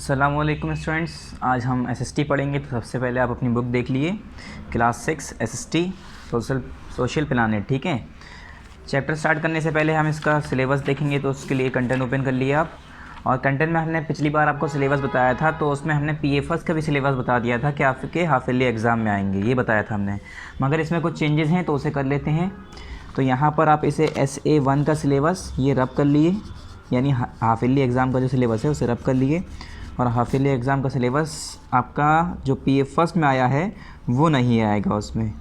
अस्सलामुअलैकुम स्टूडेंट्स, आज हम एसएसटी पढ़ेंगे। तो सबसे पहले आप अपनी बुक देख लिए, क्लास 6 एसएसटी सोशल प्लानिट। ठीक है, चैप्टर स्टार्ट करने से पहले हम इसका सिलेबस देखेंगे। तो उसके लिए कंटेंट ओपन कर लिए आप, और कंटेंट में हमने पिछली बार आपको सिलेबस बताया था, तो उसमें हमने पीएफएस का भी सिलेबस बता दिया था कि आपके हाफ ईयरली एग्ज़ाम में आएंगे, ये बताया था हमने। मगर इसमें कुछ चेंजेस हैं तो उसे कर लेते हैं। तो यहाँ पर आप इसे SA1 का सिलेबस ये रब कर लिए, यानी हाफ ईयरली एग्ज़ाम का जो सिलेबस है उसे रब कर लिए। और हाफ ईयरली एग्ज़ाम का सिलेबस आपका जो पीएफएस में आया है वो नहीं आएगा उसमें।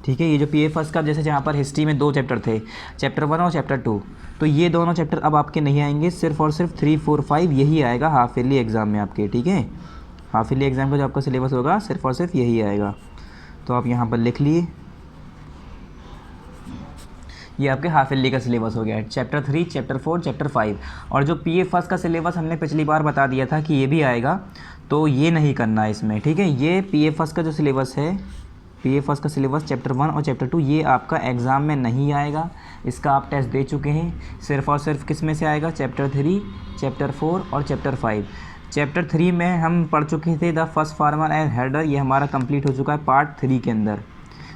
ठीक है, ये जो पीएफएस का, जैसे जहाँ पर हिस्ट्री में 2 चैप्टर थे, चैप्टर 1 और चैप्टर 2, तो ये दोनों चैप्टर अब आपके नहीं आएंगे। सिर्फ और सिर्फ 3, 4, 5 यही आएगा हाफ ईयरली एग्ज़ाम में आपके। ठीक है, हाफ ईयरली एग्ज़ाम का जो आपका सिलेबस होगा सिर्फ और सिर्फ यही आएगा। तो आप यहाँ पर लिख लिए, ये आपके हाफ ईयरली का सिलेबस हो गया है। Chapter 3, chapter 4, chapter 5। और जो पीएफएस का सिलेबस हमने पिछली बार बता दिया था कि ये भी आएगा, तो ये नहीं करना है इसमें। ठीक है, ये पीएफएस का जो सिलेबस है, पीएफएस का सिलेबस चैप्टर 1 और चैप्टर 2 ये आपका एग्ज़ाम में नहीं आएगा। इसका आप टेस्ट दे चुके हैं। सिर्फ और सिर्फ किस में से आएगा? चैप्टर 3, चैप्टर 4 और चैप्टर 5। चैप्टर 3 में हम पढ़ चुके थे the first farmer and header, ये हमारा कंप्लीट हो चुका है पार्ट 3 के अंदर।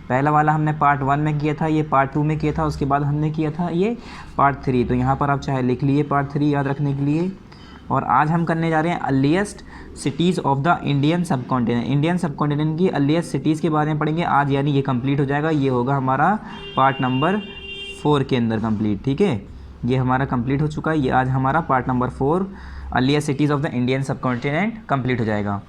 पहला वाला हमने पार्ट 1 में किया था, ये पार्ट 2 में किया था, उसके बाद हमने किया था ये पार्ट 3। तो यहाँ पर आप चाहे लिख लिए पार्ट 3 याद रखने के लिए। और आज हम करने जा रहे हैं earliest cities of the Indian सब कॉन्टिनेंट। इंडियन सब कॉन्टिनेंट की अर्लीस्ट सिटीज़ के बारे में पढ़ेंगे आज, यानी ये कंप्लीट हो जाएगा। ये होगा हमारा पार्ट नंबर 4 के अंदर कंप्लीट। ठीक है, ये हमारा कंप्लीट हो चुका है। ये आज हमारा part number 4 earliest cities of the Indian सब कॉन्टिनेंट कंप्लीट हो जाएगा।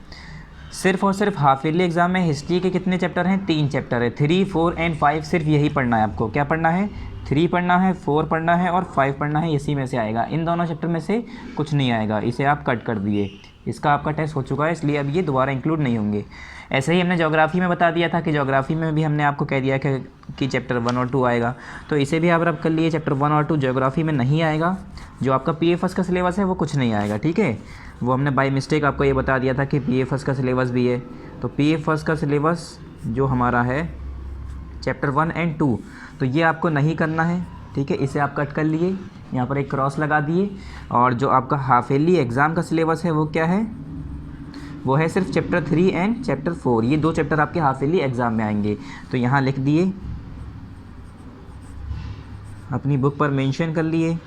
सिर्फ और सिर्फ हाफ ईयरली एग्ज़ाम में हिस्ट्री के कितने चैप्टर हैं? 3 चैप्टर है, 3, 4 एंड 5। सिर्फ यही पढ़ना है आपको। क्या पढ़ना है? 3 पढ़ना है, 4 पढ़ना है और 5 पढ़ना है। इसी में से आएगा, इन दोनों चैप्टर में से कुछ नहीं आएगा। इसे आप कट कर दिए। इसका आपका टेस्ट हो चुका है, इसलिए अब ये दोबारा इंक्लूड नहीं होंगे। ऐसे ही हमने ज्योग्राफी में बता दिया था कि ज्योग्राफी में भी हमने आपको कह दिया कि चैप्टर 1 और 2 आएगा, तो इसे भी आप रब कर लिए। चैप्टर 1 और 2 ज्योग्राफी में नहीं आएगा। जो आपका पीएफएस का सिलेबस है वो कुछ नहीं आएगा। ठीक है, वो हमने बाय मिस्टेक आपको ये बता दिया था कि पीएफएस का सिलेबस भी है। तो पीएफएस का सिलेबस जो हमारा है चैप्टर 1 एंड 2, तो ये आपको नहीं करना है। ठीक है, इसे आप कट कर लिए, यहाँ पर एक क्रॉस लगा दिए। और जो आपका हाफ ईयरली एग्ज़ाम का सिलेबस है वो क्या है? वो है सिर्फ चैप्टर 3 एंड चैप्टर 4। ये 2 चैप्टर आपके हाफ ईयरली एग्ज़ाम में आएंगे। तो यहाँ लिख दिए, अपनी बुक पर मेंशन कर लिए।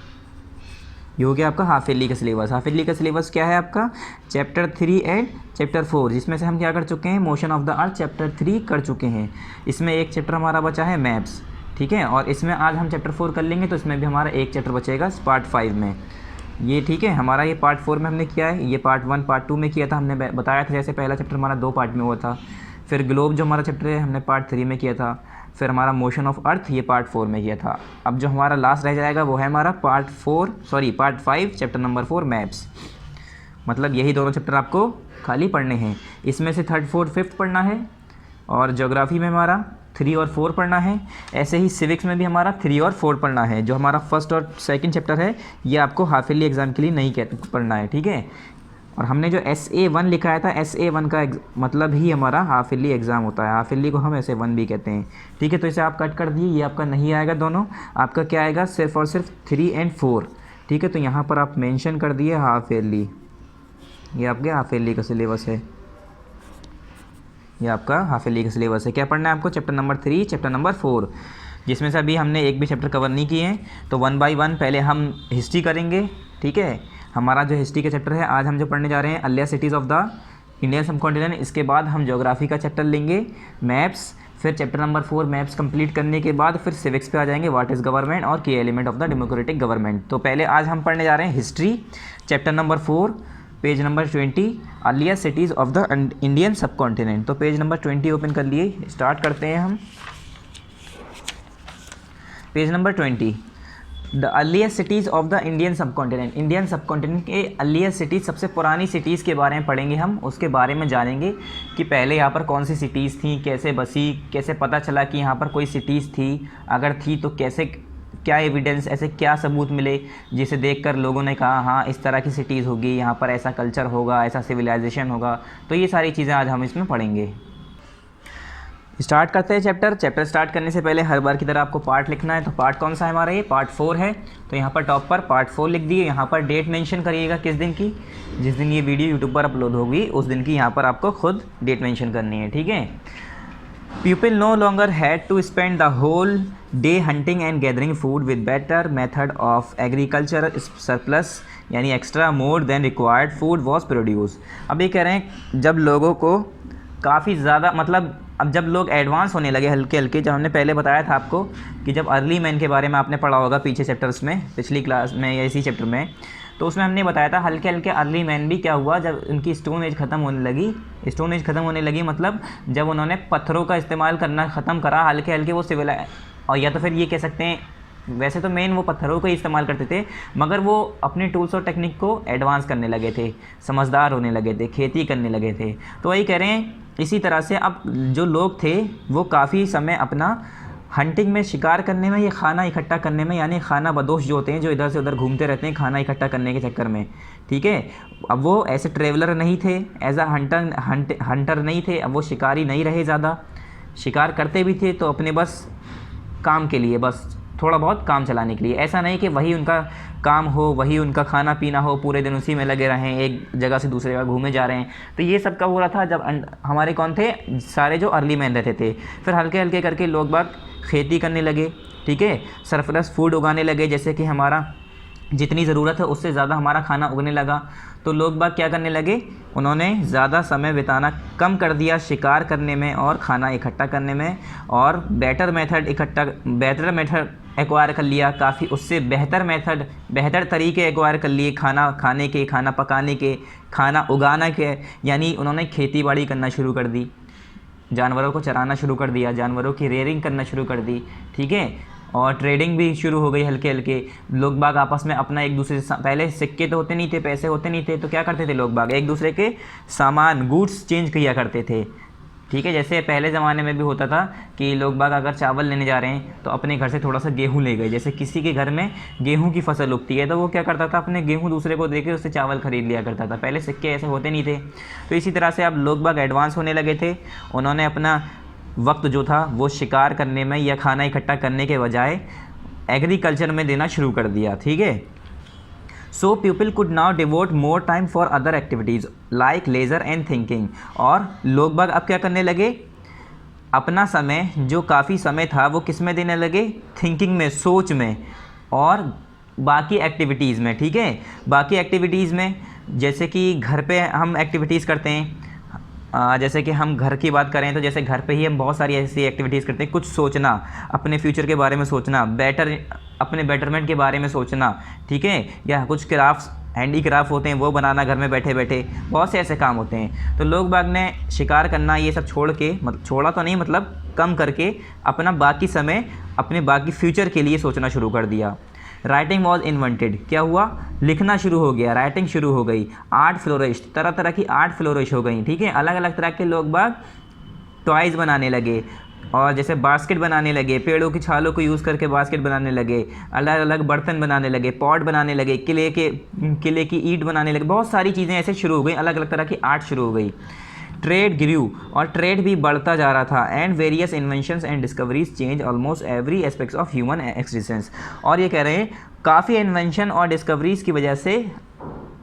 ये हो गया आपका हाफ ईयरली का सिलेबस। हाफ ईयरली का सिलेबस क्या है आपका? चैप्टर 3 एंड चैप्टर 4, जिसमें से हम क्या कर चुके हैं? Motion of the earth chapter 3 कर चुके हैं। इसमें एक चैप्टर हमारा बचा है मैप्स। ठीक है, और इसमें आज हम चैप्टर 4 कर लेंगे, तो इसमें भी हमारा एक चैप्टर बचेगा पार्ट 5 में। ये ठीक है, हमारा ये पार्ट 4 में हमने किया है। ये पार्ट 1 पार्ट 2 में किया था, हमने बताया था। जैसे पहला चैप्टर हमारा 2 पार्ट में हुआ था। फिर ग्लोब जो हमारा चैप्टर है हमने पार्ट 3 में किया था। फिर हमारा मोशन ऑफ अर्थ ये पार्ट 4 में किया था। अब जो हमारा लास्ट रह जाएगा वो है हमारा पार्ट 5 चैप्टर नंबर 4 मैप्स। मतलब यही दोनों चैप्टर आपको खाली पढ़ने हैं। इसमें से 3rd, 4th, 5th पढ़ना है। और ज्योग्राफी में हमारा 3 और 4 पढ़ना है। ऐसे ही सिविक्स में भी हमारा 3 और 4 पढ़ना है। जो हमारा फर्स्ट और सेकंड चैप्टर है ये आपको हाफ ईयरली एग्ज़ाम के लिए नहीं पढ़ना है। ठीक है, और हमने जो SA1 लिखा था, SA1 का मतलब ही हमारा हाफ ईयरली एग्ज़ाम होता है। हाफ ईयरली को हम SA1 भी कहते हैं। ठीक है, तो इसे आप कट कर दिए। ये आपका नहीं आएगा दोनों। आपका क्या आएगा? सिर्फ और सिर्फ 3 एंड 4। ठीक है, तो यहाँ पर आप मेंशन कर दिए हाफ ईयरली। ये आपके हाफ ईयरली का सिलेबस है। ये आपका हाफ ईयरली का सिलेबस है। क्या पढ़ना है आपको? चैप्टर नंबर 3, चैप्टर नंबर 4, जिसमें से अभी हमने एक भी चैप्टर कवर नहीं किए हैं। तो 1 बाय 1 पहले हम हिस्ट्री करेंगे। ठीक है, हमारा जो हिस्ट्री का चैप्टर है आज हम जो पढ़ने जा रहे हैं earliest cities of the Indian सब कॉन्टिनेंट। इसके बाद हम ज्योग्राफी का चैप्टर लेंगे मैप्स। फिर चैप्टर नंबर 4 मैप्स कंप्लीट करने के बाद फिर सिविक्स पे आ जाएंगे, व्हाट इज़ गवर्नमेंट और की element of the democratic government. तो पहले आज हम पढ़ने जा रहे हैं history, chapter number 4, page number 20, earliest cities of the Indian सब कॉन्टिनेंट। तो पेज नंबर 20 ओपन कर लिए, स्टार्ट करते हैं हम। Page number 20, the earliest cities of the Indian सब कॉन्टिनेंट। इंडियन सब कॉन्टिनेंट के अर्लीस्ट सिटीज़, सबसे पुरानी सिटीज़ के बारे में पढ़ेंगे हम। उसके बारे में जानेंगे कि पहले यहाँ पर कौन सी सिटीज़ थी, कैसे बसी, कैसे पता चला कि यहाँ पर कोई सिटीज़ थी, अगर थी तो कैसे, क्या एविडेंस, ऐसे क्या सबूत मिले जिसे देखकर लोगों ने कहा हाँ इस तरह की सिटीज़ होगी, यहाँ पर ऐसा कल्चर होगा, ऐसा सिविलाइजेशन होगा। तो ये सारी चीज़ें आज हम इसमें पढ़ेंगे। स्टार्ट करते हैं चैप्टर स्टार्ट करने से पहले हर बार की तरह आपको पार्ट लिखना है। तो पार्ट कौन सा है हमारा, ये पार्ट 4 है। तो यहाँ पर टॉप पर पार्ट 4 लिख दिए। यहाँ पर डेट मेंशन करिएगा किस दिन की, जिस दिन ये वीडियो यूट्यूब पर अपलोड होगी उस दिन की यहाँ पर आपको खुद डेट मेंशन करनी है, ठीक है। People no longer had to spend the whole day hunting and gathering food with better method of agriculture surplus यानी extra more than required food was produce. अब ये कह रहे हैं जब लोगों को काफ़ी ज़्यादा मतलब अब जब लोग एडवांस होने लगे हल्के हल्के, जब हमने पहले बताया था आपको कि जब अर्ली मैन के बारे में आपने पढ़ा होगा पीछे चैप्टर्स में, पिछली क्लास में या इसी चैप्टर में, तो उसमें हमने बताया था हल्के हल्के अर्ली मैन भी क्या हुआ जब उनकी स्टोन एज ख़त्म होने लगी। स्टोन एज ख़त्म होने लगी मतलब जब उन्होंने पत्थरों का इस्तेमाल करना ख़त्म करा, हल्के हल्के वो सिविलाइज, और या तो फिर ये कह सकते हैं वैसे तो मेन वो पत्थरों का ही इस्तेमाल करते थे, मगर वो अपने टूल्स और टेक्निक को एडवांस करने लगे थे, समझदार होने लगे थे, खेती करने लगे थे। तो वही कह रहे हैं इसी तरह से अब जो लोग थे वो काफ़ी समय अपना हंटिंग में, शिकार करने में या खाना इकट्ठा करने में, यानी खाना बदोश जो होते हैं जो इधर से उधर घूमते रहते हैं खाना इकट्ठा करने के चक्कर में, ठीक है। अब वो ऐसे ट्रेवलर नहीं थे, एज अ हंटर नहीं थे, अब वो शिकारी नहीं रहे ज़्यादा। शिकार करते भी थे तो अपने बस काम के लिए, बस थोड़ा बहुत काम चलाने के लिए, ऐसा नहीं कि वही उनका काम हो, वही उनका खाना पीना हो, पूरे दिन उसी में लगे रहें, एक जगह से दूसरे जगह घूमे जा रहे हैं। तो ये सब कब हो रहा था जब हमारे कौन थे, सारे जो अर्ली मैन रहते थे। फिर हल्के हल्के करके लोग बाग खेती करने लगे, ठीक है, सरप्लस फूड उगाने लगे, जैसे कि हमारा जितनी ज़रूरत है उससे ज़्यादा हमारा खाना उगने लगा। तो लोग बाग क्या करने लगे, उन्होंने ज़्यादा समय बिताना कम कर दिया शिकार करने में और खाना इकट्ठा करने में, और बेटर मेथड एक्वायर कर लिया, काफ़ी उससे बेहतर तरीके एक्वायर कर लिए खाना खाने के, खाना पकाने के, खाना उगाना के, यानी उन्होंने खेती बाड़ी करना शुरू कर दी, जानवरों को चराना शुरू कर दिया, जानवरों की रेयरिंग करना शुरू कर दी, ठीक है। और ट्रेडिंग भी शुरू हो गई हल्के हल्के। लोग बाग आपस में अपना एक दूसरे से, पहले सिक्के तो होते नहीं थे, पैसे होते नहीं थे, तो क्या करते थे लोग बाग एक दूसरे के सामान गुड्स चेंज किया करते थे, ठीक है। जैसे पहले ज़माने में भी होता था कि लोग बाग अगर चावल लेने जा रहे हैं तो अपने घर से थोड़ा सा गेहूँ ले गए, जैसे किसी के घर में गेहूँ की फसल उगती है तो वो क्या करता था, अपने गेहूँ दूसरे को देके उससे चावल खरीद लिया करता था। पहले सिक्के ऐसे होते नहीं थे। तो इसी तरह से अब लोग बाग एडवांस होने लगे थे, उन्होंने अपना वक्त जो था वो शिकार करने में या खाना इकट्ठा करने के बजाय एग्रीकल्चर में देना शुरू कर दिया, ठीक है। So people could now devote more time for other activities like leisure and thinking. और लोग बाग अब क्या करने लगे, अपना समय जो काफ़ी समय था वो किस में देने लगे, थिंकिंग में, सोच में, और बाकी एक्टिविटीज़ में, ठीक है। बाकी एक्टिविटीज़ में जैसे कि घर पे हम एक्टिविटीज़ करते हैं, जैसे कि हम घर की बात करें तो जैसे घर पे ही हम बहुत सारी ऐसी एक्टिविटीज़ करते हैं, कुछ सोचना, अपने फ्यूचर के बारे में सोचना, अपने बेटरमेंट के बारे में सोचना, ठीक है, या कुछ क्राफ्ट्स, हैंडीक्राफ्ट होते हैं वो बनाना घर में बैठे बैठे, बहुत से ऐसे काम होते हैं। तो लोग बाग ने शिकार करना ये सब छोड़ के, मतलब छोड़ा तो नहीं, मतलब कम करके अपना बाकी समय अपने बाकी फ्यूचर के लिए सोचना शुरू कर दिया। राइटिंग वॉज इन्वेंटेड, क्या हुआ, लिखना शुरू हो गया, राइटिंग शुरू हो गई। आर्ट फ्लोरिश्ड, तरह तरह की आर्ट फ्लोरिश हो गई, ठीक है। अलग अलग तरह के लोग बाग टॉयज़ बनाने लगे, और जैसे बास्केट बनाने लगे, पेड़ों की छालों को यूज़ करके बास्केट बनाने लगे, अलग अलग बर्तन बनाने लगे, पॉट बनाने लगे, किले की ईंट बनाने लगे, बहुत सारी चीज़ें ऐसे शुरू हो गई, अलग अलग तरह की आर्ट शुरू हो गई। ट्रेड ग्रू, और ट्रेड भी बढ़ता जा रहा था। And various inventions and discoveries change almost every aspects of human existence. और ये कह रहे हैं काफ़ी इन्वेंशन और डिस्कवरीज़ की वजह से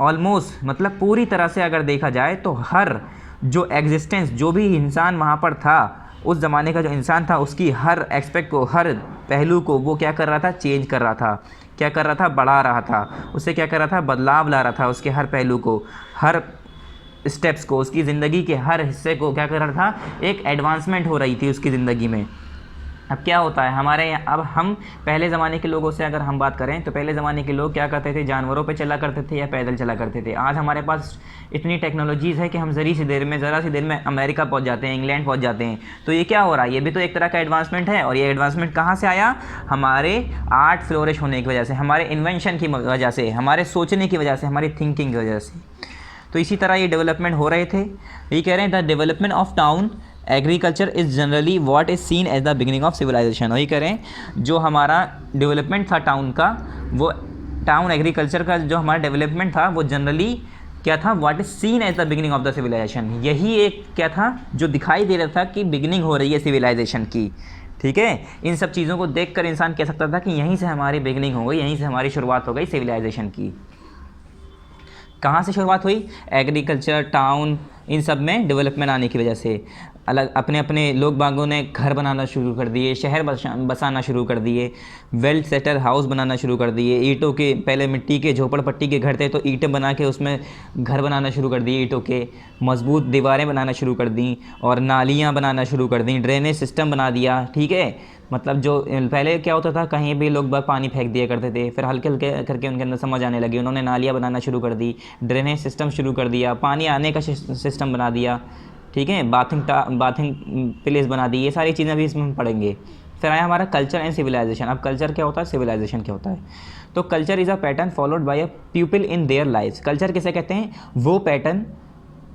ऑलमोस्ट मतलब पूरी तरह से अगर देखा जाए तो हर जो एग्जिस्टेंस, जो भी इंसान वहाँ पर था, उस ज़माने का जो इंसान था उसकी हर एस्पेक्ट को, हर पहलू को वो क्या कर रहा था, चेंज कर रहा था, क्या कर रहा था, बढ़ा रहा था, उससे क्या कर रहा था, बदलाव ला रहा था, उसके हर पहलू को, हर स्टेप्स को, उसकी ज़िंदगी के हर हिस्से को क्या कर रहा था, एक एडवांसमेंट हो रही थी उसकी ज़िंदगी में। अब क्या होता है हमारे यहाँ, अब हम पहले ज़माने के लोगों से अगर हम बात करें तो पहले ज़माने के लोग क्या करते थे, जानवरों पे चला करते थे या पैदल चला करते थे। आज हमारे पास इतनी टेक्नोलॉजीज़ है कि हम ज़रा सी देर में अमेरिका पहुँच जाते हैं, इंग्लैंड पहुँच जाते हैं। तो ये क्या हो रहा है, ये भी तो एक तरह का एडवांसमेंट है। और ये एडवांसमेंट कहाँ से आया, हमारे आर्ट फ्लोरिश होने की वजह से, हमारे इन्वेंशन की वजह से, हमारे सोचने की वजह से, हमारी थिंकिंग की वजह से। तो इसी तरह ये डेवलपमेंट हो रहे थे। ये कह रहे हैं the development of town agriculture is generally what is seen as the beginning of civilization. वही कह रहे हैं जो हमारा डेवलपमेंट था टाउन का, वो टाउन एग्रीकल्चर का जो हमारा डेवलपमेंट था वो जनरली क्या था, what is seen as the beginning of the civilization, यही एक क्या था जो दिखाई दे रहा था कि बिगिनिंग हो रही है सिविलाइजेशन की। ठीक है, इन सब चीज़ों को देखकर इंसान कह सकता था कि यहीं से हमारी बिगिनिंग हो गई, यहीं से हमारी शुरुआत हो गई सिविलाइजेशन की। कहाँ से शुरुआत हुई, एग्रीकल्चर, टाउन, इन सब में डेवलपमेंट आने की वजह से अलग अपने अपने लोग बागों ने घर बनाना शुरू कर दिए, शहर बसाना शुरू कर दिए, वेल सेटल हाउस बनाना शुरू कर दिए, ईंटों के, पहले मिट्टी के झोपड़पट्टी के घर थे तो ईंटें बना के उसमें घर बनाना शुरू कर दिए, ईंटों के मजबूत दीवारें बनाना शुरू कर दी और नालियाँ बनाना शुरू कर दी, ड्रेनेज सिस्टम बना दिया। ठीक है, मतलब जो पहले क्या होता था, कहीं भी लोग बाग पानी फेंक दिया करते थे, फिर हल्के हल्के करके उनके अंदर समझ आने लगी, उन्होंने नालियाँ बनाना शुरू कर दी, ड्रेनेज सिस्टम शुरू कर दिया, पानी आने का सिस्टम बना दिया। ठीक है, बाथिंग प्लेस बना दी, ये सारी चीज़ें भी इसमें हम पढ़ेंगे। फिर आया हमारा कल्चर एंड सिविलाइजेशन। अब कल्चर क्या होता है, सिविलाइजेशन क्या होता है। तो culture is a pattern followed by a people in their life. Culture किसे कहते हैं, वो पैटर्न,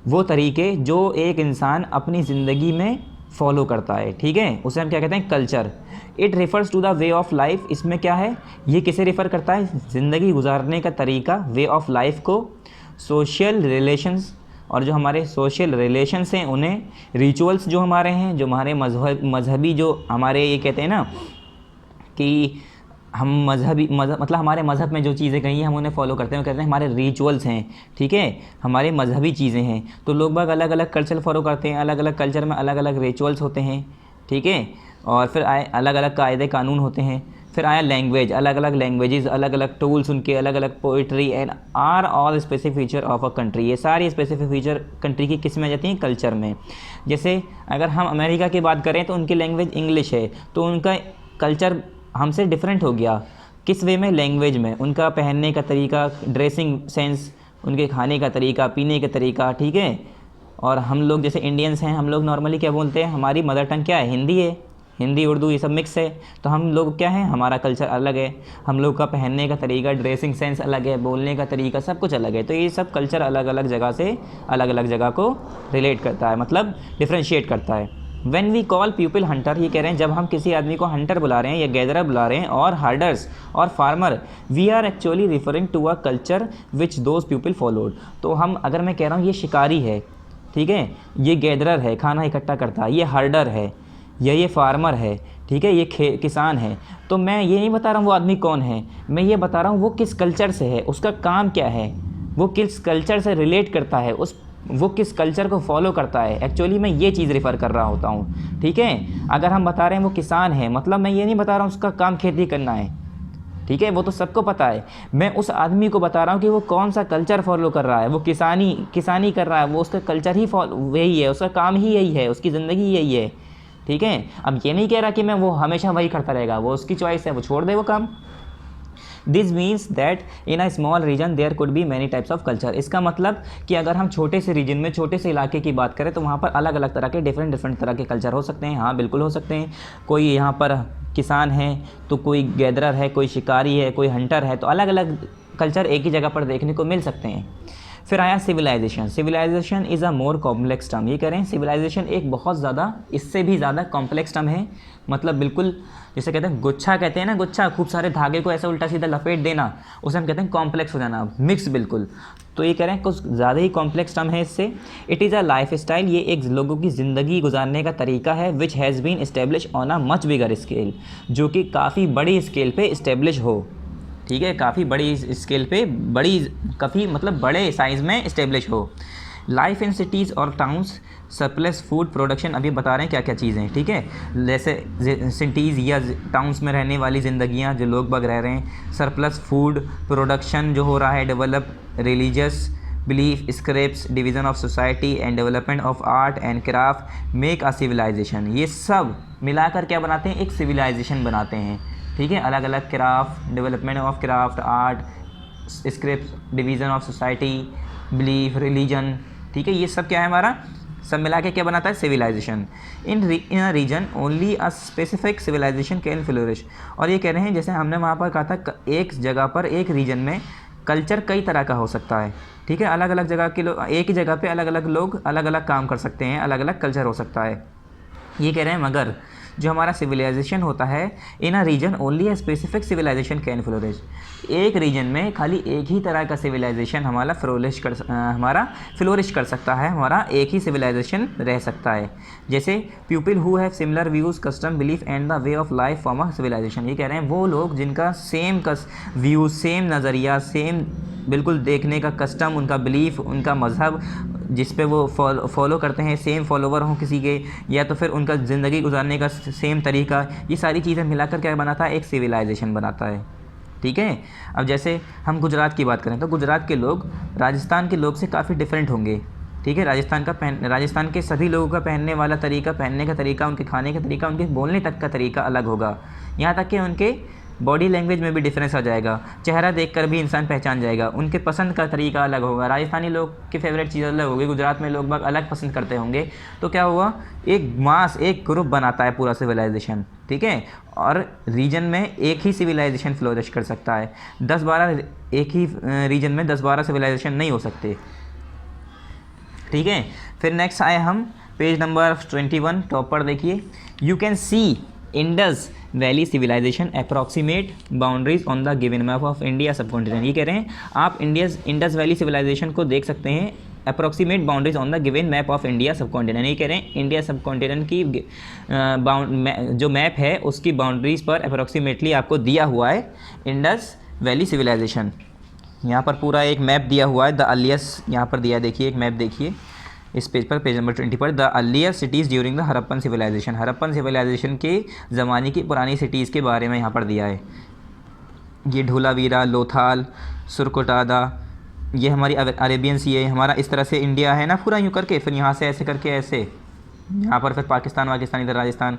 वो तरीके जो एक इंसान अपनी ज़िंदगी में फॉलो करता है। ठीक है, उसे हम क्या कहते हैं, culture. It refers to the way of life. इसमें क्या है, ये किसे रेफ़र करता है, ज़िंदगी गुजारने का तरीका, वे ऑफ लाइफ को, सोशल रिलेशंस, और जो हमारे सोशल रिलेशंस हैं उन्हें, रिचुअल्स जो हमारे हैं, जो हमारे मजहबी जो हमारे ये कहते हैं ना कि हम मतलब हमारे मज़हब में जो चीज़ें कही हैं हम उन्हें फॉलो करते हैं, वो कहते हैं हमारे रिचुअल्स हैं। ठीक है, हमारे मजहबी चीज़ें हैं। तो लोग बाग अलग अलग कल्चर फॉलो करते हैं, अलग अलग कल्चर में अलग अलग रिचुअल्स होते हैं। ठीक है, और फिर आए अलग अलग कायदे कानून होते हैं। फिर आया लैंग्वेज, अलग अलग लैंग्वेजेस, अलग अलग टूल्स उनके, अलग अलग poetry and are all specific feature of a country. ये सारी स्पेसिफिक फीचर कंट्री की किस में आ जाती हैं, कल्चर में। जैसे अगर हम अमेरिका की बात करें तो उनकी लैंग्वेज इंग्लिश है, तो उनका कल्चर हमसे डिफरेंट हो गया। किस वे में, लैंग्वेज में, उनका पहनने का तरीका, ड्रेसिंग सेंस, उनके खाने का तरीका, पीने का तरीका। ठीक है, और हम लोग जैसे इंडियंस हैं, हम लोग नॉर्मली क्या बोलते हैं, हमारी मदर टंग क्या है, हिंदी है, हिंदी उर्दू ये सब मिक्स है। तो हम लोग क्या है, हमारा कल्चर अलग है, हम लोग का पहनने का तरीका, ड्रेसिंग सेंस अलग है, बोलने का तरीका, सब कुछ अलग है। तो ये सब कल्चर अलग अलग जगह से अलग अलग जगह को रिलेट करता है, मतलब डिफ्रेंशिएट करता है। When we call people hunter, ये कह रहे हैं जब हम किसी आदमी को हंटर बुला रहे हैं या गैदरर बुला रहे हैं, और हर्डर्स और farmer, we are actually referring to a culture which those people followed. तो हम, अगर मैं कह रहा हूँ ये शिकारी है, ठीक है, ये गैदरर है, खाना इकट्ठा करता है, ये हर्डर है, या ये फार्मर है, ठीक है, ये किसान है, तो मैं ये नहीं बता रहा हूँ वो आदमी कौन है, मैं ये बता रहा हूँ वो किस कल्चर से है, उसका काम क्या है, वो किस कल्चर से रिलेट करता है, वो किस कल्चर को फॉलो करता है। एक्चुअली मैं ये चीज़ रेफ़र कर रहा होता हूँ। ठीक है, अगर हम बता रहे हैं वो किसान है, मतलब मैं ये नहीं बता रहा हूँ उसका काम खेती करना है। ठीक है, वो तो सबको पता है। मैं उस आदमी को बता रहा हूँ कि वो कौन सा कल्चर फॉलो कर रहा है, वो किसानी कर रहा है, वो उसका कल्चर ही वही है, उसका काम ही यही है, उसकी ज़िंदगी यही है। ठीक है, अब ये नहीं कह रहा कि मैं वो हमेशा वही करता रहेगा, वो उसकी चॉइस है, वो छोड़ दे वो काम। This means that in a small region there could be many types of culture. इसका मतलब कि अगर हम छोटे से रीजन में, छोटे से इलाके की बात करें तो वहाँ पर अलग अलग तरह के डिफरेंट तरह के कल्चर हो सकते हैं। हाँ, बिल्कुल हो सकते हैं। कोई यहाँ पर किसान है तो कोई गैदरर है, कोई शिकारी है, कोई हंटर है, तो अलग अलग कल्चर एक ही जगह पर देखने को मिल सकते हैं। फिर आया civilization. Civilization is a more complex term. ये कह रहे हैं सिविलाइजेशन एक बहुत ज़्यादा, इससे भी ज़्यादा कॉम्प्लेक्स टर्म है। मतलब बिल्कुल जैसे कहते हैं गुच्छा, कहते हैं ना गुच्छा, खूब सारे धागे को ऐसे उल्टा सीधा लपेट देना, उसे हम कहते हैं कॉम्प्लेक्स हो जाना, मिक्स बिल्कुल। तो ये कह रहे हैं कुछ ज़्यादा ही कॉम्प्लेक्स टर्म है इससे। It is a life style, ये एक लोगों की ज़िंदगी गुजारने का तरीका है, which has been establish on a much bigger scale, जो कि काफ़ी बड़ी स्केल पे इस्टेब्लिश हो। ठीक है, काफ़ी बड़ी स्केल पे, काफ़ी मतलब बड़े साइज़ में इस्टेब्लिश हो। लाइफ इन सिटीज़ और टाउन्स, सरप्लस फूड प्रोडक्शन, अभी बता रहे हैं क्या क्या चीज़ें हैं। ठीक है, जैसे सिटीज़ या टाउन्स में रहने वाली ज़िंदगियाँ जो लोग बाग रह रहे हैं, सरप्लस फूड प्रोडक्शन जो हो रहा है, develop religious belief, scripts, division of society and development of art and craft, make a civilization. ये सब मिलाकर क्या बनाते हैं, एक सिविलाइजेशन बनाते हैं। ठीक है, अलग अलग craft, development of craft, art, script, division of society, belief, religion. ठीक है, ये सब क्या है हमारा, सब मिला के क्या बनाता है, civilization. In a region only a specific civilisation can flourish. और ये कह रहे हैं जैसे हमने वहाँ पर कहा था, एक जगह पर, एक रीजन में कल्चर कई तरह का हो सकता है। ठीक है, अलग अलग जगह के लोग, एक ही जगह पे अलग अलग लोग अलग अलग काम कर सकते हैं, अलग अलग कल्चर हो सकता है। ये कह रहे हैं मगर जो हमारा सिविलाइजेशन होता है in a region only a specific civilisation can flourish. एक रीजन में खाली एक ही तरह का सिविलाइजेशन हमारा फ्लोरिश कर सकता है, हमारा एक ही सिविलाइजेशन रह सकता है। जैसे people who have similar views, custom, belief and the way of life from a civilization. ये कह रहे हैं वो लोग जिनका सेम व्यू, सेम नज़रिया, सेम बिल्कुल देखने का कस्टम, उनका बिलीफ, उनका मज़हब जिस पे वो फॉलो करते हैं, सेम फॉलोवर हों किसी के, या तो फिर उनका ज़िंदगी गुजारने का सेम तरीका, ये सारी चीज़ें मिलाकर क्या बनाता है, एक सिविलाइजेशन बनाता है। ठीक है। अब जैसे हम गुजरात की बात करें तो गुजरात के लोग राजस्थान के लोग से काफ़ी डिफरेंट होंगे। ठीक है। राजस्थान के सभी लोगों का पहनने वाला तरीका, पहनने का तरीका, उनके खाने का तरीका, उनके बोलने तक का तरीका अलग होगा। यहाँ तक कि उनके बॉडी लैंग्वेज में भी डिफरेंस आ जाएगा, चेहरा देखकर भी इंसान पहचान जाएगा, उनके पसंद का तरीका अलग होगा। राजस्थानी लोग की फेवरेट चीज़ अलग होगी, गुजरात में लोग बाग अलग पसंद करते होंगे। तो क्या हुआ, एक ग्रुप बनाता है पूरा सिविलाइजेशन। ठीक है। और रीजन में एक ही सिविलाइजेशन फ्लोरिश कर सकता है। 10-12 एक ही रीजन में 10-12 सिविलाइजेशन नहीं हो सकते। ठीक है। फिर नेक्स्ट आए हम पेज नंबर 21, टॉप पर देखिए, you can see Indus valley civilization approximate boundaries on the given map of India subcontinent. ये कह रहे हैं आप इंडस वैली सिविलाइजेशन को देख सकते हैं approximate boundaries on the given map of India subcontinent. ये कह रहे हैं इंडिया सब कॉन्टिनेंट की जो मैप है उसकी बाउंड्रीज पर अप्रॉक्सीमेटली आपको दिया हुआ है इंडस वैली सिविलाइजेशन। यहाँ पर पूरा एक मैप दिया हुआ है, द अर्लीस्ट यहाँ पर दिया, देखिए एक मैप देखिए इस पेज पर, पेज नंबर 20 पर, the earliest cities during the Harappan civilization. Harappan civilization के ज़माने की पुरानी सिटीज़ के बारे में यहाँ पर दिया है। ये ढोलावीरा, लोथाल, सुरकोटादा, ये हमारी अरेबियन सी है, हमारा इस तरह से इंडिया है ना पूरा यूँ करके, फिर यहाँ से ऐसे करके ऐसे, यहाँ पर फिर पाकिस्तान इधर राजस्थान।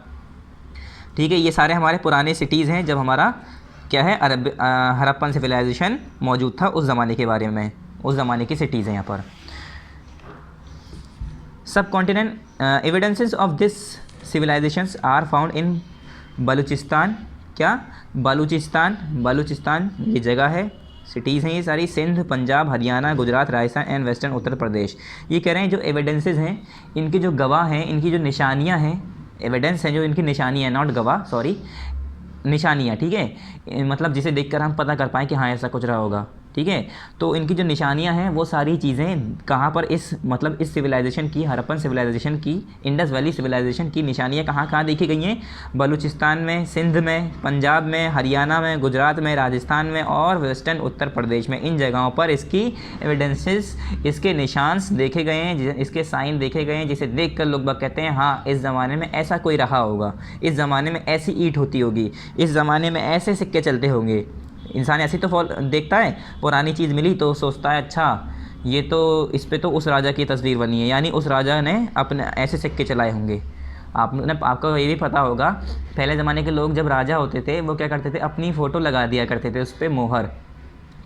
ठीक है। ये सारे हमारे पुराने सिटीज़ हैं जब हमारा क्या है हरप्पन सिविलाइजेशन मौजूद था उस ज़माने के बारे में, उस ज़माने की सिटीज़ हैं यहाँ पर। सब continent evidences of this civilizations are found in Baluchistan. क्या, बलूचिस्तान ये जगह है, सिटीज़ हैं ये सारी, सिंध, पंजाब, हरियाणा, गुजरात, राजस्थान एंड वेस्टर्न उत्तर प्रदेश। ये कह रहे हैं जो एविडेंसेस हैं, इनके जो गवाह हैं, इनकी जो निशानियाँ हैं, एविडेंस हैं जो इनकी निशानियाँ, नॉट गवाह, सॉरी, निशानियाँ। ठीक है। मतलब जिसे देखकर हम पता कर पाएँ कि हाँ ऐसा कुछ रहा होगा। ठीक है। तो इनकी जो निशानियां हैं वो सारी चीज़ें कहाँ पर, इस सिविलाइजेशन की, हरप्पन सिविलाइजेशन की, इंडस वैली सिविलाइजेशन की निशानियां कहाँ देखी गई हैं, बलूचिस्तान में, सिंध में, पंजाब में, हरियाणा में, गुजरात में, राजस्थान में और वेस्टर्न उत्तर प्रदेश में। इन जगहों पर इसकी एविडेंसेस, इसके निशान्स देखे गए हैं, इसके साइन देखे गए हैं, जिसे देख कर लोग बाग कहते हैं हाँ इस ज़माने में ऐसा कोई रहा होगा, इस ज़माने में ऐसी ईंट होती होगी, इस ज़माने में ऐसे सिक्के चलते होंगे। इंसान ऐसी तो देखता है, पुरानी चीज़ मिली तो सोचता है अच्छा ये तो, इस पे तो उस राजा की तस्वीर बनी है, यानी उस राजा ने अपने ऐसे सिक्के चलाए होंगे। आपको ये भी पता होगा पहले ज़माने के लोग जब राजा होते थे वो क्या करते थे, अपनी फ़ोटो लगा दिया करते थे उस पर मोहर,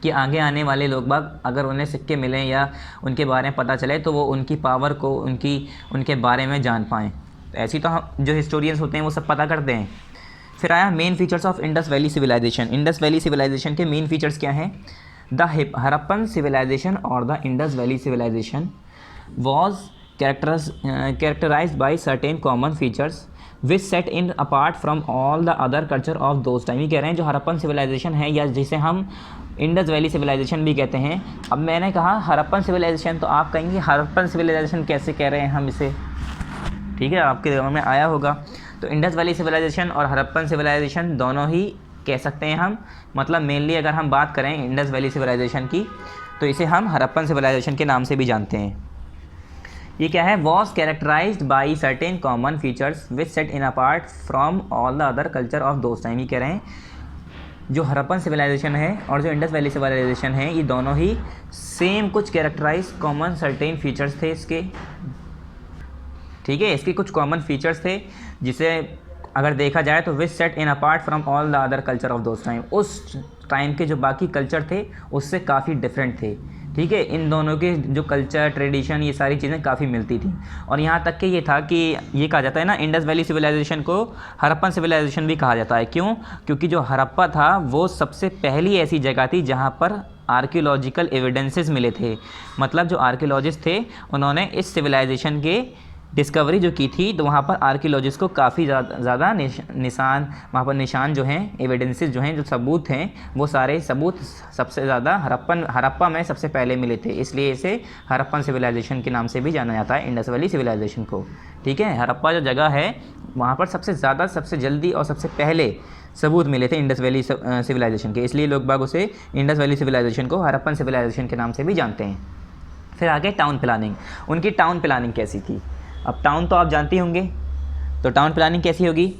कि आगे आने वाले लोग बाग अगर उन्हें सिक्के मिलें या उनके बारे में पता चले तो वो उनकी पावर को, उनके बारे में जान पाएँ। ऐसी तो हम जो हिस्टोरियंस होते हैं वो सब पता करते हैं। फिर आया main features of Indus valley civilisation. Indus valley civilization के मेन फीचर्स क्या हैं, द हरप्पन सिविलाइजेशन और the Indus valley civilisation was characterized by certain common features which set in apart from all the other culture of those time. ये कह रहे हैं जो Harappan civilisation है या जिसे हम इंडस वैली सिविलाइजेशन भी कहते हैं। अब मैंने कहा हरप्पन सिविलाइजेशन, तो आप कहेंगे हरप्पन सिविलाइजेशन कैसे कह रहे हैं हम इसे, ठीक है, आपके दिमाग में आया होगा। तो इंडस वैली सिविलाइजेशन और हरप्पन सिविलाइजेशन दोनों ही कह सकते हैं हम। मतलब मेनली अगर हम बात करें इंडस वैली सिविलाइजेशन की तो इसे हम हरप्पन सिविलाइजेशन के नाम से भी जानते हैं। ये क्या है, was characterized by certain common features which set in apart from all the other culture of those time. ये कह रहे हैं जो हरप्पन सिविलाइजेशन है और जो इंडस वैली सिविलाइजेशन है ये दोनों ही सेम कुछ कैरेक्टराइज कॉमन सर्टेन फीचर्स थे इसके। ठीक है, इसके कुछ कॉमन फीचर्स थे जिसे अगर देखा जाए तो which set in apart from all the other culture of those time, उस टाइम के जो बाकी कल्चर थे उससे काफ़ी डिफरेंट थे। ठीक है, इन दोनों के जो कल्चर, ट्रेडिशन, ये सारी चीज़ें काफ़ी मिलती थी। और यहाँ तक कि ये था कि ये कहा जाता है ना, इंडस वैली सिविलाइजेशन को हरप्पन सिविलाइजेशन भी कहा जाता है। क्यों? क्योंकि जो हरप्पा था वो सबसे पहली ऐसी जगह थी जहाँ पर आर्कियोलॉजिकल एविडेंसेस मिले थे। मतलब जो आर्कियोलॉजिस्ट थे उन्होंने इस सिविलाइजेशन के डिस्कवरी जो की थी, तो वहाँ पर आर्कियोलॉजिस्ट को काफ़ी ज़्यादा निशान, वहाँ पर निशान जो हैं, एविडेंसेस जो हैं, जो सबूत हैं, वो सारे सबूत सबसे ज़्यादा हड़प्पा में सबसे पहले मिले थे। इसलिए इसे हड़प्पन सिविलाइजेशन के नाम से भी जाना जाता है, इंडस वैली सिविलाइजेशन को। ठीक है, हड़प्पा जो जगह है वहाँ पर सबसे ज़्यादा, सबसे जल्दी और सबसे पहले सबूत मिले थे इंडस वैली सिविलाइजेशन के, इसलिए लोग बाग उसे इंडस वैली सिविलाइजेशन को हड़प्पन सिविलाइजेशन के नाम से भी जानते हैं। फिर आगे टाउन प्लानिंग। उनकी टाउन प्लानिंग कैसी थी? अब टाउन तो आप जानते होंगे, तो टाउन प्लानिंग कैसी होगी?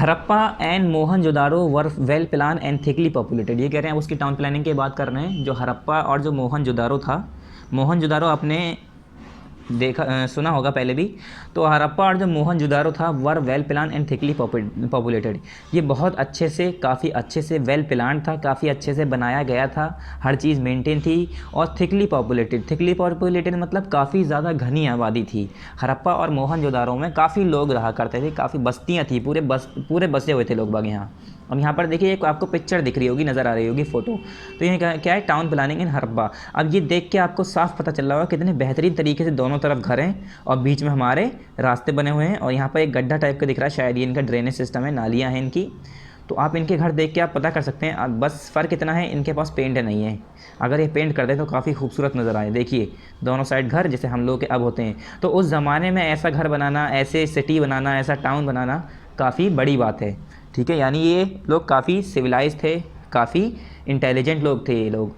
Harappa and Mohenjodaro were well plan and thickly populated. ये कह रहे हैं उसकी टाउन प्लानिंग की बात कर रहे हैं। जो हड़प्पा और जो मोहनजोदारो था, मोहनजोदारो आपने सुना होगा पहले भी। तो हड़प्पा और जो मोहनजोदारो था were well plan and thickly populated. ये बहुत अच्छे से, काफ़ी अच्छे से वेल प्लान था, काफ़ी अच्छे से बनाया गया था, हर चीज़ मेंटेन थी। और थिकली पॉपुलेटेड मतलब काफ़ी ज़्यादा घनी आबादी थी। हड़प्पा और मोहनजोदारो में काफ़ी लोग रहा करते थे, काफ़ी बस्तियाँ थी, पूरे बसे हुए थे लोग बाग यहाँ। अब यहाँ पर देखिए एक आपको पिक्चर दिख रही होगी, नज़र आ रही होगी फ़ोटो। तो ये क्या है? Town planning in Harappa. अब ये देख के आपको साफ पता चल रहा होगा कितने बेहतरीन तरीके से दोनों तरफ घर हैं और बीच में हमारे रास्ते बने हुए हैं। और यहाँ पर एक गड्ढा टाइप का दिख रहा है, शायद ये इनका ड्रेनेज सिस्टम है, नालियाँ हैं इनकी। तो आप इनके घर देख के आप पता कर सकते हैं। अब बस फ़र्क इतना है, इनके पास पेंट नहीं है। अगर ये पेंट कर दे तो काफ़ी खूबसूरत नज़र आए। देखिए दोनों साइड घर जैसे हम लोग के अब होते हैं। तो उस ज़माने में ऐसा घर बनाना, ऐसे सिटी बनाना, ऐसा टाउन बनाना काफ़ी बड़ी बात है। ठीक है, यानी ये लोग काफ़ी सिविलाइज थे, काफ़ी इंटेलिजेंट लोग थे ये लोग।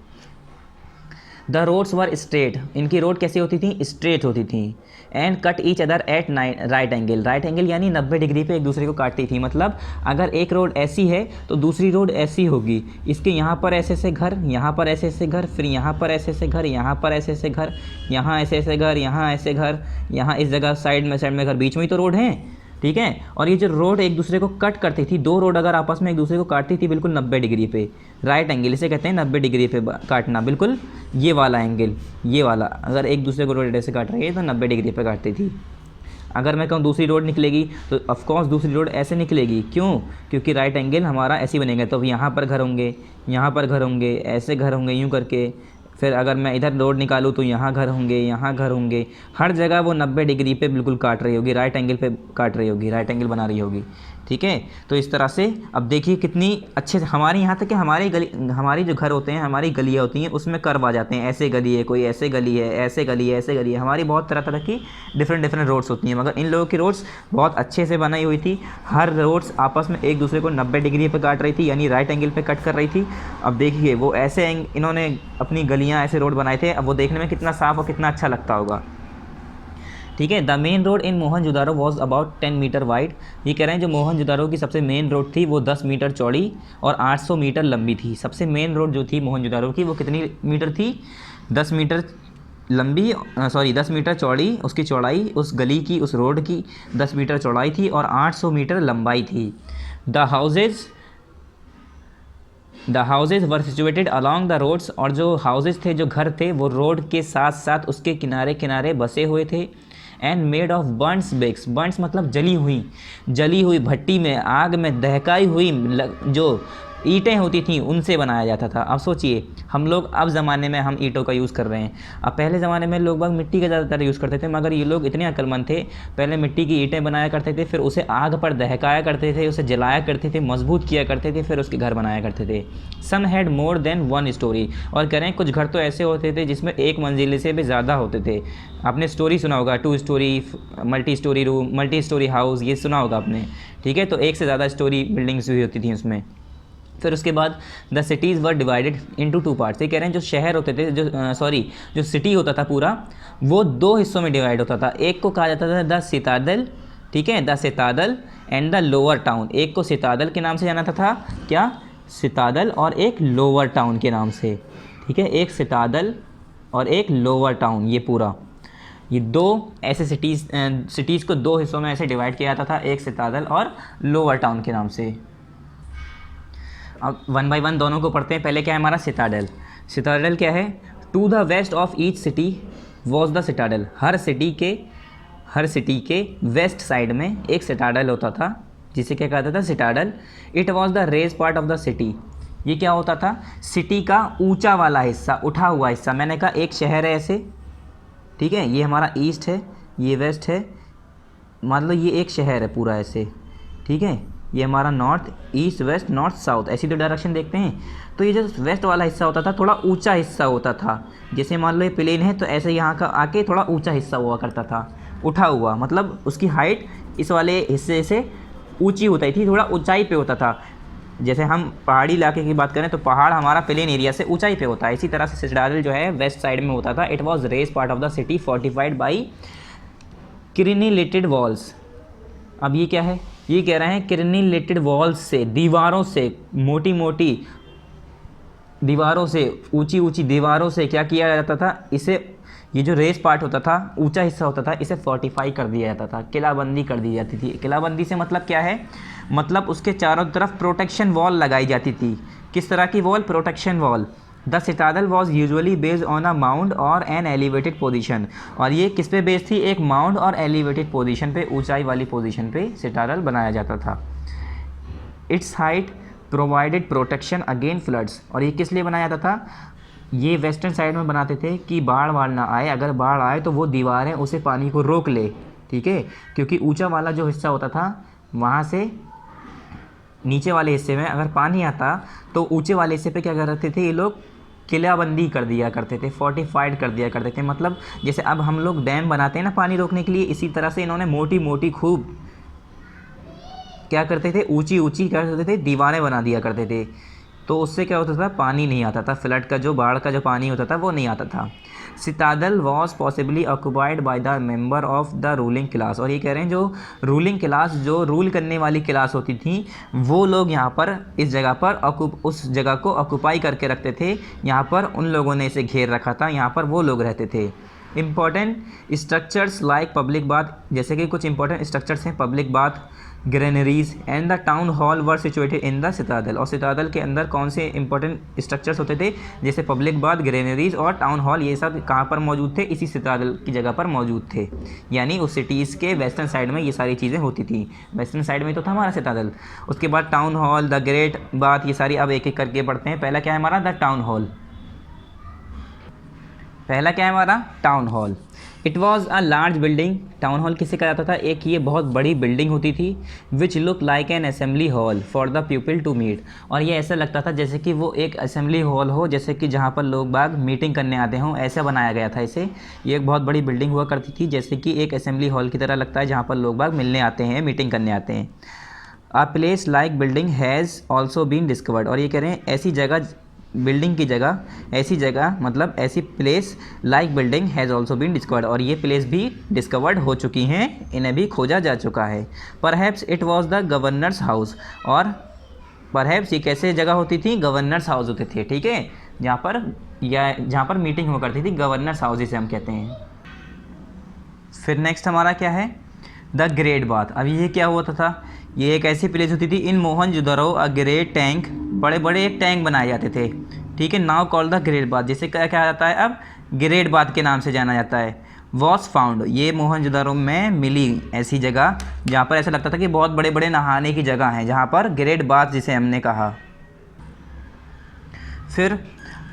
The roads were straight. इनकी रोड कैसी होती थी? स्ट्रेट होती थी। And cut each other at right angle. Right angle यानी 90 डिग्री पे एक दूसरे को काटती थी। मतलब अगर एक रोड ऐसी है तो दूसरी रोड ऐसी होगी। इसके यहाँ पर ऐसे ऐसे घर, यहाँ पर ऐसे ऐसे घर, फिर यहाँ पर ऐसे ऐसे घर, यहाँ पर ऐसे ऐसे घर, यहाँ ऐसे ऐसे घर, यहाँ ऐसे घर, यहाँ इस जगह साइड में घर, बीच में ही तो रोड हैं। ठीक है, और ये जो रोड एक दूसरे को कट करती थी, दो रोड अगर आपस में एक दूसरे को काटती थी बिल्कुल 90 डिग्री पे, राइट एंगल इसे कहते हैं, 90 डिग्री पे काटना, बिल्कुल ये वाला एंगल, ये वाला। अगर एक दूसरे को रोड ऐसे काट रही है तो 90 डिग्री पे काटती थी। अगर मैं कहूँ दूसरी रोड निकलेगी तो ऑफकोर्स दूसरी रोड ऐसे निकलेगी। क्यों? क्योंकि राइट एंगल हमारा ऐसे ही बनेगा। तो यहाँ पर घर होंगे, यहाँ पर घर होंगे, ऐसे घर होंगे, यूँ करके। फिर अगर मैं इधर रोड निकालूँ तो यहाँ घर होंगे, यहाँ घर होंगे। हर जगह वो 90 डिग्री पे बिल्कुल काट रही होगी, राइट एंगल पे काट रही होगी, राइट एंगल बना रही होगी। ठीक है, तो इस तरह से अब देखिए कितनी अच्छे से हमारे यहाँ तक कि हमारी जो घर होते हैं, हमारी गलियाँ होती हैं, उसमें कर्व आ जाते हैं। ऐसे गली है, कोई ऐसे गली है, ऐसे गली है, ऐसे गली है। हमारी बहुत तरह तरह की डिफरेंट रोड्स होती हैं, मगर इन लोगों की रोड्स बहुत अच्छे से बनाई हुई थी। हर रोड्स आपस में एक दूसरे को 90 डिग्री पे काट रही थी, यानी राइट एंगल पे कट कर रही थी। अब देखिए वो ऐसे इन्होंने अपनी गलियाँ ऐसे रोड बनाए थे। अब वो देखने में कितना साफ़ और कितना अच्छा लगता होगा। ठीक है, the main road in Mohenjodaro was about 10 metre wide. ये कह रहे हैं जो मोहनजोदारो की सबसे मेन रोड थी वो 10 मीटर चौड़ी और 800 मीटर लंबी थी। सबसे मेन रोड जो थी मोहनजोदारो की वो कितनी मीटर थी? 10 मीटर लंबी, 10 मीटर चौड़ी उसकी चौड़ाई, उस गली की, उस रोड की 10 मीटर चौड़ाई थी और 800 मीटर लंबाई थी। The houses were situated along the roads. और जो हाउसेज थे, जो घर थे, वो रोड के साथ साथ उसके किनारे किनारे बसे हुए थे। And made of burns bricks. Burns मतलब जली हुई भट्टी में, आग में दहकाई हुई जो ईंटें होती थी उनसे बनाया जाता था। अब सोचिए हम लोग अब ज़माने में हम ईंटों का यूज़ कर रहे हैं। अब पहले ज़माने में लोग बाग मिट्टी का ज़्यादातर यूज़ करते थे, मगर ये लोग इतने अक्लमंद थे, पहले मिट्टी की ईंटें बनाया करते थे, फिर उसे आग पर दहकाया करते थे, उसे जलाया करते थे, मजबूत किया करते थे, फिर उसके घर बनाया करते थे। सम हैड मोर देन 1 स्टोरी। और कह रहे हैं कुछ घर तो ऐसे होते थे जिसमें एक मंजिले से भी ज़्यादा होते थे। आपने स्टोरी सुना होगा, 2 story, multi storey room, multi storey house, ये सुना होगा आपने। ठीक है, तो एक से ज़्यादा स्टोरी बिल्डिंग्स हुई होती थी उसमें। फिर उसके बाद the cities were divided into 2 parts. ये कह रहे हैं जो शहर होते थे, जो सिटी होता था पूरा, वो 2 हिस्सों में डिवाइड होता था। एक को कहा जाता था द सितादल, ठीक है, the citadel and the lower town. एक को सितादल के नाम से जाना था क्या? सितादल, और एक लोअर टाउन के नाम से। ठीक है, एक सितादल और एक लोअर टाउन, ये पूरा, ये 2 ऐसे सिटीज़ को 2 हिस्सों में ऐसे डिवाइड किया जाता था, एक सितादल और लोअर टाउन के नाम से। अब 1 बाय 1 दोनों को पढ़ते हैं। पहले क्या है हमारा? सिटाडेल। सिटाडेल क्या है? To the west of each city was the citadel. हर सिटी के वेस्ट साइड में एक सिटाडेल होता था, जिसे क्या कहता था? Citadel. It was the raised part of the city. ये क्या होता था? सिटी का ऊंचा वाला हिस्सा, उठा हुआ हिस्सा। मैंने कहा एक शहर है ऐसे, ठीक है, ये हमारा ईस्ट है, ये वेस्ट है, मान लो ये एक शहर है पूरा ऐसे, ठीक है, ये हमारा north east west north south ऐसी तो डायरेक्शन देखते हैं। तो ये जो वेस्ट वाला हिस्सा होता था थोड़ा ऊंचा हिस्सा होता था, जैसे मान लो ये प्लेन है तो ऐसे यहाँ का आके थोड़ा ऊंचा हिस्सा हुआ करता था, उठा हुआ, मतलब उसकी हाइट इस वाले हिस्से से ऊंची होती थी, थोड़ा ऊंचाई पे होता था। जैसे हम पहाड़ी इलाके की बात करें तो पहाड़ हमारा प्लेन एरिया से ऊंचाई पे होता है, इसी तरह से सिटाडेल जो है वेस्ट साइड में होता था। It was race part of the city fortified by crenellated walls. अब ये क्या है, ये कह रहे हैं क्रिनिलेटेड वॉल्स से, दीवारों से, मोटी मोटी दीवारों से, ऊंची ऊंची दीवारों से क्या किया जाता था, इसे, ये जो रेस पार्ट होता था, ऊंचा हिस्सा होता था, इसे फोर्टिफाई कर दिया जाता था, किलाबंदी कर दी जाती थी। किलाबंदी से मतलब क्या है, मतलब उसके चारों तरफ प्रोटेक्शन वॉल लगाई जाती थी। किस तरह की wall, protection wall. The citadel was usually based on a mount और एन एलिवेटेड पोजीशन। और ये किस पे बेस्ड थी, एक माउंट और एलिवेटेड पोजीशन पे, ऊंचाई वाली पोजीशन पे सिटाडल बनाया जाता था। It's height provided protection again floods. और ये किस लिए बनाया जाता था, ये वेस्टर्न साइड में बनाते थे कि बाढ़ ना आए, अगर बाढ़ आए तो वो दीवारें उसे पानी को रोक ले, ठीक है, क्योंकि ऊंचा वाला जो हिस्सा होता था वहाँ से नीचे वाले हिस्से में अगर पानी आता तो ऊंचे वाले हिस्से पे क्या करते थे ये लोग, किलाबंदी कर दिया करते थे, फोर्टिफाइड कर दिया करते थे। मतलब जैसे अब हम लोग डैम बनाते हैं ना पानी रोकने के लिए, इसी तरह से इन्होंने मोटी मोटी खूब क्या करते थे, ऊंची ऊंची करते थे, दीवारें बना दिया करते थे। तो उससे क्या होता था, पानी नहीं आता था, फ्लड का जो बाढ़ का जो पानी होता था वो नहीं आता था। Citadel was possibly occupied by the member of the ruling class. और ये कह रहे हैं जो रूलिंग क्लास, जो रूल करने वाली क्लास होती थी, वो लोग यहाँ पर इस जगह पर उस जगह को ऑक्यूपाई करके रखते थे। यहाँ पर उन लोगों ने इसे घेर रखा था, यहाँ पर वो लोग रहते थे। Important structures like public bath, जैसे कि कुछ इंपॉर्टेंट स्ट्रक्चर्स हैं, public bath, granaries and the town hall were situated in the citadel. और सिटाडल के अंदर कौन से इंपॉर्टेंट स्ट्रक्चर्स होते थे, जैसे पब्लिक बाथ, ग्रेनरीज और टाउन हॉल, ये सब कहाँ पर मौजूद थे, इसी सिटाडल की जगह पर मौजूद थे। यानी उस सिटीज़ के वेस्टर्न साइड में ये सारी चीज़ें होती थी। वेस्टर्न साइड में तो था हमारा सिटाडल, उसके बाद town hall, the great bath, ये सारी अब एक एक करके पढ़ते हैं। पहला क्या है हमारा, द टाउन हॉल। पहला क्या है हमारा, town hall. It was a large building. Town hall किसे कहा जाता था, एक ये बहुत बड़ी बिल्डिंग होती थी, which look like an assembly hall for the people to meet. और ये ऐसा लगता था जैसे कि वो एक असेंबली हॉल हो, जैसे कि जहाँ पर लोग बाग मीटिंग करने आते हों, ऐसा बनाया गया था इसे। ये एक बहुत बड़ी बिल्डिंग हुआ करती थी, जैसे कि एक असेंबली हॉल की तरह लगता है, जहाँ पर लोग बाग मिलने आते हैं, मीटिंग करने आते हैं। A place like building has also been discovered. और ये कह रहे हैं ऐसी जगह, बिल्डिंग की जगह, ऐसी जगह मतलब ऐसी place like building has also been discovered. और ये प्लेस भी डिस्कवर्ड हो चुकी हैं, इन्हें भी खोजा जा चुका है। Perhaps it was the governors house. और परहैप्स ये कैसे जगह होती थी, गवर्नर्स हाउस होते थे, ठीक है, जहाँ पर मीटिंग हुआ करती थी, गवर्नर्स हाउस जिसे हम कहते हैं। फिर नेक्स्ट हमारा क्या है, द ग्रेट बाथ। अब ये क्या हुआ था, ये एक ऐसी प्लेस होती थी, इन मोहनजोदड़ो अ ग्रेट टैंक, बड़े बड़े एक टैंक बनाए जाते थे, ठीक है, now called the great bath, जिसे क्या कहा जाता है अब, ग्रेट बाथ के नाम से जाना जाता है। वॉज फाउंड, ये मोहनजोदड़ो में मिली ऐसी जगह जहाँ पर ऐसा लगता था कि बहुत बड़े बड़े नहाने की जगह हैं, जहाँ पर ग्रेट बाथ जिसे हमने कहा। फिर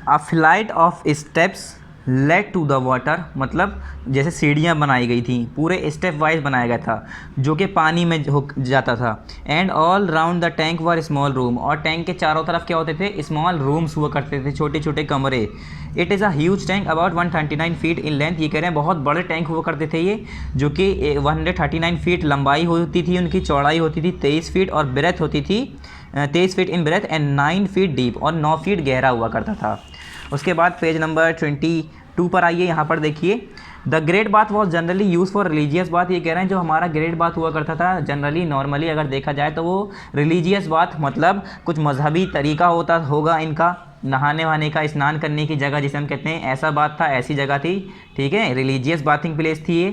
a flight of steps led to the water, मतलब जैसे सीढ़ियाँ बनाई गई थी, पूरे स्टेप वाइज बनाया गया था, जो कि पानी में हो जाता था। And all round the tank were small room. और टैंक के चारों तरफ क्या होते थे, स्मॉल रूम्स हुआ करते थे, छोटे छोटे कमरे। It is a huge tank about 139 feet in length. ये कह रहे हैं बहुत बड़े टैंक हुआ करते थे ये, जो कि 139 फीट लंबाई होती थी, उनकी चौड़ाई होती थी 23 फीट और ब्रेथ होती थी 23 feet in breadth and 9 feet deep, और 9 फीट गहरा हुआ करता था। उसके बाद पेज नंबर 22 पर आइए, यहाँ पर देखिए, the great bath was generally use for religious bath. ये कह रहे हैं जो हमारा ग्रेट बाथ हुआ करता था जनरली, नॉर्मली अगर देखा जाए तो वो रिलीजियस बाथ, मतलब कुछ मजहबी तरीका होगा इनका नहाने वहाने का, स्नान करने की जगह जिसे हम कहते हैं, ऐसा बात था, ऐसी जगह थी, ठीक है, रिलीजियस बाथिंग प्लेस थी ये।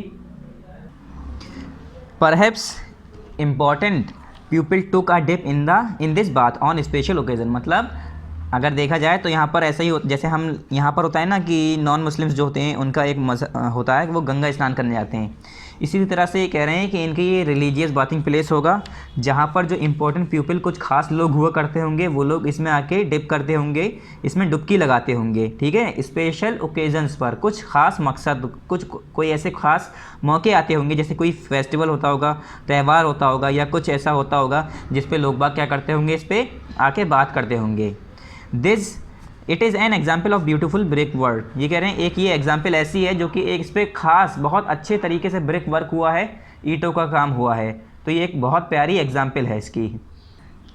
Perhaps important people took a dip in this bath on special occasion. मतलब अगर देखा जाए तो यहाँ पर ऐसा ही जैसे हम यहाँ पर होता है ना कि नॉन मुस्लिम्स जो होते हैं उनका एक होता है कि वो गंगा स्नान करने जाते हैं, इसी तरह से ये कह रहे हैं कि इनके ये रिलीजियस बाथिंग प्लेस होगा जहाँ पर जो इम्पोर्टेंट पीपल कुछ खास लोग हुआ करते होंगे, वो लोग इसमें आके डिप करते होंगे, इसमें डुबकी लगाते होंगे, ठीक है। स्पेशल ओकेजन्स पर कुछ खास मकसद, कुछ कोई ऐसे खास मौके आते होंगे, जैसे कोई फेस्टिवल होता होगा, त्यौहार होता होगा, या कुछ ऐसा होता होगा जिस पे लोग बाग क्या करते होंगे, इस पर आके बात करते होंगे। This it is an example of beautiful brick work. ये कह रहे हैं एक ये एग्जाम्पल ऐसी है जो कि एक इस पर खास बहुत अच्छे तरीके से ब्रिक वर्क हुआ है, ईंटों का काम हुआ है। तो ये एक बहुत प्यारी एग्जाम्पल है इसकी।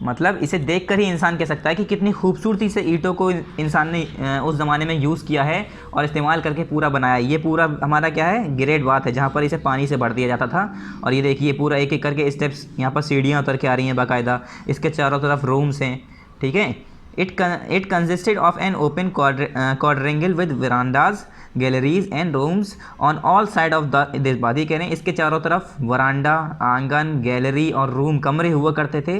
मतलब इसे देखकर ही इंसान कह सकता है कि कितनी खूबसूरती से ईंटों को इंसान ने उस ज़माने में यूज़ किया है और इस्तेमाल करके पूरा बनाया। ये पूरा हमारा क्या है, ग्रेट बात है, जहाँ पर इसे पानी से भर दिया जाता था। और ये देखिए पूरा एक एक करके स्टेप्स, यहाँ पर सीढ़ियाँ उतर के आ रही हैं बाकायदा, इसके चारों तरफ रूम्स हैं, ठीक है। It consisted of an open quadrangle with verandas, galleries and rooms on all sides of this बात। ये कह रहे हैं इसके चारों तरफ वरांडा, आंगन, गैलरी और रूम, कमरे हुआ करते थे।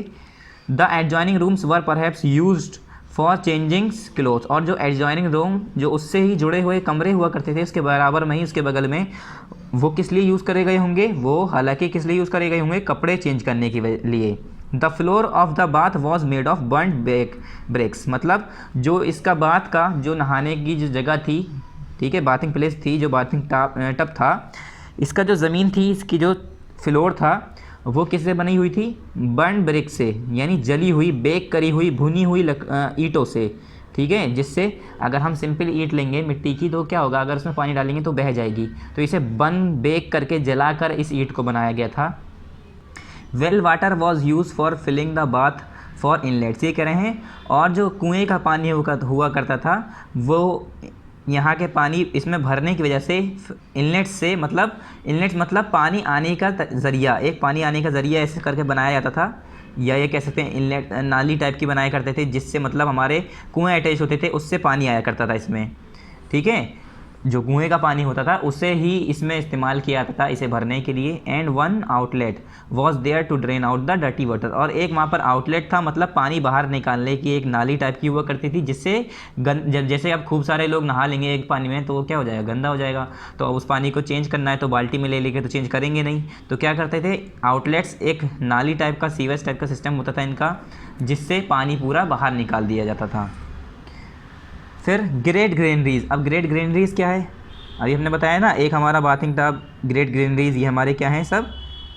The adjoining rooms were perhaps used for changing clothes। और जो adjoining रूम, जो उससे ही जुड़े हुए कमरे हुआ करते थे, उसके बराबर में ही, उसके बगल में, वो किस लिए यूज़ करे गए होंगे, वो हालांकि किस लिए यूज़ करे गए होंगे, कपड़े चेंज करने के लिए। The floor of the bath was made of burned bricks. मतलब जो इसका बाथ का, जो नहाने की जो जगह थी, ठीक है, बाथिंग प्लेस थी, जो बाथिंग टब था, इसका जो ज़मीन थी, इसकी जो फ्लोर था, वो किससे बनी हुई थी, बर्न्ड ब्रिक से, यानी जली हुई, बेक करी हुई, भुनी हुई ईंटों से, ठीक है। जिससे अगर हम सिंपल ईंट लेंगे मिट्टी की, तो क्या होगा, अगर उसमें पानी डालेंगे तो बह जाएगी। तो इसे बेक करके जलाकर इस ईंट को बनाया गया था। Well water was use for filling the bath for inlets. ये कह रहे हैं और जो कुएँ का पानी हुआ करता था, वो यहाँ के पानी इसमें भरने की वजह से इनलेट्स से, मतलब इनलेट्स मतलब पानी आने का ज़रिया, एक पानी आने का ज़रिया ऐसे करके बनाया जाता था, या ये कह सकते हैं इनलेट, नाली टाइप की बनाया करते थे, जिससे मतलब हमारे कुएँ अटैच होते थे, उससे पानी आया करता था इसमें, ठीक है। जो कुएँ का पानी होता था उसे ही इसमें इस्तेमाल किया जाता था इसे भरने के लिए। And one outlet was there to drain out the dirty water. और एक वहाँ पर आउटलेट था, मतलब पानी बाहर निकालने की एक नाली टाइप की हुआ करती थी, जिससे जैसे अब खूब सारे लोग नहा लेंगे एक पानी में, तो वो क्या हो जाएगा, गंदा हो जाएगा। तो उस पानी को चेंज करना है तो बाल्टी में ले लेके तो चेंज करेंगे नहीं, तो क्या करते थे, आउटलेट्स, एक नाली टाइप का, सीवेज टाइप का सिस्टम होता था इनका, जिससे पानी पूरा बाहर निकाल दिया जाता था। फिर ग्रेट ग्रेनरीज। अब ग्रेट ग्रेनरीज क्या है, अभी हमने बताया ना, एक हमारा बाथिंग टब, ग्रेट ग्रेनरीज, ये हमारे क्या हैं, सब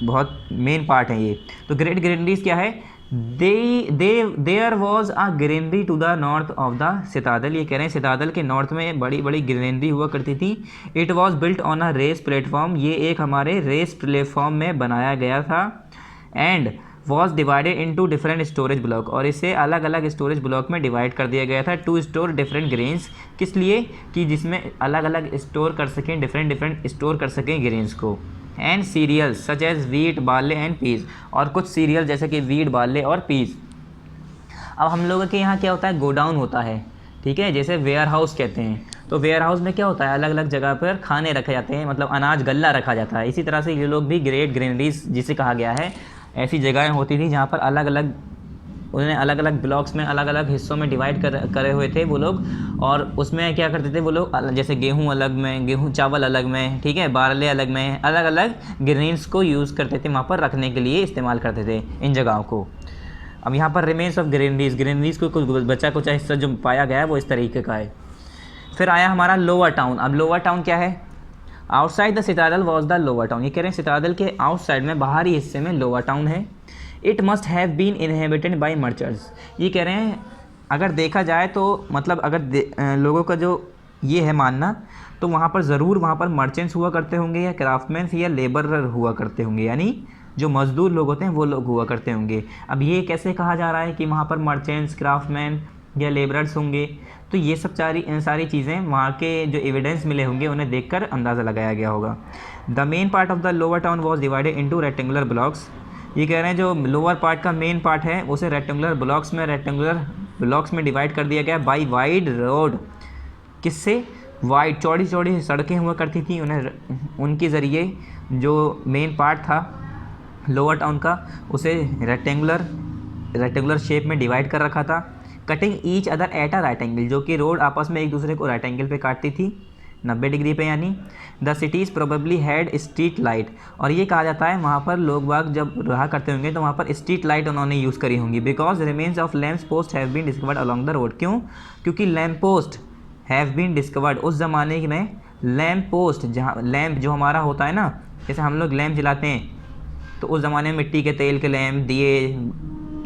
बहुत मेन पार्ट हैं ये। तो ग्रेट ग्रेनरीज क्या है, there was a granary to the north of the citadel. ये कह रहे हैं सितादल के नॉर्थ में बड़ी बड़ी ग्रेनरी हुआ करती थी। It was built on a raised platform. ये एक हमारे रेस प्लेटफॉर्म में बनाया गया था। And was divided into different storage block. और इसे अलग अलग स्टोरेज ब्लॉक में डिवाइड कर दिया गया था टू स्टोर डिफरेंट ग्रेन्स। किस लिए, कि जिसमें अलग अलग स्टोर कर सकें, डिफरेंट स्टोर कर सकें ग्रेन्स को। And cereals such as wheat, barley and peas. और कुछ सीरियल जैसे कि वीट, बार्ले और पीस। अब हम लोगों के यहाँ क्या होता है, गोडाउन होता है, ठीक है, जैसे वेयर हाउस कहते हैं। तो वेयर हाउस में क्या होता है, अलग अलग जगह पर खाने रखे जाते हैं, मतलब अनाज गल्ला रखा जाता है। इसी तरह से ये लोग भी ग्रेट ग्रेनरीज जिसे कहा गया है, ऐसी जगहें होती थी जहाँ पर अलग अलग, उन्हें अलग अलग ब्लॉक्स में, अलग अलग हिस्सों में डिवाइड करे हुए थे वो लोग। और उसमें क्या करते थे वो लोग, जैसे गेहूं अलग में, गेहूं चावल अलग में, ठीक है, बारले अलग में, अलग अलग ग्रेन्स को यूज़ करते थे, वहाँ पर रखने के लिए इस्तेमाल करते थे इन जगहों को। अब यहाँ पर रिमेन्स ऑफ ग्रेनरीज को कुछ बचा कुछ हिस्सा जो पाया गया है वो इस तरीके का है। फिर आया हमारा लोअर टाउन। अब लोअर टाउन क्या है, outside the citadel was the lower town. ये कह रहे हैं सितादल के आउटसाइड में, बाहरी हिस्से में लोअर टाउन है। It must have been inhabited by merchants. ये कह रहे हैं अगर देखा जाए तो, मतलब अगर लोगों का जो ये है मानना, तो वहाँ पर ज़रूर वहाँ पर मर्चेंट्स हुआ करते होंगे, या क्राफ्टमैन्स या लेबरर हुआ करते होंगे, यानी जो मज़दूर लोग होते हैं वो लोग हुआ करते होंगे। अब ये कैसे कहा जा रहा है कि वहाँ पर मर्चेंट्स, क्राफ्टमैन या लेबरर्स होंगे, तो ये सब सारी चीज़ें वहाँ के जो एविडेंस मिले होंगे उन्हें देखकर अंदाज़ा लगाया गया होगा। The main part of the lower town was divided into rectangular blocks. ये कह रहे हैं जो लोअर पार्ट का मेन पार्ट है उसे रेक्टेंगुलर ब्लॉक्स में डिवाइड कर दिया गया बाई वाइड रोड। किससे, वाइड, चौड़ी चौड़ी सड़कें हुआ करती थी, उनके ज़रिए जो मेन पार्ट था लोअर टाउन का उसे रेक्टेंगुलर शेप में डिवाइड कर रखा था। Cutting each other at a right angle, जो कि रोड आपस में एक दूसरे को राइट एंगल पे काटती थी, 90 डिग्री पे यानी। The cities probably had street light, और ये कहा जाता है वहाँ पर लोग बाग जब रहा करते होंगे तो वहाँ पर स्ट्रीट लाइट उन्होंने यूज़ करी होंगी। Because remains of lamp post have been discovered along the road. क्यों? क्योंकि lamp post have been discovered, उस ज़माने में लैम्प पोस्ट, जहाँ लैम्प जो हमारा होता है ना, जैसे हम लोग लैम्प जलाते हैं तो उस ज़माने में मिट्टी के तेल के लैम्प, दिए,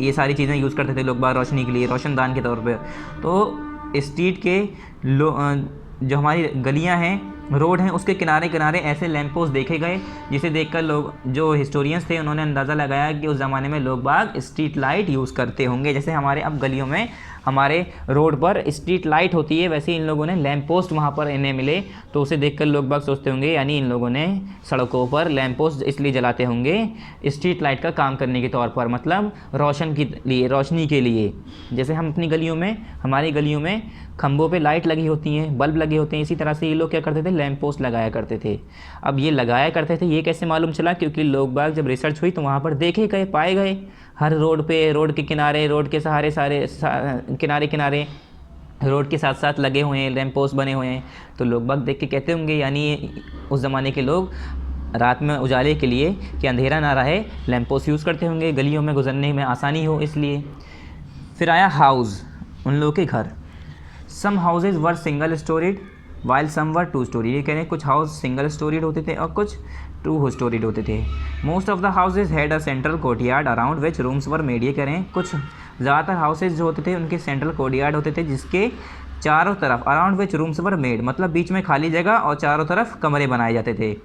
ये सारी चीज़ें यूज़ करते थे लोग बाग रोशनी के लिए, रोशनदान के तौर पे। तो स्ट्रीट के जो हमारी गलियां हैं, रोड हैं, उसके किनारे किनारे ऐसे लैंप पोस्ट देखे गए, जिसे देखकर लोग, जो हिस्टोरियंस थे, उन्होंने अंदाज़ा लगाया कि उस ज़माने में लोग बाग स्ट्रीट लाइट यूज़ करते होंगे। जैसे हमारे अब गलियों में, हमारे रोड पर स्ट्रीट लाइट होती है, वैसे इन लोगों ने लैंप पोस्ट वहाँ पर इन्हें मिले, तो उसे देखकर लोग बाग सोचते होंगे यानी इन लोगों ने सड़कों पर लैंप पोस्ट इसलिए जलाते होंगे स्ट्रीट लाइट का काम करने के तौर पर, मतलब रोशन के लिए, रोशनी के लिए। जैसे हम अपनी गलियों में, हमारी गलियों में खंभों पे लाइट लगी होती हैं, बल्ब लगे होते हैं, इसी तरह से ये लोग क्या करते थे, लैंप पोस्ट लगाया करते थे। अब ये लगाया करते थे, ये कैसे मालूम चला? क्योंकि लोग बाग जब रिसर्च हुई तो वहाँ पर देखे गए, पाए गए, हर रोड पे, रोड के किनारे, रोड के सहारे, किनारे किनारे रोड के साथ साथ लगे हुए हैं, लैंप पोस्ट बने हुए हैं। तो लोग बाग देख के कहते होंगे यानी उस ज़माने के लोग रात में उजाले के लिए, कि अंधेरा ना रहे, लैंप पोस्ट यूज़ करते होंगे, गलियों में गुजरने में आसानी हो इसलिए। फिर आया हाउस, उन लोगों के घर। Some houses were single storeyed while some were two storeyed. ये कह रहे हैं कुछ हाउस सिंगल स्टोरीड होते थे और कुछ टू स्टोरीड होते थे। Most of the houses had a central courtyard around which rooms were made. ये कह रहे हैं कुछ ज़्यादातर हाउसेज जो होते थे उनके सेंट्रल कोर्टयार्ड होते थे, जिसके चारों तरफ around which rooms were made, मतलब बीच में खाली जगह और चारों तरफ कमरे बनाए जाते थे।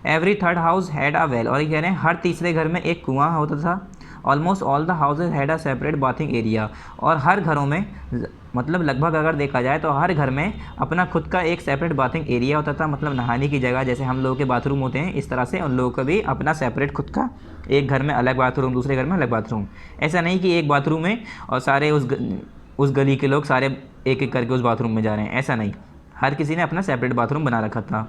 Every third house had a well, और ये कह रहे हैं हर तीसरे घर में एक कुआं होता था। Almost all the houses had a separate bathing area, और हर घरों में, मतलब लगभग अगर देखा जाए तो हर घर में अपना खुद का एक सेपरेट बाथिंग एरिया होता था, मतलब नहाने की जगह, जैसे हम लोगों के बाथरूम होते हैं इस तरह से उन लोगों का भी अपना सेपरेट खुद का, एक घर में अलग बाथरूम, दूसरे घर में अलग बाथरूम। ऐसा नहीं कि एक बाथरूम है और सारे उस गली के लोग सारे एक एक करके उस बाथरूम में जा रहे हैं, ऐसा नहीं, हर किसी ने अपना सेपरेट बाथरूम बना रखा था।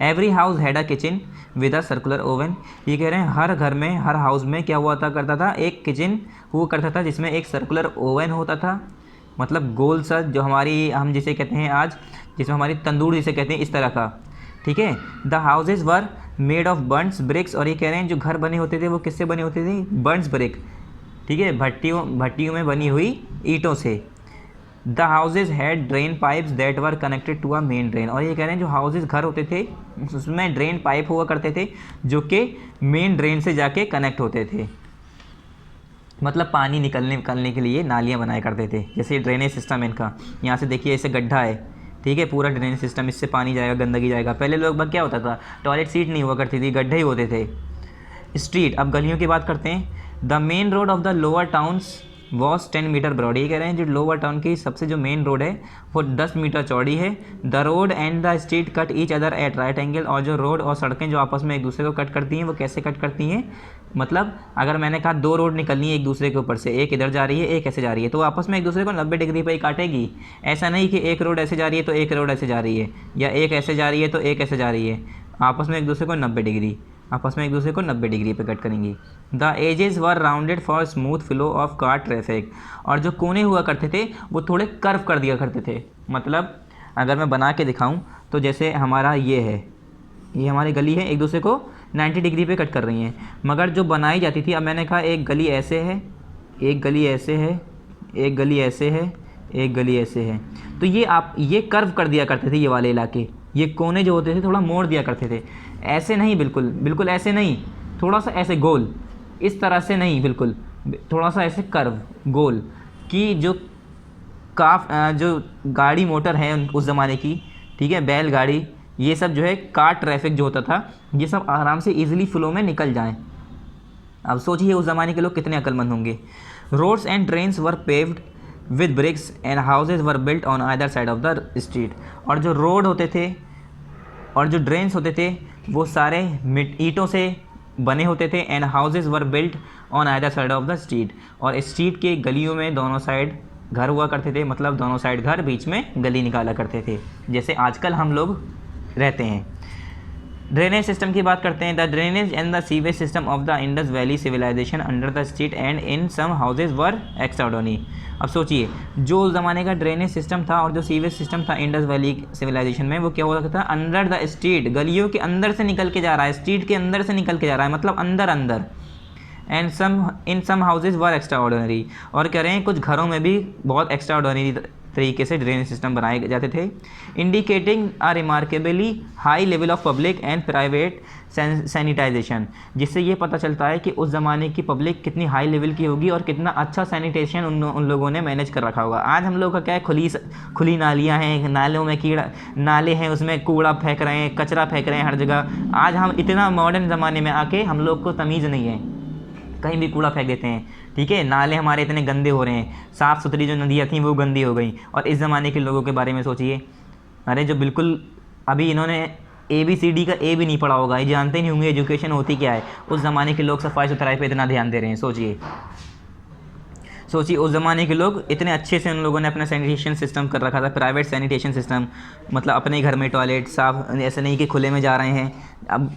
Every house had a kitchen with a circular oven. ये कह रहे हैं हर घर में, हर हाउस में क्या हुआ था, करता था, एक किचन हुआ करता था जिसमें एक सर्कुलर ओवन होता था, मतलब गोल सा, जो हमारी, हम जिसे कहते हैं आज, जिसमें हमारी तंदूर जिसे कहते हैं, इस तरह का, ठीक है। The houses were made of burns bricks, और ये कह रहे हैं जो घर बने होते थे वो किससे बने होते थे, बर्न्स ब्रिक, ठीक है, भट्टियों में बनी हुई ईंटों से। The houses had drain pipes that were connected to a main drain, और ये कह रहे हैं जो हाउसेज घर होते थे उसमें ड्रेन पाइप हुआ करते थे जो कि मेन ड्रेन से जाके कनेक्ट होते थे, मतलब पानी निकलने के लिए नालियाँ बनाया करते थे। जैसे ड्रेनेज सिस्टम इनका, यहाँ से देखिए ऐसे गड्ढा है, ठीक है, पूरा ड्रेनेज सिस्टम, इससे पानी जाएगा, गंदगी जाएगा। पहले लोग बाग क्या होता था, टॉयलेट सीट नहीं हुआ करती थी, गड्ढे ही होते थे। स्ट्रीट, अब गलियों की बात करते हैं। The main road of the lower towns was 10 metre broad. ये कह रहे हैं जो लोअर टाउन की सबसे जो मेन रोड है वो 10 मीटर चौड़ी है। The road and the street cut each other at right angle, और जो रोड और सड़कें जो आपस में एक दूसरे को कट करती हैं वो कैसे कट करती हैं, मतलब अगर मैंने कहा दो रोड निकलनी है एक दूसरे के ऊपर से, एक इधर जा रही है एक ऐसे जा रही है, तो आपस में एक दूसरे को 90 डिग्री पर ही काटेगी। ऐसा नहीं कि एक रोड ऐसे जा रही है तो एक रोड ऐसे जा रही है, या एक ऐसे जा रही है तो एक ऐसे जा रही है, आपस में एक दूसरे को 90 डिग्री, आपस में एक दूसरे को 90 डिग्री पे कट करेंगी। The edges were rounded for smooth flow of car traffic, और जो कोने हुआ करते थे वो थोड़े कर्व कर दिया करते थे। मतलब अगर मैं बना के दिखाऊं तो जैसे हमारा ये है, ये हमारी गली है, एक दूसरे को 90 डिग्री पे कट कर रही हैं, मगर जो बनाई जाती थी, अब मैंने कहा एक गली ऐसे है, एक गली ऐसे है, एक गली ऐसे है, एक गली ऐसे है, तो ये कर्व कर दिया करते थे, ये वाले इलाके, ये कोने जो होते थे थोड़ा मोड़ दिया करते थे, ऐसे नहीं, बिल्कुल ऐसे नहीं, थोड़ा सा ऐसे गोल, इस तरह से नहीं, बिल्कुल थोड़ा सा ऐसे कर्व गोल, कि जो जो गाड़ी मोटर है उस ज़माने की, ठीक है, बैलगाड़ी, ये सब जो है कार ट्रैफिक जो होता था, ये सब आराम से इजीली फ्लो में निकल जाएं। अब सोचिए उस ज़माने के लोग कितने अक्लमंद होंगे। Roads and drains were paved with bricks and houses were built on either side of the street, और जो रोड होते थे और जो ड्रेन्स होते थे वो सारे ईंटों से बने होते थे। And houses were built on either side of the street, और स्ट्रीट के गलियों में दोनों साइड घर हुआ करते थे, मतलब दोनों साइड घर, बीच में गली निकाला करते थे, जैसे आजकल हम लोग रहते हैं। ड्रेनेज सिस्टम की बात करते हैं। The drainage and the sewage system of the Indus valley civilization under the street and in some houses were extraordinary. अब सोचिए, जो उस ज़माने का ड्रेनेज सिस्टम था और जो सीवेज सिस्टम था इंडस वैली सिविलाइजेशन में, वो क्या हो सकता था, अंडर द स्ट्रीट, गलियों के अंदर से निकल के जा रहा है, स्ट्रीट के अंदर से निकल के जा रहा है, मतलब अंदर अंदर। And in some houses were extraordinary, और कह रहे हैं कुछ घरों में भी बहुत एक्स्ट्रा ऑर्डिनरी तरीके से ड्रेनेज सिस्टम बनाए जाते थे। Indicating a remarkably high level of public and private sanitization, जिससे ये पता चलता है कि उस ज़माने की पब्लिक कितनी हाई लेवल की होगी और कितना अच्छा सैनिटेशन उन लोगों ने मैनेज कर रखा होगा। आज हम लोग का क्या है, खुली नालियाँ हैं, नालों में नाले हैं, उसमें कूड़ा फेंक रहे हैं, कचरा फेंक रहे हैं हर जगह। आज हम इतना मॉडर्न ज़माने में आके हम लोग को तमीज़ नहीं है, कहीं भी कूड़ा फेंक देते हैं, ठीक है। नाले हमारे इतने गंदे हो रहे हैं, साफ़ सुथरी जो नदियाँ थीं वो गंदी हो गई। और इस ज़माने के लोगों के बारे में सोचिए, अरे जो बिल्कुल अभी इन्होंने ABCD का A भी नहीं पढ़ा होगा, ये जानते नहीं होंगे एजुकेशन होती क्या है। उस ज़माने के लोग सफाई सुथराई पे इतना ध्यान दे रहे हैं। सोचिए उस ज़माने के लोग इतने अच्छे से, उन लोगों ने अपना सैनिटेशन सिस्टम कर रखा था, प्राइवेट सैनिटेशन सिस्टम, मतलब अपने घर में टॉयलेट साफ, ऐसे नहीं कि खुले में जा रहे हैं। अब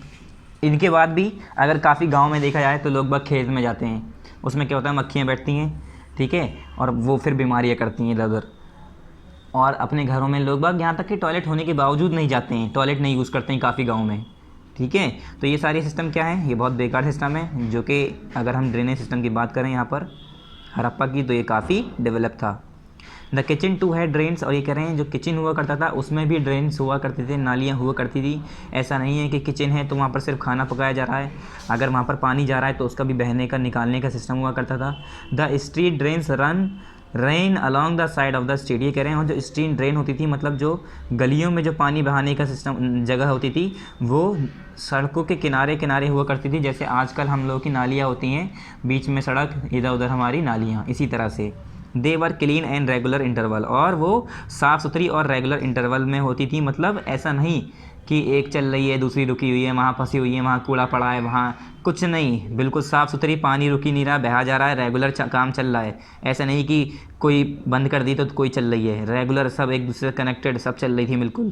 इनके बाद भी अगर काफ़ी गांव में देखा जाए तो लोग बाग खेत में जाते हैं, उसमें क्या होता है, मक्खियाँ बैठती हैं, ठीक है, और वो फिर बीमारियाँ करती हैं इधर उधर। और अपने घरों में लोग बाग यहाँ तक कि टॉयलेट होने के बावजूद नहीं जाते हैं, टॉयलेट नहीं यूज़ करते हैं काफ़ी गाँव में, ठीक है। तो ये सारे सिस्टम क्या है, ये बहुत बेकार सिस्टम है, जो कि अगर हम ड्रेनेज सिस्टम की बात करें यहाँ पर हड़प्पा की, तो ये काफ़ी डेवलप था। द किचन टू है ड्रेन्स, और ये कह रहे हैं जो किचन हुआ करता था उसमें भी ड्रेन्स हुआ करते थे, नालियाँ हुआ करती थी। ऐसा नहीं है कि किचन है तो वहाँ पर सिर्फ खाना पकाया जा रहा है, अगर वहाँ पर पानी जा रहा है तो उसका भी बहने का, निकालने का सिस्टम हुआ करता था। The street drains rain along the side of the street, ये कह रहे हैं, और जो स्ट्रीट ड्रेन होती थी, मतलब जो गलियों में जो पानी बहाने का सिस्टम जगह होती थी, वो सड़कों के किनारे किनारे हुआ करती थी। जैसे आजकल हम लोगों की नालियाँ होती हैं, बीच में सड़क, इधर उधर हमारी नालियाँ, इसी तरह से। दे वर क्लीन एंड रेगुलर इंटरवल, और वो साफ़ सुथरी और रेगुलर इंटरवल में होती थी। मतलब ऐसा नहीं कि एक चल रही है दूसरी रुकी हुई है, वहाँ फंसी हुई है, वहाँ कूड़ा पड़ा है, वहाँ कुछ नहीं, बिल्कुल साफ़ सुथरी, पानी रुकी नहीं रहा, बहा जा रहा है, रेगुलर काम चल रहा है। ऐसा नहीं कि कोई बंद कर दी तो कोई चल रही है, रेगुलर सब एक दूसरे से कनेक्टेड सब चल रही थी बिल्कुल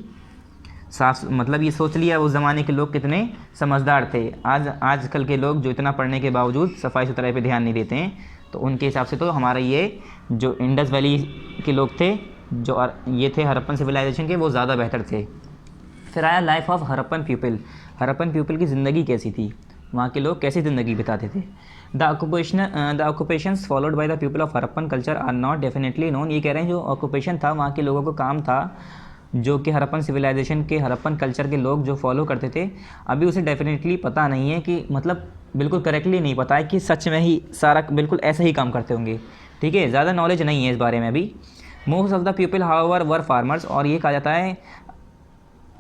साफ। मतलब ये सोच लिया उस ज़माने के लोग कितने समझदार थे। आजकल के लोग जो इतना पढ़ने के बावजूद सफाई सुथराई पे ध्यान नहीं देते हैं, तो उनके हिसाब से तो हमारा ये जो इंडस वैली के लोग थे, जो ये थे हड़प्पन सिविलाइजेशन के, वो ज़्यादा बेहतर थे। फिर आया life of Harappan people. Harappan people की ज़िंदगी कैसी थी, वहाँ के लोग कैसी ज़िंदगी बिताते थे। The occupations followed by the people of Harappan culture are not definitely known. ये कह रहे हैं जो ऑक्यूपेशन था, वहाँ के लोगों को काम था, जो कि हड़प्पन सिविलाइजेशन के, हड़प्पन कल्चर के लोग जो फॉलो करते थे, अभी उसे डेफिनेटली पता नहीं है कि, मतलब बिल्कुल करेक्टली नहीं पता है कि सच में ही सारा बिल्कुल ऐसे ही काम करते होंगे, ठीक है। ज़्यादा नॉलेज नहीं है इस बारे में अभी। Most of the people however were farmers, और ये कहा जाता है,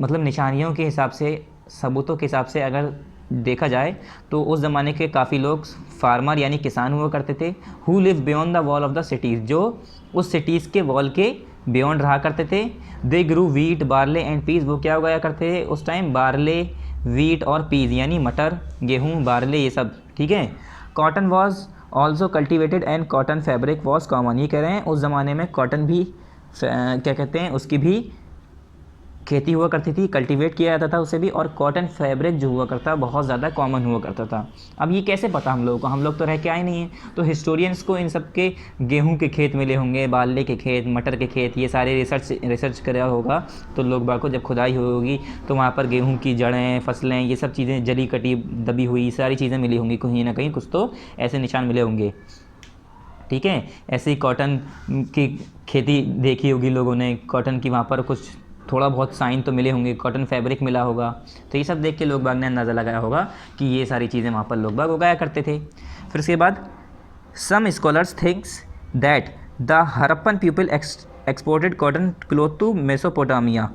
मतलब निशानियों के हिसाब से, सबूतों के हिसाब से अगर देखा जाए तो उस ज़माने के काफ़ी लोग फार्मर यानी किसान हुआ करते थे। Who live beyond the wall of the cities, जो उस सिटीज़ के वॉल के बियॉन्ड रहा करते थे। दे ग्रू वीट बार्ले एंड पीस, वो क्या उगाया करते थे उस टाइम, बार्ले, वीट और पीस यानी मटर, गेहूँ, बार्ले, ये सब, ठीक है। Cotton was also cultivated and cotton fabric was common. ये कह रहे हैं उस ज़माने में कॉटन भी क्या कहते हैं, उसकी भी खेती हुआ करती थी, कल्टीवेट किया जाता था उसे भी, और कॉटन फैब्रिक जो हुआ करता बहुत ज़्यादा कॉमन हुआ करता था। अब ये कैसे पता हम लोगों को, हम लोग तो रह के आए नहीं हैं, तो हिस्टोरियंस को इन सब के गेहूं के खेत मिले होंगे, बाल्ले के खेत, मटर के खेत, ये सारे रिसर्च कराया होगा। तो लोग बाग को जब खुदाई होगी तो वहाँ पर गेहूँ की जड़ें, फसलें, ये सब चीज़ें जली कटी दबी हुई सारी चीज़ें मिली होंगी, कहीं ना कहीं कुछ तो ऐसे निशान मिले होंगे, ठीक है। ऐसे ही कॉटन की खेती देखी होगी लोगों ने, कॉटन की वहाँ पर कुछ थोड़ा बहुत साइन तो मिले होंगे, कॉटन फैब्रिक मिला होगा, तो ये सब देख के लोग बाग ने अंदाज़ा लगाया होगा कि ये सारी चीज़ें वहाँ पर लोग बाग उगाया करते थे। फिर उसके बाद some scholars thinks that the Harappan people exported cotton cloth to Mesopotamia.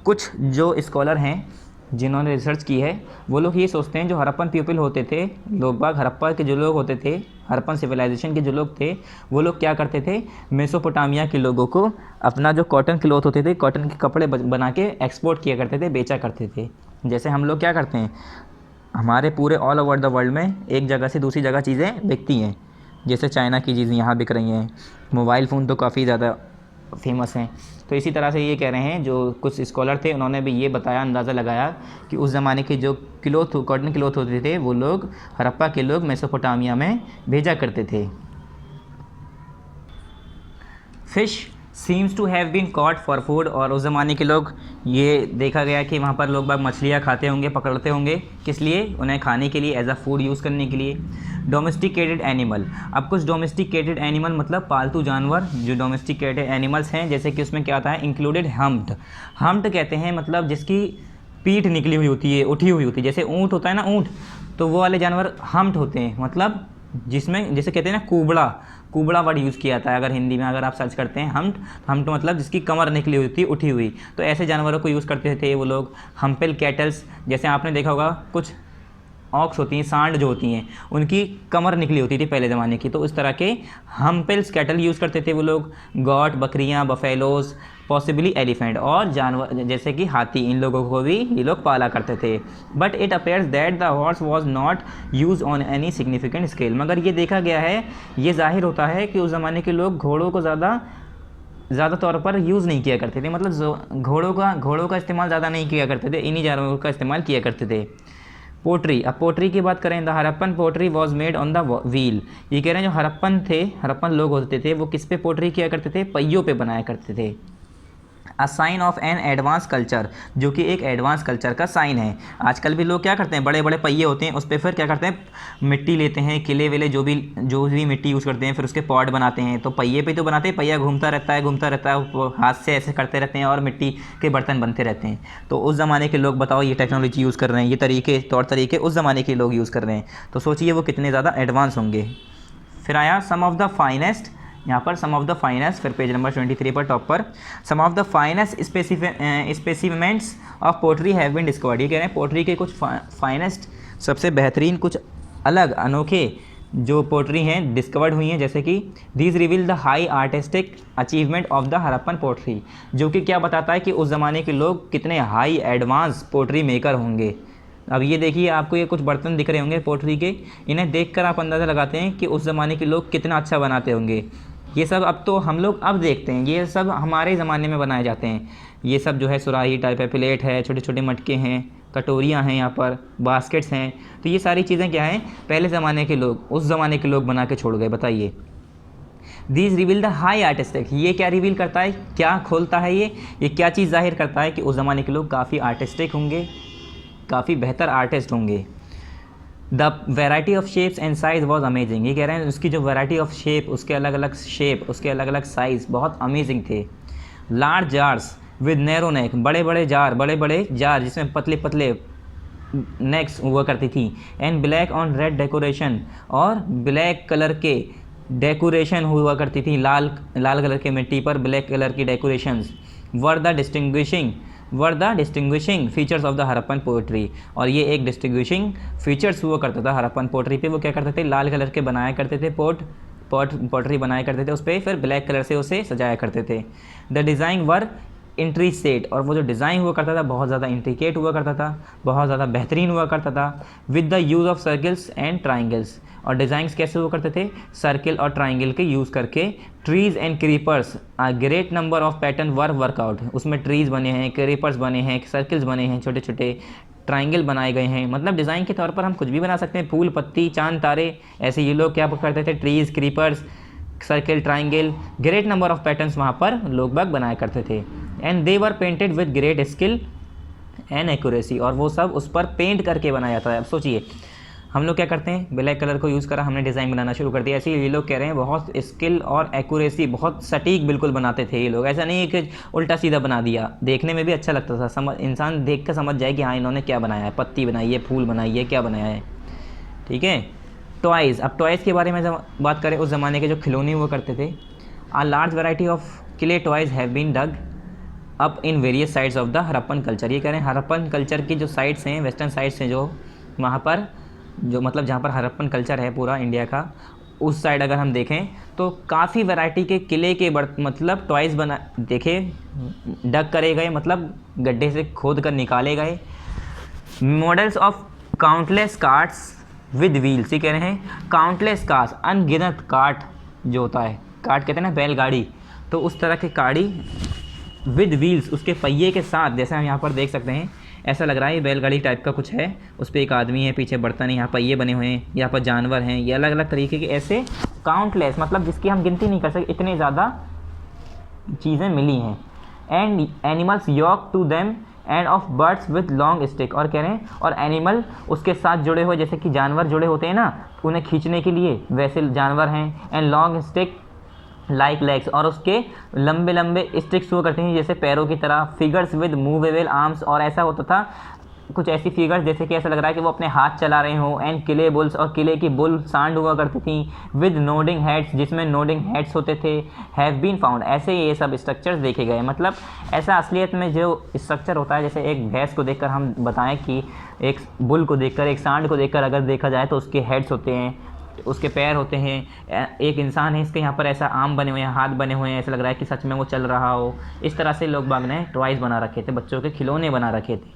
कुछ जो स्कॉलर हैं जिन्होंने रिसर्च की है, वो लोग ये सोचते हैं जो हड़प्पन पीपल होते थे, लोग बाग हड़प्पा के जो लोग होते थे, हड़प्पन सिविलाइजेशन के जो लोग थे, वो लोग क्या करते थे, मेसोपोटामिया के लोगों को अपना जो कॉटन क्लॉथ होते थे, कॉटन के कपड़े बना के एक्सपोर्ट किया करते थे, बेचा करते थे। जैसे हम लोग क्या करते हैं, हमारे पूरे ऑल ओवर द वर्ल्ड में एक जगह से दूसरी जगह चीज़ें बिकती हैं, जैसे चाइना की चीज़ें यहाँ बिक रही हैं, मोबाइल फ़ोन तो काफ़ी ज़्यादा फेमस हैं। तो इसी तरह से ये कह रहे हैं, जो कुछ स्कॉलर थे उन्होंने भी ये बताया, अंदाज़ा लगाया कि उस ज़माने के जो कॉटन क्लॉथ होते थे वो लोग, हड़प्पा के लोग मेसोपोटामिया में भेजा करते थे। Fish seems to have been caught for food, और उस ज़माने के लोग, ये देखा गया कि वहाँ पर लोग बाग मछलियाँ खाते होंगे, पकड़ते होंगे, किस लिए? उन्हें खाने के लिए, एज अ फूड यूज़ करने के लिए। डोमेस्टिकेटेड एनिमल, अब कुछ डोमेस्टिकेटेड एनिमल मतलब पालतू जानवर, जो डोमेस्टिकेटेड एनिमल्स हैं, जैसे कि उसमें क्या आता है? Included humped. हम्प्ड कहते हैं मतलब जिसकी पीठ निकली हुई होती है, उठी हुई होती है, जैसे ऊँट होता है ना, ऊँट, तो वो वाले जानवर हम्प्ड होते हैं, मतलब जिसमें, जैसे कहते हैं ना कुबड़ा, कुबड़ा वर्ड यूज़ किया जाता है अगर हिंदी में, अगर आप सर्च करते हैं हम्प्ड, हम्प्ड मतलब जिसकी कमर निकली हुई थी, उठी हुई, तो ऐसे जानवरों को यूज़ करते थे वो लोग। हम्पेल कैटल्स, जैसे आपने देखा होगा कुछ ऑक्स होती हैं, सांड जो होती हैं, उनकी कमर निकली होती थी पहले ज़माने की, तो इस तरह के हम्पेल्स कैटल यूज़ करते थे वो लोग। गॉट, बकरियाँ, बफेलोज, पॉसिबली एलिफेंट, और जानवर जैसे कि हाथी, इन लोगों को भी ये लोग पाला करते थे। But it appears that the horse was not use on any significant scale, मगर ये देखा गया है, ये जाहिर होता है कि उस ज़माने के लोग घोड़ों को ज़्यादा तौर पर यूज़ नहीं किया करते थे, मतलब घोड़ों का इस्तेमाल ज़्यादा नहीं किया करते थे, इन्हीं जानवरों का इस्तेमाल किया करते थे। पोट्री, अब पोट्री की बात करें, the Harappan pottery was made on the wheel, ये कह रहे हैं जो हड़प्पन लोग होते थे वो किस पे पोट्री किया करते थे? पहियों पे बनाया करते थे। A sign of an advance culture, जो कि एक एडवांस कल्चर का साइन है। आजकल भी लोग क्या करते हैं, बड़े बड़े पहिए होते हैं, उस पर फिर क्या करते हैं, मिट्टी लेते हैं, किले वेले जो भी मिट्टी यूज़ करते हैं, फिर उसके पॉट बनाते हैं। तो पहिए पे तो बनाते हैं, पहिया घूमता रहता है, वो हाथ से ऐसे करते रहते हैं और मिट्टी के बर्तन बनते रहते हैं। तो उस ज़माने के लोग बताओ ये टेक्नोलॉजी यूज़ कर रहे हैं, ये तौर तरीके उस ज़माने के लोग यूज़ कर रहे हैं, तो सोचिए वो कितने ज़्यादा एडवांस होंगे। फिर आया सम ऑफ द फाइनेस्ट, यहाँ पर सम ऑफ द फाइनेस्ट, फिर पेज नंबर 23 पर टॉप पर, some of the finest specimens of pottery have been discovered, ये कह रहे हैं पोट्री के कुछ फाइनेस्ट, सबसे बेहतरीन, कुछ अलग अनोखे जो पोट्री हैं डिस्कवर्ड हुई हैं, जैसे कि these reveal the high artistic achievement of the Harappan pottery, जो कि क्या बताता है कि उस ज़माने के लोग कितने हाई एडवांस पोट्री मेकर होंगे। अब ये देखिए, आपको ये कुछ बर्तन दिख रहे होंगे पोट्री के, इन्हें देखकर आप अंदाज़ा लगाते हैं कि उस ज़माने के लोग कितना अच्छा बनाते होंगे। ये सब अब तो हम लोग अब देखते हैं, ये सब हमारे ज़माने में बनाए जाते हैं। ये सब जो है सुराही टाइप है, प्लेट है, छोटे छोटे मटके हैं, कटोरियाँ हैं, यहाँ पर बास्केट्स हैं, तो ये सारी चीज़ें क्या हैं, पहले ज़माने के लोग, उस ज़माने के लोग बना के छोड़ गए। बताइए, these reveal the high artistic, ये क्या रिवील करता है, क्या खोलता है, ये क्या चीज़ जाहिर करता है कि उस ज़माने के लोग काफ़ी आर्टिस्टिक होंगे, काफ़ी बेहतर आर्टिस्ट होंगे। The variety of shapes and size was amazing, ये कह रहे हैं उसकी जो वेराइटी ऑफ शेप, उसके अलग अलग शेप, उसके अलग अलग साइज़ बहुत अमेजिंग थे। लार्ज जार्स विद नैरो नेक, बड़े बड़े जार जिसमें पतले पतले नेक्स हुआ करती थी। And black on red decoration, और ब्लैक कलर के डेकोरेशन हुआ करती थी, लाल कलर के मिट्टी पर ब्लैक कलर की decorations. Were the distinguishing features of the Harappan poetry, और ये एक डिस्टिंग्विशिंग फीचर्स हुआ करता था हड़प्पन पोएट्री पे। वो क्या करते थे, लाल कलर के बनाया करते थे पोट्री बनाया करते थे, उस पर फिर ब्लैक कलर से उसे सजाया करते थे। द डिज़ाइन वर इंट्रीसेट, और वो जो डिज़ाइन हुआ करता था बहुत ज़्यादा इंट्रिकेट हुआ करता था, बहुत ज़्यादा बेहतरीन हुआ करता था। With the use of circles and triangles, और डिज़ाइंस कैसे हुआ करते थे, सर्किल और ट्राइंगल के यूज़ करके। Trees and creepers, a great number of pattern workout, उसमें ट्रीज़ बने हैं, क्रीपर्स बने हैं, सर्किल्स बने हैं, छोटे छोटे ट्राइंगल बनाए गए हैं। मतलब डिज़ाइन के तौर पर हम कुछ भी बना सकते हैं, फूल पत्ती चांद तारे, ऐसे ये लोग क्या करते थे, trees, creepers, circle, triangle, great number of patterns वहाँ पर लोग बाग बनाया करते थे। And they were painted with great skill and accuracy, और वो सब उस पर पेंट करके बनाया जाता है। अब सोचिए, हम लोग क्या करते हैं, ब्लैक कलर को यूज़ करा, हमने डिज़ाइन बनाना शुरू कर दिया। ऐसे ये लोग कह रहे हैं बहुत स्किल और एक्यूरेसी, बहुत सटीक बिल्कुल बनाते थे ये लोग। ऐसा नहीं है कि उल्टा सीधा बना दिया, देखने में भी अच्छा लगता था, इंसान देख कर समझ जाए कि हाँ इन्होंने क्या बनाया है, पत्ती बनाई है, फूल बनाई है, क्या बनाया है। ठीक है। टॉयज़, अब टॉयज़ के बारे में जब बात करें, उस ज़माने के जो खिलौने हुआ करते थे, a large variety of clay toys have been dug up in various sites of the Harappan culture. ये कह रहे हैं हड़प्पन कल्चर की जो साइड्स हैं, वेस्टर्न साइड्स हैं, जो वहाँ पर जो मतलब जहाँ पर हड़प्पन कल्चर है पूरा इंडिया का, उस साइड अगर हम देखें तो काफ़ी वैरायटी के किले के मतलब टॉयज़ बना देखे, डग करे गए, मतलब गड्ढे से खोद कर निकाले गए। Models of countless carts with wheels, ये कह रहे हैं काउंटलेस कार्ट्स, अनगिनत कार्ट जो होता है, कार्ट कहते हैं ना बैलगाड़ी, तो उस तरह के गाड़ी विद व्हील्स, उसके पहिए के साथ, जैसे हम यहाँ पर देख सकते हैं, ऐसा लग रहा है ये बैलगाड़ी टाइप का कुछ है, उस पर एक आदमी है, पीछे बर्तन है, यहाँ पहिए बने हुए हैं, यहाँ पर जानवर हैं, ये अलग अलग तरीके के ऐसे काउंटलेस, मतलब जिसकी हम गिनती नहीं कर सकते, इतने ज़्यादा चीज़ें मिली हैं। And animals yoke to them and of birds with long stick, और कह रहे हैं और एनिमल उसके साथ जुड़े हुए, जैसे कि जानवर जुड़े होते हैं ना उन्हें खींचने के लिए, वैसे जानवर हैं। And long stick like legs, और उसके लंबे लंबे स्टिक्स हुआ करते हैं जैसे पैरों की तरह। फिगर्स विद मूवेबल आर्म्स, और ऐसा होता था कुछ ऐसी फिगर्स जैसे कि ऐसा लग रहा है कि वो अपने हाथ चला रहे हों। एंड किले बुल्स, और किले की बुल सांड हुआ करती थी। विद नोडिंग हेड्स, जिसमें नोडिंग हेड्स होते थे। हैव बीन फाउंड, ऐसे ये सब स्ट्रक्चर्स देखे गए। मतलब ऐसा असलियत में जो स्ट्रक्चर होता है, जैसे एक भैंस को देखकर हम बताएं कि एक बुल को देखकर, एक सांड को देखकर अगर देखा जाए तो उसके हेड्स होते हैं, उसके पैर होते हैं। एक इंसान है, इसके यहाँ पर ऐसा आर्म बने हुए हैं, हाथ बने हुए हैं, ऐसा लग रहा है कि सच में वो चल रहा हो। इस तरह से लोग बाग ने टॉयज़ बना रखे थे, बच्चों के खिलौने बना रखे थे।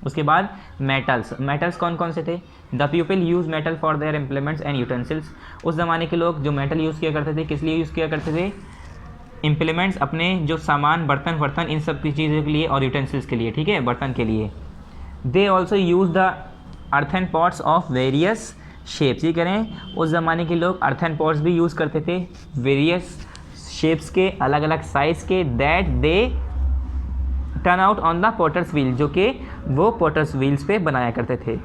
उसके बाद मेटल्स कौन कौन से थे? The people use metal for their implements and utensils. उस ज़माने के लोग जो मेटल यूज़ किया करते थे, किस लिए यूज़ किया करते थे? इम्प्लीमेंट्स, अपने जो सामान, बर्तन इन सब की चीज़ों के लिए, और यूटेंसिल्स के लिए, ठीक है, बर्तन के लिए। They also use the earthen pots of various shapes. ये कह रहे हैं उस ज़माने के लोग अर्थन पॉट्स भी यूज़ करते थे, वेरियस शेप्स के, अलग अलग साइज़ के। That they turn out on the potter's wheel, जो कि वो पॉटर्स व्हील्स पे बनाया करते थे।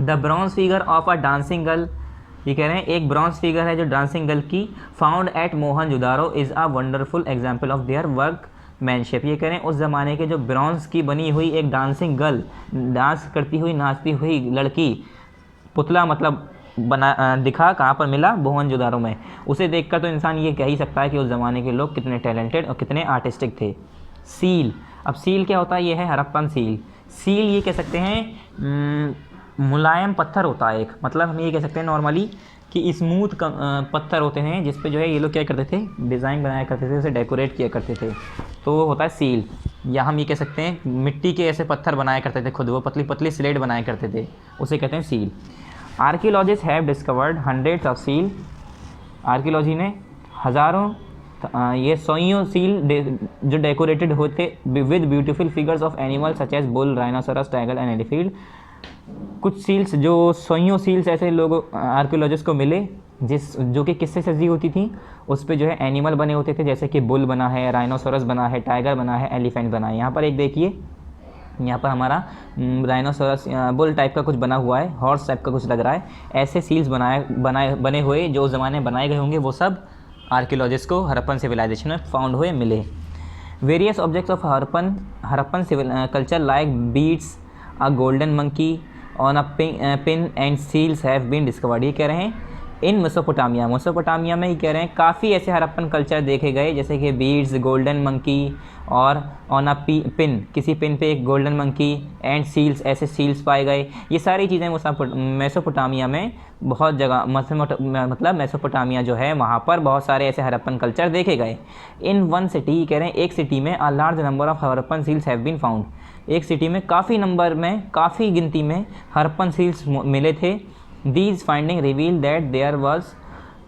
The bronze figure of a dancing girl, ये कह रहे हैं एक ब्रॉन्ज फिगर है जो डांसिंग गर्ल की, found at Mohenjodaro, is a wonderful example of their workmanship. ये कह रहे हैं उस ज़माने के जो ब्रॉन्ज की बनी हुई एक डांसिंग गर्ल, डांस करती हुई, नाचती हुई लड़की, पुतला मतलब बना दिखा, कहाँ पर मिला? मोहनजोदारो में। उसे देखकर तो इंसान ये कह ही सकता है कि उस ज़माने के लोग कितने टैलेंटेड और कितने आर्टिस्टिक थे। सील, अब सील क्या होता है? ये है हड़प्पन सील। सील ये कह सकते हैं मुलायम पत्थर होता है एक, मतलब हम ये कह सकते हैं नॉर्मली कि स्मूथ पत्थर होते हैं जिस पे जो है ये लोग क्या करते थे? डिज़ाइन बनाया करते थे, उसे डेकोरेट किया करते थे, तो वो होता है सील। या हम ये कह सकते हैं मिट्टी के ऐसे पत्थर बनाया करते थे खुद, वो पतली पतली स्लेट बनाया करते थे, उसे कहते हैं seal. Archaeologist have discovered hundreds of seal, archaeology ने हज़ारों ये सौयों सील जो डेकोरेटेड होते with beautiful figures of animal such as bull, rhinoceros, tiger and elephant. कुछ सील्स, जो सौयों सील्स ऐसे लोग आर्कियोलॉजिस्ट को मिले जो कि किससे सजी होती थी? उस पे जो है एनिमल बने होते थे, जैसे कि बुल बना है, राइनोसोरस बना है, टाइगर बना है, एलिफेंट बना है। यहाँ पर एक देखिए, यहाँ पर हमारा राइनोसोरस बुल टाइप का कुछ बना हुआ है, हॉर्स टाइप का कुछ लग रहा है। ऐसे सील्स बने हुए जो उस ज़माने बनाए गए होंगे, वो सब आर्कियोलॉजिस्ट को हड़प्पन सिविलाइजेशन में फाउंड हुए मिले। Various objects of Harappan culture like beads, a golden monkey on a pin and seals have been discovered. ये कह रहे हैं इन मेसोपोटामिया में, ये कह रहे हैं काफ़ी ऐसे हड़प्पन कल्चर देखे गए, जैसे कि बीड्स, गोल्डन मंकी, और ऑन अ पिन, किसी पिन पे एक गोल्डन मंकी, एंड सील्स, ऐसे सील्स पाए गए। ये सारी चीज़ें मेसोपोटामिया में बहुत जगह, मतलब मेसोपोटामिया जो है वहाँ पर बहुत सारे ऐसे हड़प्पन कल्चर देखे गए। इन वन सिटी, कह रहे हैं एक सिटी में, a large number of Harappan seals have been found. एक सिटी में काफ़ी नंबर में, काफ़ी गिनती में हड़प्पन सील्स मिले थे। These findings reveal that there was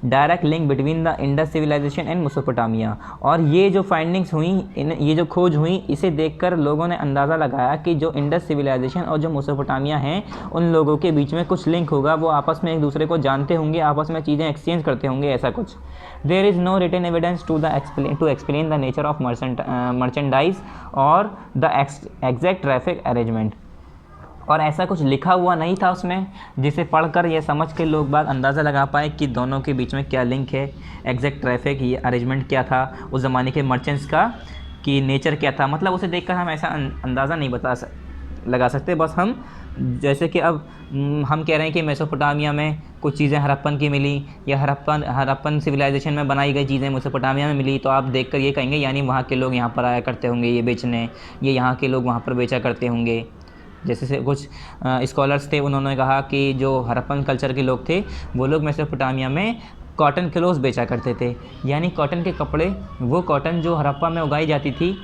direct link between the Indus civilization and Mesopotamia. और ये जो फाइंडिंग्स हुई, ये जो खोज हुई, इसे देखकर लोगों ने अंदाज़ा लगाया कि जो इंडस सिविलाइजेशन और जो मेसोपोटामिया हैं, उन लोगों के बीच में कुछ लिंक होगा, वो आपस में एक दूसरे को जानते होंगे, आपस में चीज़ें एक्सचेंज करते होंगे, ऐसा कुछ। There is no written evidence to explain the nature of merchandise और द एग्जैक्ट ट्रैफिक अरेंजमेंट। और ऐसा कुछ लिखा हुआ नहीं था उसमें जिसे पढ़कर ये समझ के लोग बात अंदाज़ा लगा पाए कि दोनों के बीच में क्या लिंक है, एग्जैक्ट ट्रैफिक, ये अरेंजमेंट क्या था, उस ज़माने के मर्चेंट्स का कि नेचर क्या था। मतलब उसे देखकर हम ऐसा अंदाज़ा नहीं लगा सकते। बस हम जैसे कि अब हम कह रहे हैं कि मेसोपोटामिया में कुछ चीज़ें हड़प्पन की मिली, या हड़प्पन सिविलाइजेशन में बनाई गई चीज़ें मेसोपोटामिया में मिली, तो आप देखकर ये कहेंगे यानी वहाँ के लोग यहाँ पर आया करते होंगे ये बेचने, ये यहाँ के लोग वहाँ पर बेचा करते होंगे। जैसे से कुछ स्कॉलर्स थे, उन्होंने कहा कि जो हड़प्पन कल्चर के लोग थे, वो लोग मेसोपोटामिया में कॉटन क्लोथ्स बेचा करते थे, यानी कॉटन के कपड़े, वो कॉटन जो हड़प्पा में उगाई जाती थी,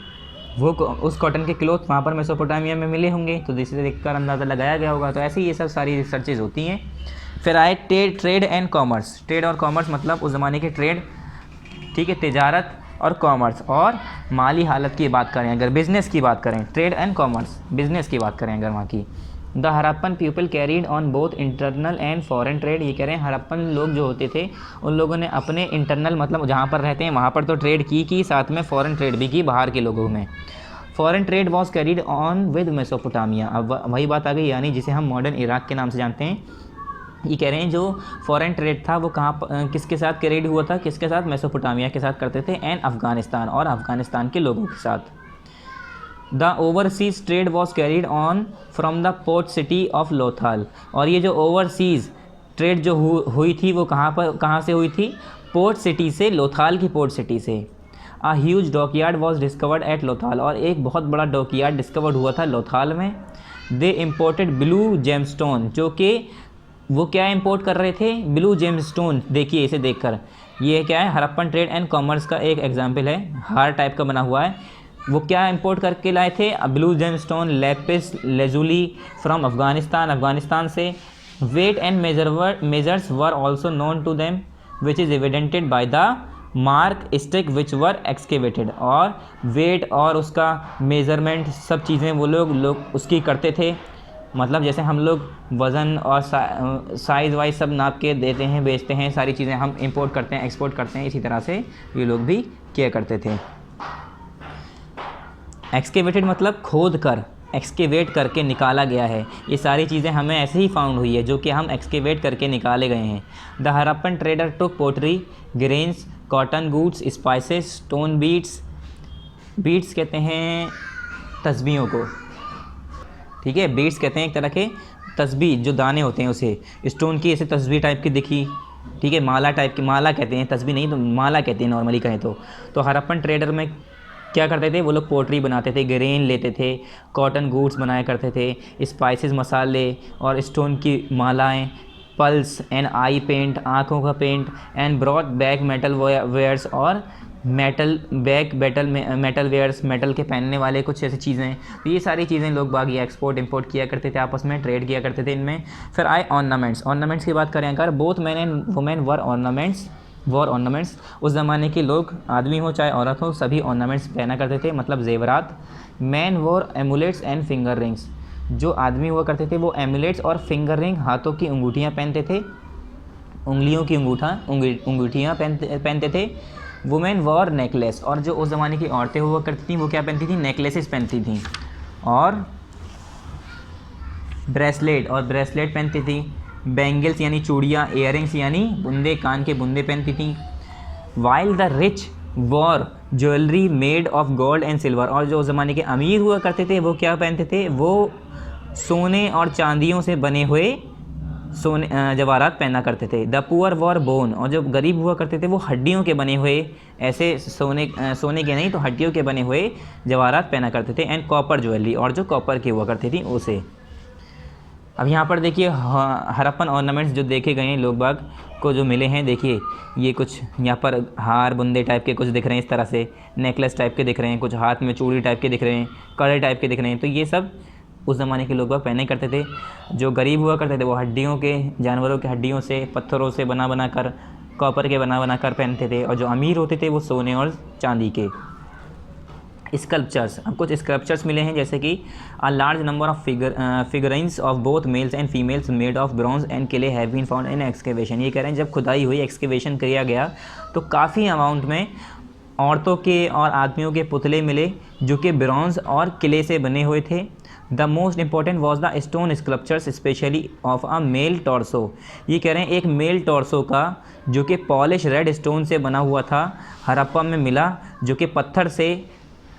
वो उस कॉटन के क्लोथ वहाँ पर मेसोपोटामिया में मिले होंगे, तो जिसे देखकर अंदाज़ा लगाया गया होगा। तो ऐसे ही ये सब सारी रिसर्चेज होती हैं। फिर आए ट्रेड एंड कॉमर्स। ट्रेड और कॉमर्स मतलब उस ज़माने के ट्रेड, ठीक है, तिजारत और कॉमर्स और माली हालत की बात करें, अगर बिज़नेस की बात करें, ट्रेड एंड कॉमर्स, बिज़नेस की बात करें अगर वहाँ की, the Harappan people carried on both internal and foreign trade. ये कह रहे हैं हड़प्पन लोग जो होते थे उन लोगों ने अपने इंटरनल मतलब जहाँ पर रहते हैं वहाँ पर तो ट्रेड की साथ में फॉरेन ट्रेड भी की बाहर के लोगों में। Foreign trade was carried on with Mesopotamia. अब वही बात आ गई, यानी जिसे हम मॉडर्न इराक के नाम से जानते हैं। ये कह रहे हैं जो फॉरेन ट्रेड था वो किसके साथ कैरीड हुआ था, किसके साथ, मेसोपोटामिया के साथ करते थे, एंड अफ़गानिस्तान, और अफ़गानिस्तान के लोगों के साथ। The overseas trade was carried on from the port city of Lothal. और ये जो ओवरसीज़ ट्रेड जो हुई थी वो कहाँ से हुई थी, पोर्ट सिटी से, लोथाल की पोर्ट सिटी से। A huge dockyard was discovered at Lothal. और एक बहुत बड़ा डॉकयार्ड डिस्कवर्ड हुआ था लोथाल में। दे इम्पोर्टेड ब्लू जेमस्टोन, जो कि वो क्या इंपोर्ट कर रहे थे, ब्लू जेमस्टोन। देखिए इसे देखकर, ये क्या है, हड़प्पन ट्रेड एंड कॉमर्स का एक एग्जाम्पल है, हार टाइप का बना हुआ है। वो क्या इंपोर्ट करके लाए थे, blue gemstone, lapis lazuli from Afghanistan से। Weight and measures were also known to them which is evidenced by the mark stick which were excavated. और वेट और उसका मेज़रमेंट सब चीज़ें वो लोग उसकी करते थे। मतलब जैसे हम लोग वज़न और साइज़ वाइज सब नाप के देते हैं, बेचते हैं, सारी चीज़ें हम इंपोर्ट करते हैं, एक्सपोर्ट करते हैं, इसी तरह से ये लोग भी किया करते थे। एक्सकेवेटेड मतलब खोद कर, एक्सकेवेट करके निकाला गया है। ये सारी चीज़ें हमें ऐसे ही फाउंड हुई है जो कि हम एक्सकेवेट करके निकाले गए हैं। The Harappan trader took pottery, grains, cotton goods, spices, stone beads. Beads कहते हैं तस्बीहों को, ठीक है, बीट्स कहते हैं एक तरह के तस्बीह, जो दाने होते हैं उसे। स्टोन की ऐसे तस्बीह टाइप की दिखी, ठीक है, माला टाइप की, माला कहते हैं, तस्बीह नहीं तो माला कहते हैं नॉर्मली कहें तो हड़प्पन ट्रेडर में क्या करते थे वो लोग, पोट्री बनाते थे, ग्रेन लेते थे, कॉटन गुड्स बनाया करते थे, स्पाइसेस मसाले और स्टोन की मालाएं, पल्स एंड आई पेंट, आँखों का paint, and brought back metal wares, और मेटल वेयर्स, मेटल के पहनने वाले कुछ ऐसी चीज़ें। तो ये सारी चीज़ें लोग बाग ये एक्सपोर्ट इंपोर्ट किया करते थे, आपस में ट्रेड किया करते थे इनमें। फिर आए ऑर्नामेंट्स की बात करें अगर, both man and women were ornaments. उस ज़माने के लोग, आदमी हो चाहे औरत हो, सभी ऑर्नामेंट्स पहना करते थे, मतलब जेवरात। Men wore amulets and finger rings. जो आदमी हुआ करते थे वो एमुलेट्स और फिंगर रिंग, हाथों की अंगूठियाँ पहनते थे, उंगलियों की अंगूठियाँ पहनते थे। Women war necklace. और जो उस ज़माने की औरतें हुआ करती थीं वो क्या पहनती थी, नेकलेसेस पहनती थीं, और ब्रेसलेट पहनती थी। बैंगल्स यानी चूड़ियाँ, इयररिंग्स यानी बुंदे, कान के बुंदे पहनती थी। While the rich war jewellery made of gold and silver. और जो उस ज़माने के अमीर हुआ करते थे वो क्या पहनते थे, वो सोने और चांदियों से बने हुए जवाहरात पहना करते थे। The poor war bone. और जो गरीब हुआ करते थे वो हड्डियों के बने हुए, ऐसे सोने के नहीं तो हड्डियों के बने हुए जवाहरात पहना करते थे। And copper jewellery. और जो कॉपर की हुआ करती थी उसे। अब यहाँ पर देखिए हड़प्पन ऑर्नामेंट्स जो देखे गए हैं लोग बाग को जो मिले हैं, देखिए ये कुछ यहाँ पर हार बुंदे टाइप के कुछ दिख रहे हैं, इस तरह से नेकलेस टाइप के दिख रहे हैं, कुछ हाथ में चूड़ी टाइप के दिख रहे हैं, कड़े टाइप के दिख रहे हैं। तो ये सब उस ज़माने के लोग पहने करते थे। जो गरीब हुआ करते थे वो हड्डियों के, जानवरों के हड्डियों से, पत्थरों से बना कर, कॉपर के बना कर पहनते थे। और जो अमीर होते थे वो सोने और चांदी के। स्कल्पचर्स, अब कुछ स्कल्पचर्स मिले हैं जैसे कि a large number of figurines of both males and females made of bronze and clay have been found in excavation. ये कह रहे हैं जब खुदाई हुई, एक्सकेवेशन किया गया तो काफ़ी अमाउंट में औरतों के और आदमियों के पुतले मिले जो कि ब्रॉन्ज और किले से बने हुए थे। The most important was the stone sculptures specially of a male torso. ये कह रहे हैं एक मेल टॉर्सो का जो कि पॉलिश रेड स्टोन से बना हुआ था, हड़प्पा में मिला, जो कि पत्थर से,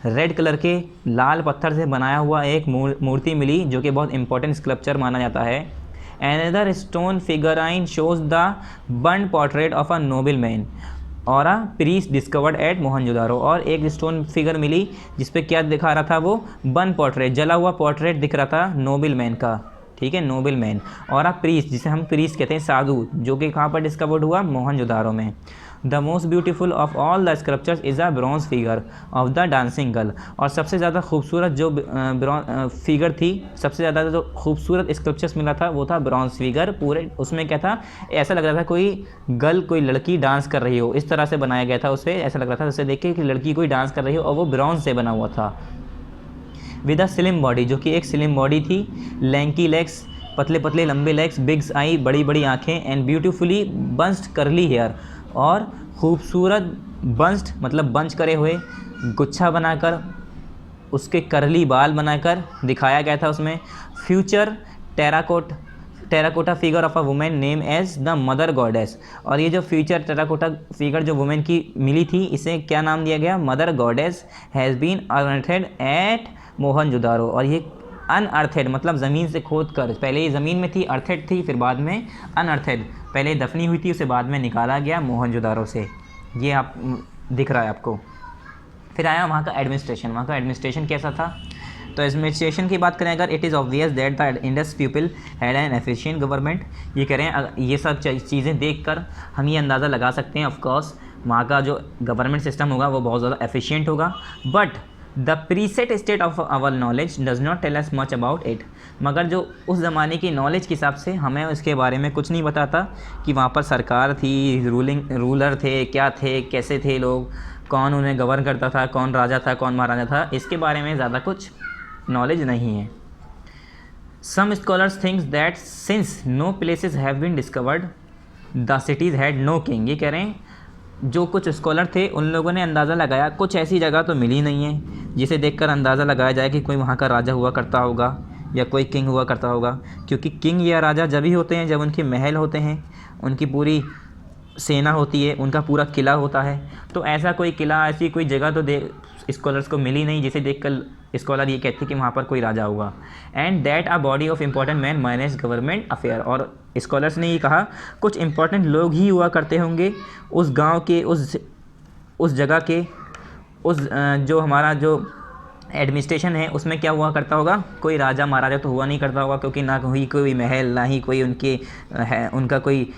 रेड कलर के लाल पत्थर से बनाया हुआ एक मूर्ति मिली जो कि बहुत इंपॉर्टेंट स्कल्पचर माना जाता है। Another stone figurine shows the burn portrait of a noble man और a priest discovered at Mohenjodaro. और एक स्टोन फिगर मिली जिस पे क्या दिखा रहा था, वो बर्न पोर्ट्रेट, जला हुआ पोर्ट्रेट दिख रहा था नोबल मैन का, ठीक है, नोबल मैन। और अ प्रीस्ट, जिसे हम प्रीस्ट कहते हैं, साधु, जो कि कहाँ पर डिस्कवर्ड हुआ, मोहनजोदारो में। The most beautiful of all the sculptures is a bronze figure of the dancing girl. और सबसे ज़्यादा खूबसूरत जो फिगर थी, सबसे ज़्यादा जो खूबसूरत स्क्रप्चर्स मिला था वो था ब्रॉन्ज फिगर। पूरे उसमें क्या था, ऐसा लग रहा था कोई गर्ल, कोई लड़की डांस कर रही हो, इस तरह से बनाया गया था उसे। ऐसा लग रहा था उसे देख के कि लड़की कोई डांस कर रही हो, और वो ब्रॉन्ज से बना हुआ था। विद अ स्लिम बॉडी, जो कि एक स्लिम बॉडी थी, लैंकी लेग्स, पतले पतले लंबे लेग्स, बिग्स आई, बड़ी बड़ी आँखें, एंड ब्यूटीफुली बंस्ड करली हेयर, और खूबसूरत बंस्ड मतलब बंच करे हुए, गुच्छा बनाकर उसके करली बाल बनाकर दिखाया गया था उसमें। Future terracotta figure of a women name as the mother goddess. और ये जो फ्यूचर टेराकोटा फिगर जो वुमेन की मिली थी, इसे क्या नाम दिया गया, mother goddess, has been unearthed at Mohenjodaro. और ये अनअर्थेड मतलब ज़मीन से खोद कर, पहले ये ज़मीन में थी, अर्थेड थी, फिर बाद में अनअर्थेड, पहले दफनी हुई थी, उसे बाद में निकाला गया मोहनजोदारो से। ये आप दिख रहा है आपको। फिर आया वहाँ का एडमिनिस्ट्रेशन। वहाँ का एडमिनिस्ट्रेशन कैसा था, तो एडमिनिस्ट्रेशन की बात करें अगर, it is obvious that the Indus people had an efficient government. ये कह रहे हैं, ये सब चीज़ें देखकर हम ये अंदाज़ा लगा सकते हैं ऑफकोर्स वहाँ का जो गवर्नमेंट सिस्टम होगा वो बहुत ज़्यादा एफिशिएंट होगा। But the present state of our knowledge does not tell us much about it. मगर जो उस ज़माने की नॉलेज के हिसाब से हमें उसके बारे में कुछ नहीं बताता कि वहाँ पर सरकार थी, रूलर थे, क्या थे, कैसे थे लोग, कौन उन्हें गवर्न करता था, कौन राजा था, कौन महाराजा था, इसके बारे में ज़्यादा कुछ नॉलेज नहीं है। Some scholars thinks that since no places have been discovered the cities had no king. ये कह रहे हैं जो कुछ स्कॉलर थे उन लोगों ने अंदाज़ा लगाया कुछ ऐसी जगह तो मिली नहीं है जिसे देखकर अंदाज़ा लगाया जाए कि कोई वहाँ का राजा हुआ करता होगा या कोई किंग हुआ करता होगा। क्योंकि किंग या राजा जब ही होते हैं जब उनके महल होते हैं, उनकी पूरी सेना होती है, उनका पूरा किला होता है। तो ऐसा कोई किला, ऐसी कोई जगह तो स्कॉलर्स को मिली नहीं जिसे देखकर स्कॉलर ये कहते कि वहाँ पर कोई राजा होगा। And that a body of important man manage government affair. और स्कॉलर्स ने ये कहा कुछ इंपॉर्टेंट लोग ही हुआ करते होंगे उस गांव के, उस जगह के, उस जो हमारा जो एडमिनिस्ट्रेशन है उसमें क्या हुआ करता होगा, कोई राजा महाराजा तो हुआ नहीं करता होगा, क्योंकि ना कोई महल, ना ही कोई उनका कोई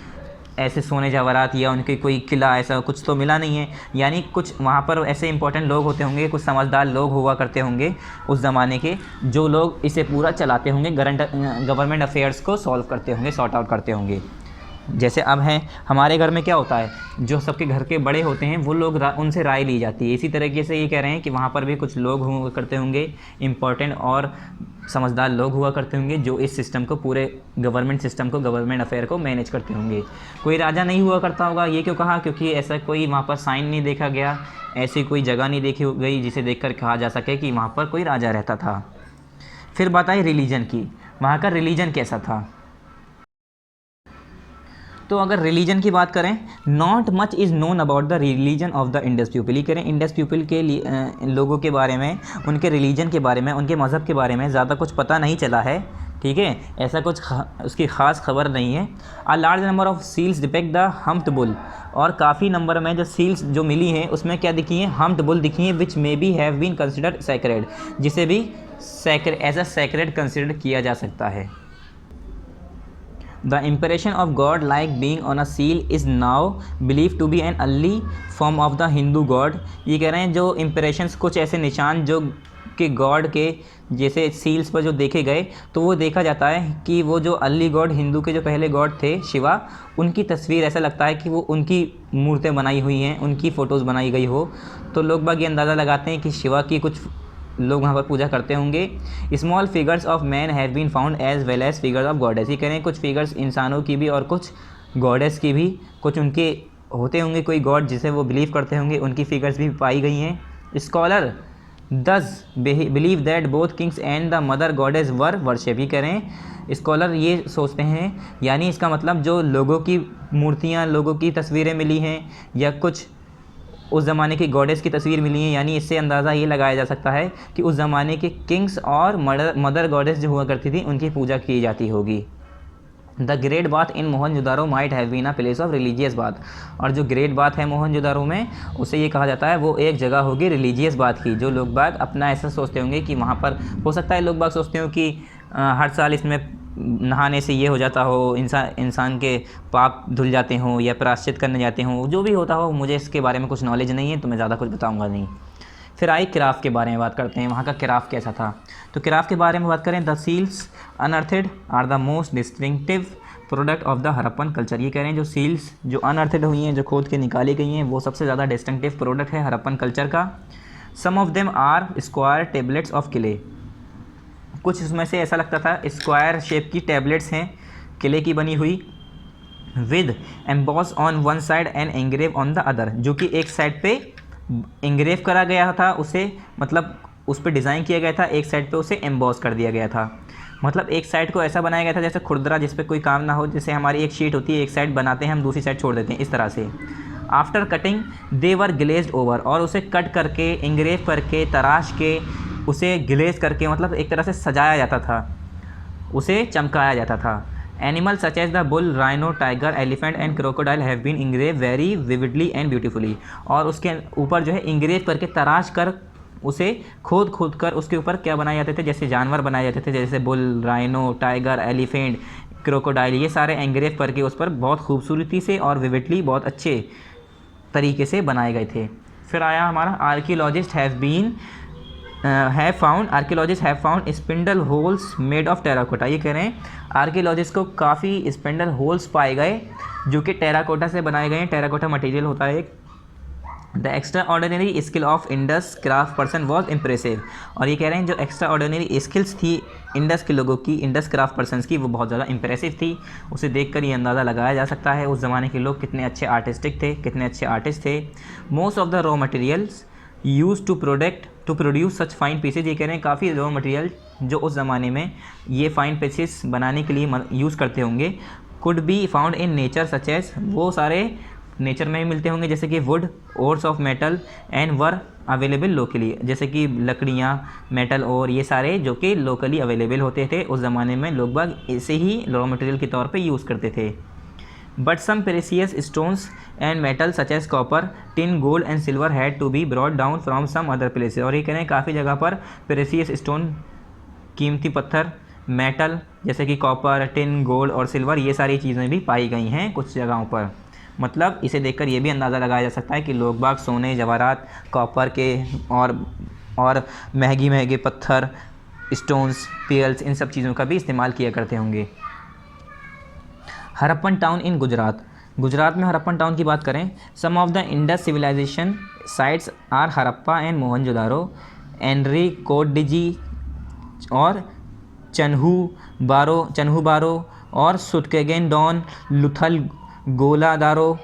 ऐसे सोने जवाहरात या उनके कोई किला, ऐसा कुछ तो मिला नहीं है। यानी कुछ वहाँ पर ऐसे इंपॉर्टेंट लोग होते होंगे, कुछ समझदार लोग हुआ करते होंगे उस ज़माने के, जो लोग इसे पूरा चलाते होंगे, गवर्नमेंट अफेयर्स को सॉल्व करते होंगे, सॉर्ट आउट करते होंगे। जैसे अब है हमारे घर में क्या होता है, जो सबके घर के बड़े होते हैं वो लोग उनसे राय ली जाती है। इसी तरीके से ये कह रहे हैं कि वहाँ पर भी कुछ लोग हुआ करते होंगे, इम्पोर्टेंट और समझदार लोग हुआ करते होंगे जो इस सिस्टम को, पूरे गवर्नमेंट सिस्टम को, गवर्नमेंट अफेयर को मैनेज करते होंगे। कोई राजा नहीं हुआ करता होगा। ये क्यों कहा, क्योंकि ऐसा कोई वहाँ पर साइन नहीं देखा गया, ऐसी कोई जगह नहीं देखी गई जिसे देखकर कहा जा सके कि वहाँ पर कोई राजा रहता था। फिर बात आई रिलीजन की। वहाँ का रिलीजन कैसा था, तो अगर रिलीजन की बात करें, not much is known about the religion of the Indus people. ये करें इंडस पीपल के लोगों के बारे में, उनके रिलीजन के बारे में, उनके मज़हब के बारे में ज़्यादा कुछ पता नहीं चला है। ठीक है, ऐसा कुछ उसकी ख़ास खबर नहीं है। A large number of seals depict the humped bull. और काफ़ी नंबर में जो सील्स जो मिली हैं उसमें क्या दिखी हैं, हम्प्ड बुल दिखी हैं, which may be have been considered sacred, जिसे भी एज अ सैक्रेड कंसिडर किया जा सकता है। The impression of God like being on a seal is now believed to be an early form of the Hindu God। ये कह रहे हैं जो इम्प्रेशंस, कुछ ऐसे निशान जो कि गॉड के जैसे सील्स पर जो देखे गए, तो वो देखा जाता है कि वो जो अर्ली गॉड, हिंदू के जो पहले गॉड थे शिवा, उनकी तस्वीर ऐसा लगता है कि वो उनकी मूर्तें बनाई हुई हैं, उनकी फ़ोटोज़ बनाई गई हो। तो लोग बाग ये अंदाज़ा लगाते हैं कि शिवा की कुछ लोग वहाँ पर पूजा करते होंगे। Small figures of man have been found as well as figures of goddess. ये कह रहे हैं कुछ फिगर्स इंसानों की भी और कुछ गॉडेस की भी, कुछ उनके होते होंगे कोई गॉड जिसे वो बिलीव करते होंगे, उनकी फिगर्स भी पाई गई हैं। स्कॉलर दस believe that both Kings and the mother goddess were worship. ये कह रहे हैं स्कॉलर ये सोचते हैं, यानी इसका मतलब जो लोगों की मूर्तियाँ, लोगों की तस्वीरें मिली हैं या कुछ उस ज़माने की गॉडेस की तस्वीर मिली है, यानी इससे अंदाज़ा ये लगाया जा सकता है कि उस ज़माने के किंग्स और मदर गॉडेस जो हुआ करती थी उनकी पूजा की जाती होगी। The great bath in Mohenjodaro might have been a place of religious bath. और जो ग्रेट बाथ है मोहनजोदारो में, उसे ये कहा जाता है वो एक जगह होगी रिलीजियस बाथ की, जो लोग बाग अपना ऐसा सोचते होंगे कि वहाँ पर हो सकता है लोग बाग सोचते हो कि हर साल इसमें नहाने से ये हो जाता हो, इंसान के पाप धुल जाते हों या प्रायश्चित करने जाते हों, जो भी होता हो, मुझे इसके बारे में कुछ नॉलेज नहीं है तो मैं ज़्यादा कुछ बताऊँगा नहीं। फिर आई क्राफ्ट के बारे में बात करते हैं, वहाँ का क्राफ्ट कैसा था। तो क्राफ्ट के बारे में बात करें, the seals unearthed are the most distinctive product of the Harappan culture. ये कह रहे हैं जो सील्स जो अनअर्थड हुई हैं, जो खोद के निकाली गई हैं, वो सबसे ज़्यादा डिस्टिंक्टिव प्रोडक्ट है हड़प्पन कल्चर का। Some of them are square tablets of clay. कुछ इसमें से ऐसा लगता था स्क्वायर शेप की टैबलेट्स हैं किले की बनी हुई, with emboss on one side and engrave on the other, जो कि एक साइड पे इंग्रेव करा गया था, उसे मतलब उस पर डिज़ाइन किया गया था, एक साइड पे उसे एम्बॉस कर दिया गया था। मतलब एक साइड को ऐसा बनाया गया था जैसे खुरदरा, जिस पे कोई काम ना हो, जैसे हमारी एक शीट होती है, एक साइड बनाते हैं हम, दूसरी साइड छोड़ देते हैं, इस तरह से। आफ्टर कटिंग दे वर ग्लेज्ड ओवर, और उसे कट करके, इंग्रेव करके, तराश के, उसे ग्लेज करके, मतलब एक तरह से सजाया जाता था, उसे चमकाया जाता था। Animal such as the bull, rhino, tiger, elephant and crocodile have been engrave very vividly and beautifully. और उसके ऊपर जो है इंग्रेव करके, तराश कर, उसे खोद कर उसके ऊपर क्या बनाए जाते थे, जैसे जानवर बनाए जाते थे, जैसे bull, rhino, tiger, elephant, crocodile, ये सारे एंग्रेव करके उस पर बहुत खूबसूरती से और विविडली, बहुत अच्छे तरीके से बनाए गए थे। फिर आया हमारा archaeologist have found spindle holes made of terracotta. ये कह रहे हैं आर्कियोलॉजिस्ट को काफ़ी स्पिंडल होल्स पाए गए जो कि टेराकोटा से बनाए गए हैं। टेराकोटा मटेरियल होता है एक। The extra ordinary skill of Indus craft person was impressive. और ये कह रहे हैं जो एक्स्ट्रा ऑर्डिनरी स्किल्स थी इंडस के लोगों की, इंडस क्राफ्ट पर्सनस की, वो बहुत ज़्यादा इम्प्रेसिव थी। उसे देखकर ये अंदाज़ा लगाया जा सकता है उस ज़माने के लोग कितने अच्छे आर्टिस्टिक थे, कितने अच्छे आर्टिस्ट थे। Most of the raw materials use to produce such fine pieces. ये कह रहे हैं काफ़ी रॉ मटेरियल जो उस ज़माने में ये फाइन पीसेस बनाने के लिए यूज़ करते होंगे, could be found in nature such as, वो सारे नेचर में ही मिलते होंगे, जैसे कि wood, ores of metal and were available locally, जैसे कि लकड़ियाँ, मेटल और ये सारे जो कि लोकली अवेलेबल होते थे उस ज़माने में, लोग बाग इसे ही रॉ मटेरियल के तौर पे यूज़ करते थे। But some precious stones and metal such as copper, tin, gold and silver had to be brought down from some other places. और ये कह रहे हैं काफ़ी जगह पर प्रेसियस स्टोन, कीमती पत्थर, मेटल जैसे कि कॉपर, टिन, गोल्ड और सिल्वर, ये सारी चीज़ें भी पाई गई हैं कुछ जगहों पर। मतलब इसे देखकर ये भी अंदाज़ा लगाया जा सकता है कि लोग बाग सोने, जवाहरात, कॉपर के और महंगे पत्थर, स्टोन्स, पेयर्स, इन सब चीज़ों का भी इस्तेमाल किया करते होंगे। हड़प्पन टाउन इन गुजरात में हड़प्पन टाउन की बात करें, some of the Indus civilisation sites are Harappa and Mohenjodaro, एनरी कोटडिजी और चन्हू बारो और सुटकेगेन डॉन, लुथल घोलादारो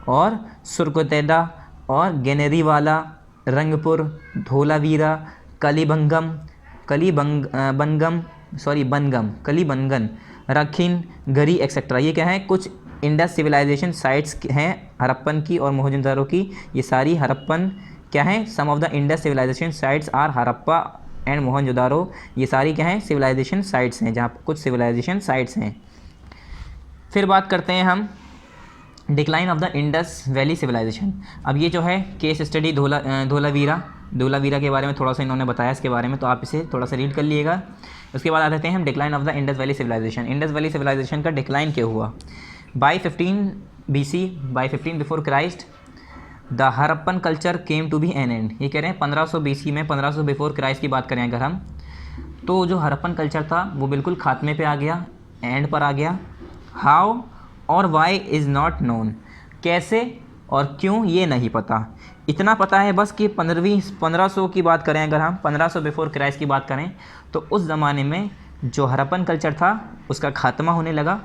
और सुरकोतेदा और गेनेरीवाला, रंगपुर, धोलावीरा, कलीबंगन, रखिन, गरी एक्सेट्रा। ये क्या है, कुछ इंडस सिविलाइजेशन साइट्स हैं हड़प्पन की और मोहनजोदारो की। ये सारी हड़प्पन क्या है, some of the Indus civilisation sites are Harappa and Mohenjodaro, ये सारी क्या हैं, सिविलाइजेशन साइट्स हैं, जहाँ कुछ सिविलाइजेशन साइट्स हैं। फिर बात करते हैं हम decline of the Indus valley civilization. अब ये जो है केस स्टडी धोलावीरा के बारे में थोड़ा सा इन्होंने बताया इसके बारे में, तो आप इसे थोड़ा सा रीड कर लीजिएगा। उसके बाद आ जाते हैं हम decline of the Indus valley civilisation. Indus valley civilisation का डिक्लाइन क्या हुआ। By 15 before Christ the Harappan culture came to be an end. ये कह रहे हैं 1500 BC में, 1500 बिफोर क्राइस्ट की बात करें अगर हम, तो जो हड़प्पन कल्चर था वो बिल्कुल खात्मे पे आ गया, एंड पर आ गया। हाउ और वाई इज़ नॉट नोन, कैसे और क्यों ये नहीं पता। इतना पता है बस कि 1500 की बात करें अगर हम, 1500 बिफोर क्राइस्ट की बात करें, तो उस ज़माने में जो हड़प्पन कल्चर था उसका खात्मा होने लगा,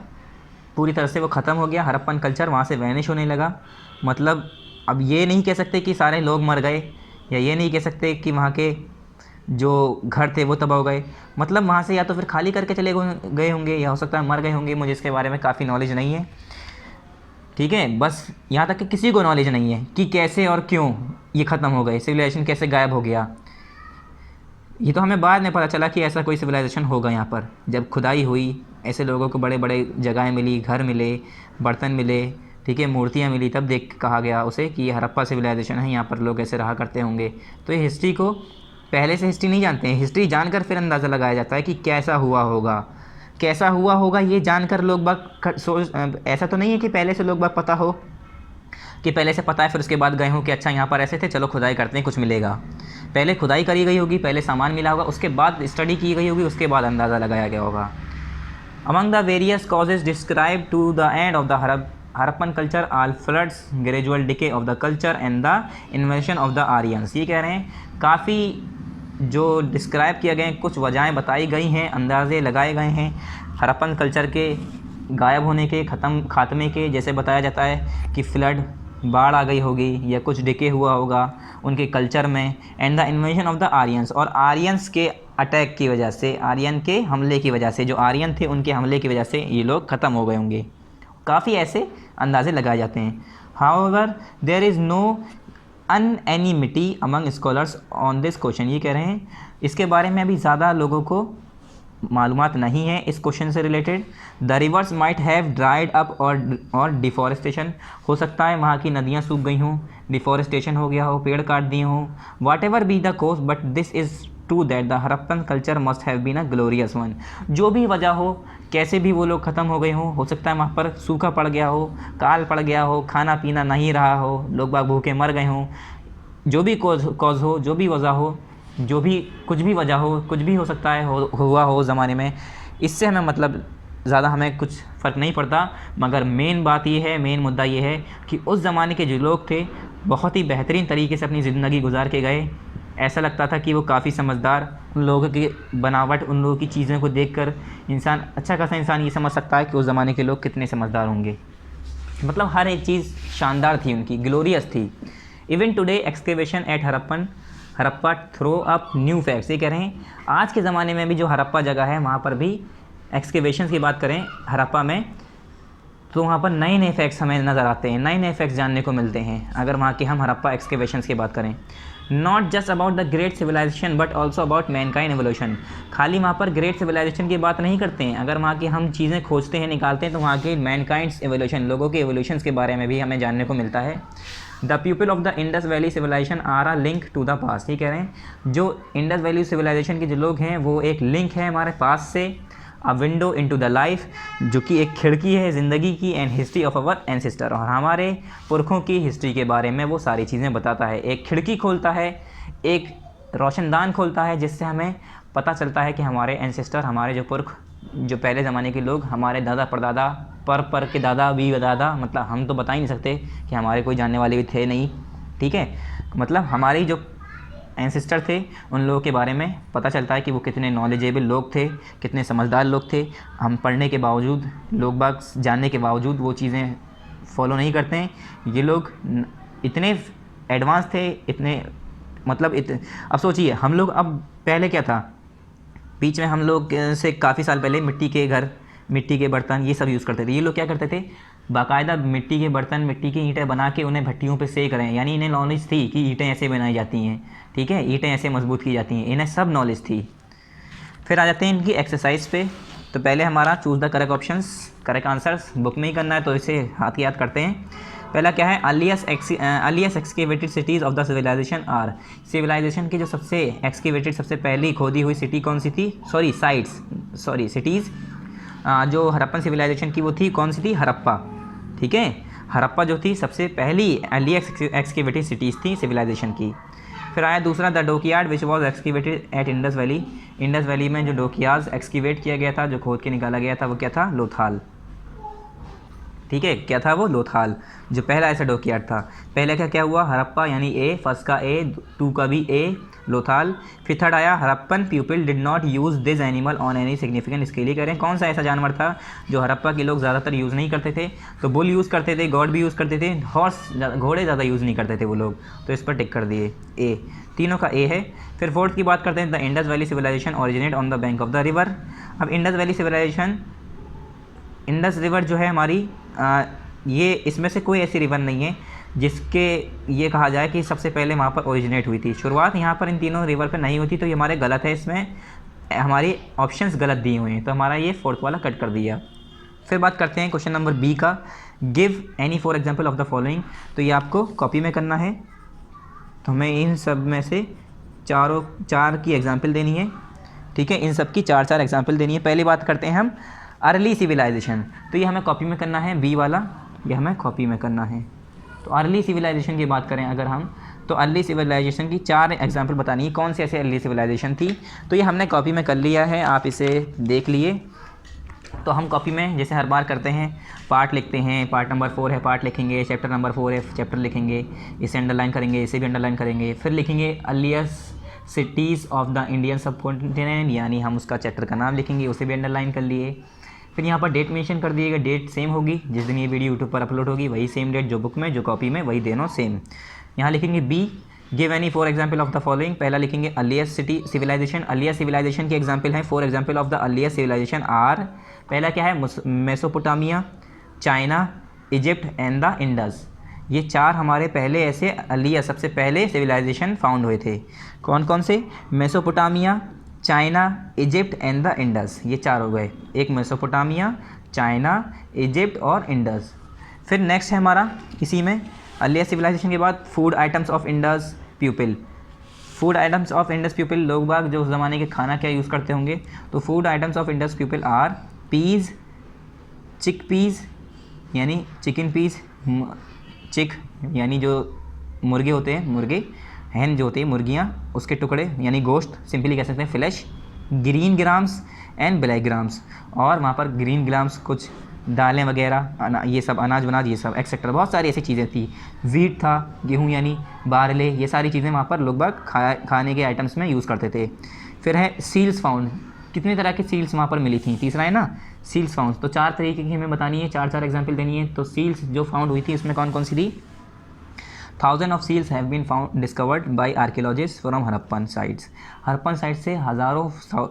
पूरी तरह से वो ख़त्म हो गया, हड़प्पन कल्चर वहाँ से वैनिश होने लगा। मतलब अब ये नहीं कह सकते कि सारे लोग मर गए, या ये नहीं कह सकते कि वहाँ के जो घर थे वो तबाह हो गए। मतलब वहाँ से या तो फिर खाली करके चले गए होंगे, या हो सकता है मर गए होंगे, मुझे इसके बारे में काफ़ी नॉलेज नहीं है, ठीक है। बस यहाँ तक कि किसी को नॉलेज नहीं है कि कैसे और क्यों ये ख़त्म हो गए, सिविलाइजेशन कैसे गायब हो गया। ये तो हमें बाद में पता चला कि ऐसा कोई सिविलाइजेशन होगा यहाँ पर, जब खुदाई हुई, ऐसे लोगों को बड़े बड़े जगहें मिली, घर मिले, बर्तन मिले, ठीक है, मूर्तियाँ मिली, तब देख कहा गया उसे कि ये हड़प्पा सिविलाइजेशन है, यहाँ पर लोग ऐसे रहा करते होंगे। तो ये हिस्ट्री को, पहले से हिस्ट्री नहीं जानते हैं, हिस्ट्री जानकर फिर अंदाज़ा लगाया जाता है कि कैसा हुआ होगा, कैसा हुआ होगा ये जानकर लोग बाग सोच, ऐसा तो नहीं है कि पहले से लोग बाग पता हो कि पहले से पता है फिर उसके बाद गए हों कि अच्छा यहाँ पर ऐसे थे, चलो खुदाई करते हैं कुछ मिलेगा। पहले खुदाई करी गई होगी, पहले सामान मिला होगा, उसके बाद स्टडी की गई होगी, उसके बाद अंदाज़ा लगाया गया होगा। Among the various causes describe to the end of the Harappan culture are floods, gradual decay of the culture and the invention of the Aryans. ये कह रहे हैं काफ़ी जो डिस्क्राइब किया गए कुछ वजहें बताई गई हैं, अंदाजे लगाए गए हैं हरप्पन कल्चर के गायब होने के, खात्मे के। जैसे बताया जाता है कि फ्लड, बाढ़ आ गई होगी या कुछ डिके हुआ होगा उनके कल्चर में, and the invention of the Aryans, और आर्यंस के अटैक की वजह से, आर्यन के हमले की वजह से, जो आर्यन थे उनके हमले की वजह से ये लोग ख़त्म हो गए होंगे। काफ़ी ऐसे अंदाजे लगाए जाते हैं। However there is no unanimity among scholars on this question. ये कह रहे हैं इसके बारे में अभी ज़्यादा लोगों को मालूमात नहीं है इस क्वेश्चन से related. The reverse might have dried up और डिफॉरेस्टेशन, हो सकता है वहाँ की नदियाँ सूख गई हों, डिफॉरेस्टेशन हो गया हो, पेड़ काट दिए हों, whatever be the cause, but this is true that the Harappan culture must have been a glorious one. जो भी वजह हो, कैसे भी वो लोग ख़त्म हो गए हों, हो सकता है वहाँ पर सूखा पड़ गया हो, काल पड़ गया हो, खाना पीना नहीं रहा हो, लोग बाग भूखे मर गए हों, जो भी कॉज हो, जो भी वजह हो, जो भी कुछ भी वजह हो, कुछ भी हो सकता है हुआ हो ज़माने में, इससे हमें मतलब ज़्यादा हमें कुछ फ़र्क नहीं पड़ता। मगर मेन बात ये है, मेन मुद्दा ये है कि उस ज़माने के जो लोग थे बहुत ही बेहतरीन तरीके से अपनी ज़िंदगी गुजार के गए। ऐसा लगता था कि वो काफ़ी समझदार, उन लोगों की बनावट, उन लोगों की चीज़ों को देखकर इंसान, अच्छा खासा इंसान ये समझ सकता है कि उस ज़माने के लोग कितने समझदार होंगे। मतलब हर एक चीज़ शानदार थी उनकी, ग्लोरियस थी। Even today excavation at Harappa throw up new facts. ये कह रहे हैं आज के ज़माने में भी जो हरप्पा जगह है वहाँ पर भी एक्सकेवेशन की बात करें हरप्पा में, तो वहाँ पर नए नए फैक्ट्स हमें नज़र आते हैं, नए नए फैक्ट्स जानने को मिलते हैं अगर वहाँ के हम हरप्पा एक्सकेवेशंस की बात करें। Not just about the great civilisation but also about Mankind evolution. खाली वहाँ पर ग्रेट सिविलाइजेशन की बात नहीं करते हैं, अगर वहाँ की हम चीज़ें खोजते हैं, निकालते हैं, तो वहाँ के मैनकाइंड्स एवोल्यूशन, लोगों के एवोल्यूशंस के बारे में भी हमें जानने को मिलता है। The people of the Indus valley civilisation are a link to the past. ये कह रहे हैं जो इंडस वैली सिविलाइजेशन के जो लोग हैं वो एक लिंक है हमारे पास से। अ विंडो इनटू द लाइफ, जो कि एक खिड़की है ज़िंदगी की, and history of our ancestor, और हमारे पुरखों की हिस्ट्री के बारे में वो सारी चीज़ें बताता है। एक खिड़की खोलता है, एक रोशनदान खोलता है, जिससे हमें पता चलता है कि हमारे एंसेस्टर, हमारे जो पुरख, जो पहले ज़माने के लोग, हमारे दादा परदादा, पर के दादा भी दादा, मतलब हम तो बता ही नहीं सकते कि हमारे कोई जानने वाले भी थे नहीं, ठीक है। मतलब हमारी जो एंसेस्टर थे उन लोगों के बारे में पता चलता है कि वो कितने नॉलेजेबल लोग थे, कितने समझदार लोग थे। हम पढ़ने के बावजूद, लोग बाग जानने के बावजूद वो चीज़ें फॉलो नहीं करते हैं। ये लोग इतने एडवांस थे, इतने मतलब अब सोचिए हम लोग, अब पहले क्या था, बीच में हम लोग से काफ़ी साल पहले मिट्टी के घर, मिट्टी के बर्तन, ये सब यूज़ करते थे। ये लोग क्या करते थे, बाकायदा मिट्टी के बर्तन, मिट्टी की ईंटें बना के उन्हें भट्टियों पे सेक रहे हैं, यानी इन्हें नॉलेज थी कि ईंटें ऐसे बनाई जाती हैं, ठीक है, ईंटें ऐसे मजबूत की जाती हैं, इन्हें सब नॉलेज थी। फिर आ जाते हैं इनकी एक्सरसाइज पे। तो पहले हमारा choose the correct options, correct answers book में ही करना है, तो इसे हाथ याद करते हैं। पहला क्या है, earliest excavated cities of the civilisation are. Civilisation की जो सबसे एक्सकेवेटेड, सबसे पहली खोदी हुई सिटी कौन सी थी, सिटीज़ जो हरप्पन सिविलाइजेशन की वो थी, कौन सी थी, हरप्पा, ठीक है। हरप्पा जो थी सबसे पहली अर्ली एक्सकेवेटेड सिटीज़ थी सिविलाइजेशन की। फिर आया दूसरा, the dockyard which was excavated at Indus valley. Indus valley में जो डोकयार्ड एक्सकेवेट किया गया था, जो खोद के निकाला गया था, वो क्या था, लोथाल, ठीक है। क्या था वो, लोथाल, जो पहला ऐसा डोकयार्ड था। पहले क्या हुआ, हरप्पा यानी ए, फर्स्ट का ए, टू का भी ए, लोथाल। फिर थर्ड आया, Harappan people did not use this animal on any significant scale. ये कह रहे हैं कौन सा ऐसा जानवर था जो हरप्पा के लोग ज़्यादातर यूज़ नहीं करते थे। तो बुल यूज़ करते थे, गॉड भी यूज़ करते थे, हॉर्स, घोड़े ज़्यादा यूज़ नहीं करते थे वो लोग, तो इस पर टिक कर दिए, ए, तीनों का ए है। फिर फोर्थ की बात करते हैं, the Indus valley civilisation originate on the bank of the river. अब Indus valley civilisation, Indus river जो है हमारी, ये इसमें से कोई ऐसी रिवर नहीं है जिसके ये कहा जाए कि सबसे पहले वहाँ पर ओरिजिनेट हुई थी। शुरुआत यहाँ पर इन तीनों रिवर पर नहीं होती, तो ये हमारे गलत है, इसमें हमारी ऑप्शंस गलत दिए हुए हैं, तो हमारा ये फोर्थ वाला कट कर दिया। फिर बात करते हैं क्वेश्चन नंबर बी का, give any for example of the following. तो ये आपको कॉपी में करना है, तो हमें इन सब में से चार की एग्जाम्पल देनी है। ठीक है, इन सब की 4 एग्जाम्पल देनी है। पहली बात करते हैं हम अर्ली सिविलाइजेशन, तो ये हमें कॉपी में करना है, बी वाला ये हमें कॉपी में करना है। तो अर्ली सिविलाइजेशन की बात करें अगर हम, तो अर्ली सिविलाइजेशन की 4 एग्जाम्पल बतानी है, कौन सी ऐसी अर्ली सिविलाइजेशन थी। तो ये हमने कॉपी में कर लिया है, आप इसे देख लिए। तो हम कॉपी में जैसे हर बार करते हैं, पार्ट लिखते हैं, पार्ट नंबर 4 है पार्ट लिखेंगे, चैप्टर नंबर 4 है चैप्टर लिखेंगे, इसे अंडरलाइन करेंगे, इसे भी अंडरलाइन करेंगे, फिर लिखेंगे earliest cities of the Indian सब कॉन्टिनेंट, यानी हम उसका चैप्टर का नाम लिखेंगे, उसे भी अंडरलाइन कर लिए। फिर यहाँ पर डेट मेंशन कर दिएगा, डेट सेम होगी, जिस दिन ये वीडियो यूट्यूब पर अपलोड होगी वही सेम डेट, जो बुक में जो कॉपी में वही दोनों सेम। यहाँ लिखेंगे B, give any 4 example of the following. पहला लिखेंगे earliest city civilisation, earliest civilisation के एग्जाम्पल हैं 4 example of the earliest civilisation are. पहला क्या है, Mesopotamia, China, Egypt and the Indus. ये 4 हमारे पहले ऐसे अर्लीस्ट सबसे पहले सिविलाइजेशन फाउंड हुए थे। कौन कौन से, Mesopotamia, China, Egypt and the Indus, ये 4 हो गए। एक मेसोपोटामिया, चाइना, इजिप्ट और इंडस। फिर नेक्स्ट है हमारा इसी में अर्लीस्ट सिविलाइजेशन के बाद food items of Indus people. Food items of Indus people, लोग बाग जो उस ज़माने के खाना क्या यूज़ करते होंगे, तो food items of Indus people are peas, chick peas यानी चिकन पीज़, चिक यानी जो मुर्गे होते हैं, मुर्गे, हैन जो होते हैं मुर्गियाँ, उसके टुकड़े यानी गोश्त, सिंपली कह सकते हैं flash, green grams and black grams, और वहाँ पर ग्रीन ग्राम्स कुछ दालें वगैरह, ये सब अनाज वनाज ये सब एक्सेट्रा, बहुत सारी ऐसी चीज़ें थी। वीट था, गेहूँ यानी बारले, ये सारी चीज़ें वहाँ पर लोग बाग खाने के आइटम्स में यूज़ करते थे। फिर है सील्स फाउंड, कितनी तरह की सील्स वहाँ पर मिली थी, तीसरा है ना सील्स फाउंड। तो 4 तरीके की हमें बतानी है, 4 एग्जाम्पल देनी है। तो सील्स जो फाउंड हुई थी उसमें कौन कौन सी थी, 1000 of seals have been found discovered by archaeologist from Harappan sites. Harappan site से हज़ारों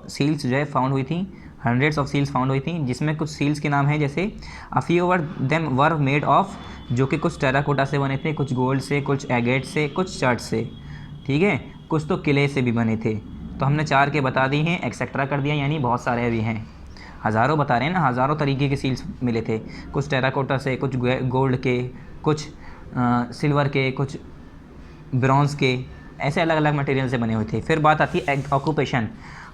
सील्स जो है फाउंड हुई थी, हंड्रेड्स ऑफ सील्स फाउंड हुई थी, जिसमें कुछ सील्स के नाम हैं जैसे a few over them were made of, जो कि कुछ टेराकोटा से बने थे, कुछ गोल्ड से, कुछ एगेट से, कुछ चर्च से, ठीक है, कुछ तो किले से भी बने थे। तो हमने 4 के बता दी हैं, एक्सेट्रा कर दिया, यानी बहुत सारे भी हैं, हज़ारों बता रहे हैं ना, हज़ारों तरीके के सील्स मिले थे, कुछ टेराकोटा से, कुछ गोल्ड के, कुछ सिल्वर के, कुछ ब्रॉन्ज़ के, ऐसे अलग अलग मटेरियल से बने हुए थे। फिर बात आती है ऑक्यूपेशन,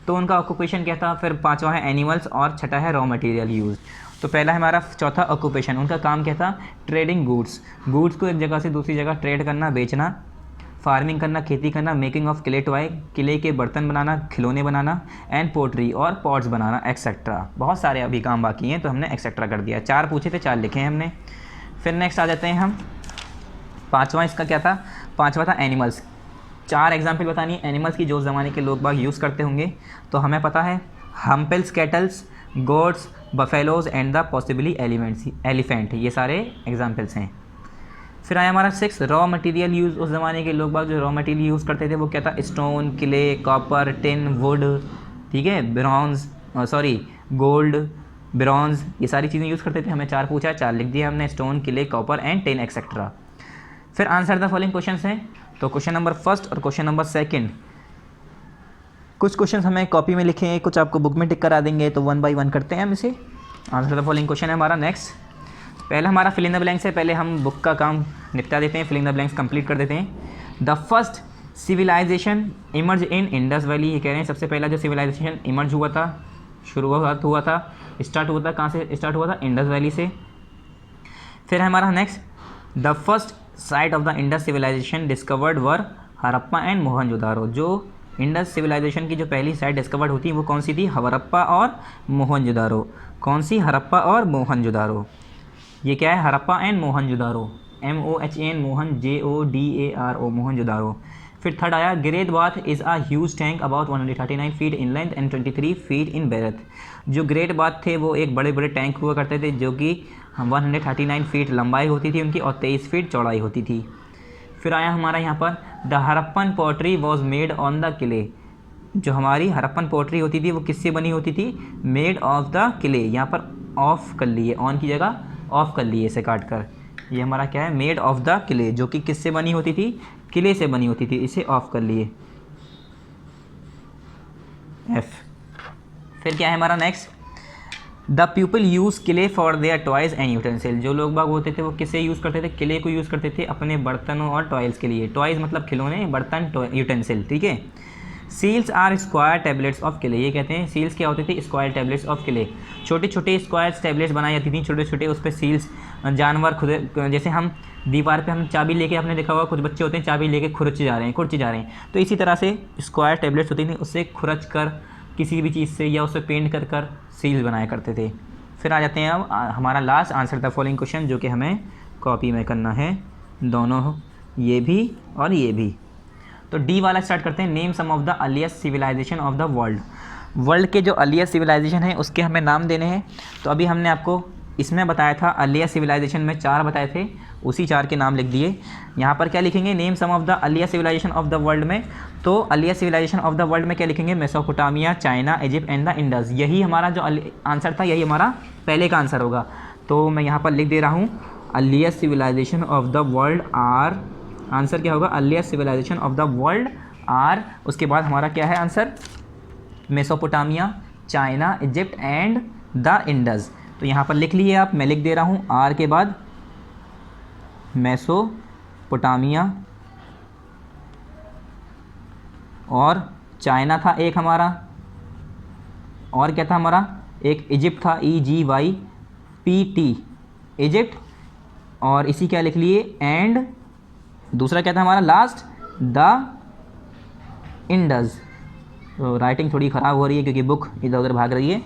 तो उनका ऑक्यूपेशन क्या था। फिर 5वां है एनिमल्स और छठा है रॉ मटेरियल यूज़। तो पहला हमारा चौथा ऑक्यूपेशन, उनका काम क्या था, ट्रेडिंग गुड्स, गुड्स को एक जगह से दूसरी जगह ट्रेड करना, बेचना, फार्मिंग करना, खेती करना, मेकिंग ऑफ क्ले टॉय, किले के बर्तन बनाना, खिलौने बनाना, एंड पोट्री और पॉट्स बनाना एक्सेट्रा। बहुत सारे अभी काम बाकी हैं, तो हमने एक्सेट्रा कर दिया। 4 पूछे थे, 4 लिखे हैं हमने। फिर नेक्स्ट आ जाते हैं हम, 5वां इसका क्या था, 5वां था एनिमल्स। 4 एग्जाम्पल बतानी है एनिमल्स की जो ज़माने के लोग बाग यूज़ करते होंगे। तो हमें पता है हम्पल्स, cattles, goats, buffaloes and the possibly elephant, ये सारे एग्जाम्पल्स हैं। फिर आया हमारा 6 रॉ मटेरियल यूज़। उस ज़माने के लोग बाग जो रॉ मटेरियल यूज़ करते थे वो क्या था, stone, clay, copper, tin, would, ठीक है, ब्रॉन्ज, गोल्ड, ब्रॉन्ज, ये सारी चीज़ें यूज़ करते थे। हमें 4 पूछा, 4 लिख दिया हमने, stone, clay, copper and tin etcetera. फिर आंसर द फॉलोइंग क्वेश्चंस हैं। तो क्वेश्चन नंबर 1 और क्वेश्चन नंबर 2, कुछ क्वेश्चंस हमें कॉपी में लिखे हैं, कुछ आपको बुक में टिक करा देंगे। तो 1 बाय 1 करते हैं हम इसे। आंसर द फॉलोइंग क्वेश्चन है हमारा नेक्स्ट। पहला हमारा फिल इन द ब्लैंक्स है, पहले हम बुक का काम निपटा देते हैं, fill in the blanks complete कर देते हैं। The first civilisation emerge in Indus valley, ये कह रहे हैं सबसे पहला जो सिविलाइजेशन इमर्ज हुआ था, शुरुआत हुआ था, स्टार्ट हुआ था, कहाँ से स्टार्ट हुआ था, इंडस वैली से। फिर है हमारा next, the first site of the Indus civilisation discovered were Harappa and Mohenjodaro. जो इंडस सिविलाइजेशन की जो पहली साइट डिस्कवर्ड होती है वो कौन सी थी, हड़प्पा और मोहनजोदारो। कौन सी, हड़प्पा और मोहनजोदारो। ये क्या है, Harappa and Mohenjodaro, MOHN Mohan, JODARO, Mohenjodaro. फिर थर्ड आया, great bath is a huge tank about 139 feet in length and 23 feet in breadth. जो ग्रेट बाथ थे वो एक बड़े बड़े टैंक हुआ करते थे जो कि 139 फीट लंबाई होती थी उनकी और 23 फीट चौड़ाई होती थी। फिर आया हमारा यहाँ पर, the Harappan pottery was made on the clay. जो हमारी हड़प्पन पोट्री होती थी वो किससे बनी होती थी, मेड ऑफ द किले। यहाँ पर ऑफ कर लिए, ऑन की जगह ऑफ कर लिए इसे काट कर। ये हमारा क्या है, मेड ऑफ द किले, जो कि किससे बनी होती थी, किले से बनी होती थी, इसे ऑफ कर लिए, F। फिर क्या है हमारा नेक्स्ट, द पीपल यूज़ किले for their toys and utensil. जो लोग बाग होते थे वो किसे यूज़ करते थे, किले को यूज़ करते थे अपने बर्तनों और टॉयज़ के लिए। टॉयज़ मतलब खिलौने, बर्तन यूटेंसिल, ठीक है। Seals are square tablets of clay, ये कहते हैं सील्स क्या होते थे, स्क्वायर टैबलेट्स ऑफ क्ले, छोटे छोटे स्क्वायर टैबलेट्स बनाई जाती थी, छोटे छोटे उस पर सील्स, जानवर खुद, जैसे हम दीवार पे हम चाबी लेके, आपने देखा होगा कुछ बच्चे होते हैं चाबी लेके खुरच जा रहे हैं, तो इसी तरह से स्क्वायर टैबलेट्स होती थी, उससे खुरच कर किसी भी चीज़ से या उससे पेंट कर कर सील्स बनाया करते थे। फिर आ जाते हैं अब हमारा last answer the following question, जो कि हमें कॉपी में करना है, दोनों ये भी और ये भी। तो डी वाला स्टार्ट करते हैं, name some of the earliest civilisation of the world. World के जो अर्लीस्ट सिविलाइजेशन है उसके हमें नाम देने हैं। तो अभी हमने आपको इसमें बताया था अर्लीस्ट सिविलाइजेशन में 4 बताए थे, उसी 4 के नाम लिख दिए। यहाँ पर क्या लिखेंगे, name some of the earliest civilisation of the world में, तो earliest civilisation of the world में क्या लिखेंगे, Mesopotamia, China, Egypt and the Indus. यही हमारा जो आंसर था, यही हमारा पहले का आंसर होगा। तो मैं यहाँ पर लिख दे रहा हूँ earliest civilisation of the world are, answer क्या होगा, earliest civilisation of the world are, उसके बाद हमारा क्या है answer, Mesopotamia, China, Egypt and the Indus. तो यहाँ पर लिख लिए आप, मैं लिख दे रहा हूँ आर के बाद मेसोपोटामिया और चाइना था एक हमारा, और क्या था हमारा, एक इजिप्ट था, EGYPT इजिप्ट, और इसी क्या लिख लिए एंड दूसरा क्या था हमारा लास्ट, द इंडस। तो राइटिंग थोड़ी ख़राब हो रही है क्योंकि बुक इधर उधर भाग रही है।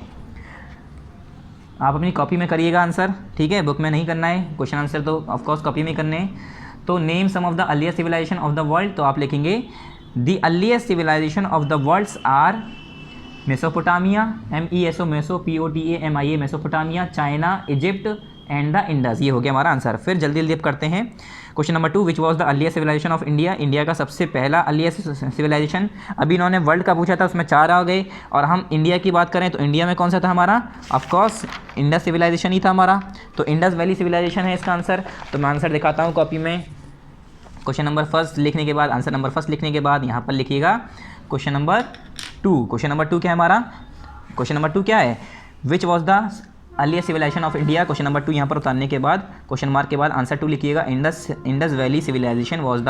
आप अपनी कॉपी में करिएगा आंसर, ठीक है, बुक में नहीं करना है, क्वेश्चन आंसर तो ऑफकोर्स कॉपी में करने हैं। तो name some of the earliest civilisation of the world, तो आप लिखेंगे the earliest civilisation of the worlds are Mesopotamia, MESO meso, POTAMIA Mesopotamia, China, Egypt and the Indus. ये हो गया हमारा आंसर। फिर जल्दी जल्दी अब करते हैं question number 2, which was the earliest civilisation of India. India का सबसे पहला अर्लीस्ट सिविलाइजेशन, अभी इन्होंने वर्ल्ड का पूछा था, उसमें 4 आ गए, और हम इंडिया की बात करें तो इंडिया में कौन सा था हमारा, ऑफकोर्स इंडस सिविलाइजेशन ही था हमारा। तो इंडस वैली सिविलाइजेशन है इसका आंसर। तो मैं आंसर दिखाता हूँ कॉपी में, क्वेश्चन नंबर फर्स्ट लिखने के बाद, आंसर नंबर फर्स्ट लिखने के बाद यहाँ पर लिखिएगा क्वेश्चन नंबर 2। क्वेश्चन नंबर 2 क्या है हमारा, क्वेश्चन नंबर 2 क्या है, which was the earliest civilisation of India. Question number 2 यहाँ पर उतारने के बाद क्वेश्चन मार्क के बाद आंसर 2 लिखिएगा, Indus valley civilisation was the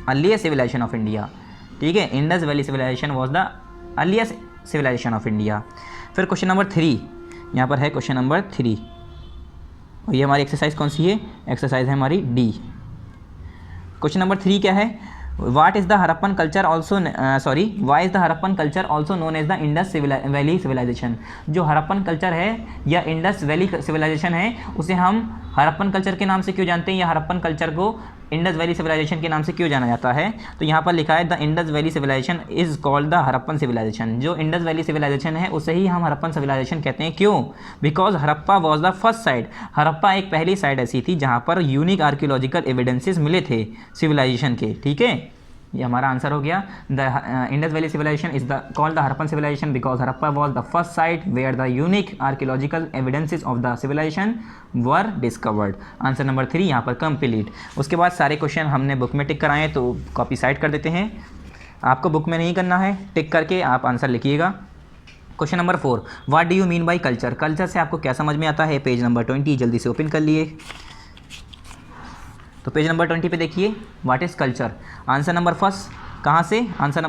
earliest civilisation of India, ठीक है, Indus valley civilisation was the earliest civilisation of India. फिर क्वेश्चन नंबर 3 यहाँ पर है, क्वेश्चन नंबर 3, और ये हमारी एक्सरसाइज कौन सी है, एक्सरसाइज है हमारी डी। क्वेश्चन नंबर 3 क्या है, what is the Harappan culture also, why is the Harappan culture also known as the Indus valley civilisation. जो हरप्पन कल्चर है या इंडस वैली सिविलाइजेशन है, उसे हम हरप्पन कल्चर के नाम से क्यों जानते हैं, या हरप्पन कल्चर को इंडस वैली सिविलाइजेशन के नाम से क्यों जाना जाता है। तो यहाँ पर लिखा है the Indus valley civilisation is called the Harappan civilisation. जो इंडस वैली सिविलाइजेशन है उसे ही हम हरप्पन सिविलाइजेशन कहते हैं। क्यों, because Harappa was the first site, Harappa एक पहली साइट ऐसी थी जहाँ पर यूनिक आर्कियोलॉजिकल एविडेंसेस मिले थे सिविलाइजेशन के, ठीक है, ये हमारा आंसर हो गया। The Indus valley civilisation is the called the Harappan civilisation because Harappa was the first site where the unique archaeological evidences of the civilisation were discovered. Answer number 3 यहाँ पर कंप्लीट। उसके बाद सारे क्वेश्चन हमने बुक में टिक कराए, तो कॉपी साइड कर देते हैं। आपको बुक में नहीं करना है, टिक करके आप आंसर लिखिएगा। Question number 4, what do you mean by culture. Culture से आपको क्या समझ में आता है, पेज नंबर 20 जल्दी से ओपन कर लिए। तो पेज नंबर 20 पे देखिए, what is culture. Answer number first कहाँ से, आंसर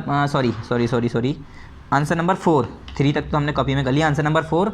आंसर नंबर 4, 3 तक तो हमने कॉपी में कर लिया। Answer number 4,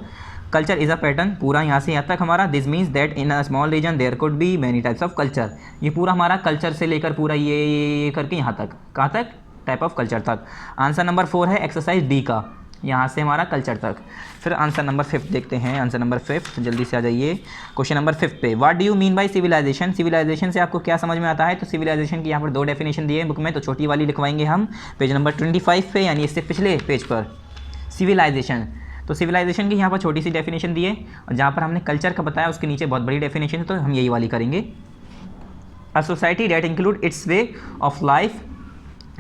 culture is a pattern, पूरा यहाँ से यहाँ तक हमारा, this means that in a small region there could be many types of culture. ये पूरा हमारा कल्चर से लेकर पूरा ये करके यहाँ तक, कहाँ तक, टाइप ऑफ कल्चर तक। आंसर नंबर 4 है एक्सरसाइज डी का, यहाँ से हमारा कल्चर तक। फिर आंसर नंबर 5 देखते हैं, आंसर नंबर 5 जल्दी से आ जाइए। क्वेश्चन नंबर 5 पे, what do you mean by civilisation. Civilisation से आपको क्या समझ में आता है। तो सिविलाइजेशन की यहाँ पर 2 डेफिनेशन दिए हैं बुक में, तो छोटी वाली लिखवाएंगे हम पेज नंबर 25 पे, यानी इससे पिछले पेज पर। सिविलाइजेशन, तो सिविलाइजेशन की यहाँ पर छोटी सी डेफिनेशन दी है, और जहाँ पर हमने कल्चर का बताया उसके नीचे बहुत बड़ी डेफिनेशन है, तो हम यही वाली करेंगे। A society that include its way of life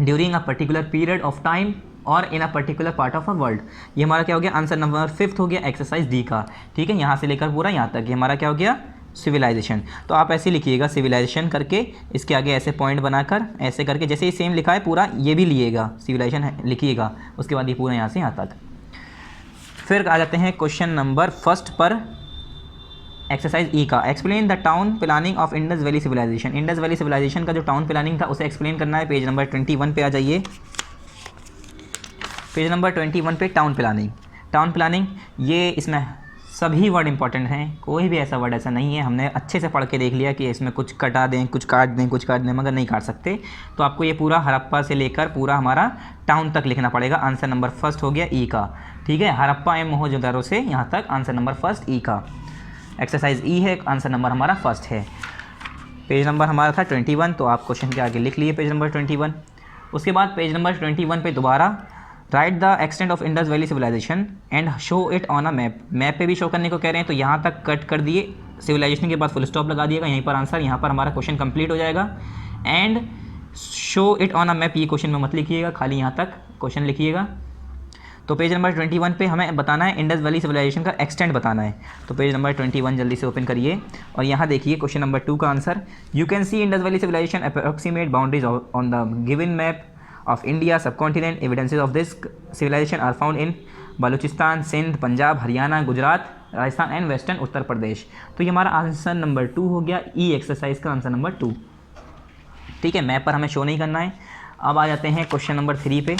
during a particular period of time और in a particular part of a world. ये हमारा क्या हो गया, आंसर नंबर 5 हो गया एक्सरसाइज डी का, ठीक है, यहाँ से लेकर पूरा यहाँ तक, ये हमारा क्या हो गया, सिविलाइजेशन। तो आप ऐसे लिखिएगा सिविलाइजेशन करके, इसके आगे ऐसे पॉइंट बनाकर ऐसे करके, जैसे ये सेम लिखा है पूरा ये भी लिएगा, सिविलाइजेशन लिखिएगा, उसके बाद ये पूरा यहाँ से यहाँ तक। फिर आ जाते हैं क्वेश्चन नंबर 1 पर, एक्सरसाइज ई का, explain the town planning of Indus valley civilisation. Indus valley civilisation का जो टाउन प्लानिंग था उसे एक्सप्लेन करना है। पेज नंबर 21 पे आ जाइए। पेज नंबर 21 पे टाउन प्लानिंग। टाउन प्लानिंग ये इसमें सभी वर्ड इंपॉर्टेंट हैं, कोई भी ऐसा वर्ड ऐसा नहीं है। हमने अच्छे से पढ़ के देख लिया कि इसमें कुछ कटा दें, कुछ काट दें, कुछ काट दें, मगर नहीं काट सकते। तो आपको ये पूरा हड़प्पा से लेकर पूरा हमारा टाउन तक लिखना पड़ेगा। आंसर नंबर फर्स्ट हो गया ई का, ठीक है। हड़प्पा एवं मोहनजोदड़ो से यहाँ तक आंसर नंबर फर्स्ट ई का। एक्सरसाइज ई है, आंसर नंबर हमारा फर्स्ट है। पेज नंबर हमारा था 21, तो आप क्वेश्चन के आगे लिख लिए पेज नंबर 21। उसके बाद पेज नंबर 21 पे दोबारा write the extent of Indus valley civilisation and show it on a map. Map पे भी शो करने को कह रहे हैं, तो यहाँ तक कट कर दिए, सिविलाइजेशन के बाद फुल स्टॉप लगा दिएगा, यहीं पर आंसर, यहाँ पर हमारा क्वेश्चन कंप्लीट हो जाएगा। And show it on a map, ये क्वेश्चन में मत लिखिएगा, खाली यहाँ तक क्वेश्चन लिखिएगा। तो पेज नंबर 21 पे हमें बताना है इंडस वैली सिविलाइजेशन का एक्सटेंट बताना है। तो पेज नंबर 21 जल्दी से ओपन करिए और यहाँ देखिए क्वेश्चन नंबर 2 का answer. You can see Indus valley civilisation approximate boundaries on the given map of India subcontinent. Evidences of this civilization are found in Baluchistan, Sindh, Punjab, Haryana, Gujarat, Rajasthan and western Uttar Pradesh. तो ये हमारा आंसर नंबर 2 हो गया, ई एक्सरसाइज का answer number 2, ठीक है। Map पर हमें शो नहीं करना है। अब आ जाते हैं क्वेश्चन नंबर 3 पे।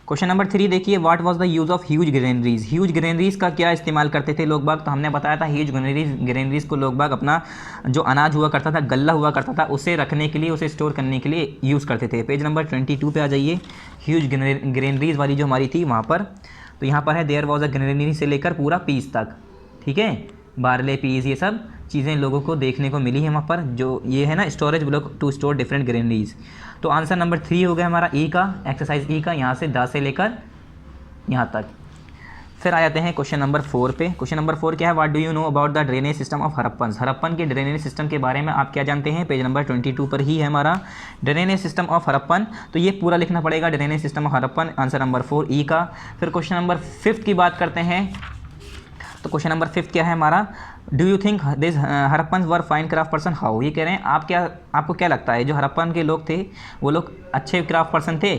क्वेश्चन नंबर 3 देखिए, what was the use of huge granaries. Huge granaries का क्या इस्तेमाल करते थे लोग बाग, तो हमने बताया था ह्यूज ग्रेनरीज को लोग बाग अपना जो अनाज हुआ करता था, गल्ला हुआ करता था, उसे रखने के लिए, उसे स्टोर करने के लिए यूज़ करते थे। पेज नंबर 22 पे आ जाइए, ह्यूज ग्रेनरीज वाली जो हमारी थी वहाँ पर, तो यहाँ पर है देयर वॉज अ ग्रेनरी से लेकर पूरा पीस तक, ठीक है। बारले, पीस, ये सब चीज़ें लोगों को देखने को मिली है वहाँ पर, जो ये है ना storage block to store different granaries. तो आंसर नंबर 3 हो गया हमारा ई का, एक्सरसाइज ई का, यहाँ से 10 से लेकर यहाँ तक। फिर आ जाते हैं क्वेश्चन नंबर 4 पे। क्वेश्चन नंबर 4 क्या है, what do you know about the drainage system of Harappan. Harappan के ड्रेनेज सिस्टम के बारे में आप क्या जानते हैं, पेज नंबर 22 पर ही है हमारा ड्रेनेज सिस्टम ऑफ हड़प्पन। तो ये पूरा लिखना पड़ेगा, drainage system of Harappan, answer number 4 ई का। फिर क्वेश्चन नंबर 5 की बात करते हैं। तो क्वेश्चन नंबर 5 क्या है हमारा, do you think this Harappan were fine craft person how. ये कह रहे हैं आपको क्या लगता है जो हड़प्पन के लोग थे वो लोग अच्छे क्राफ्ट पर्सन थे,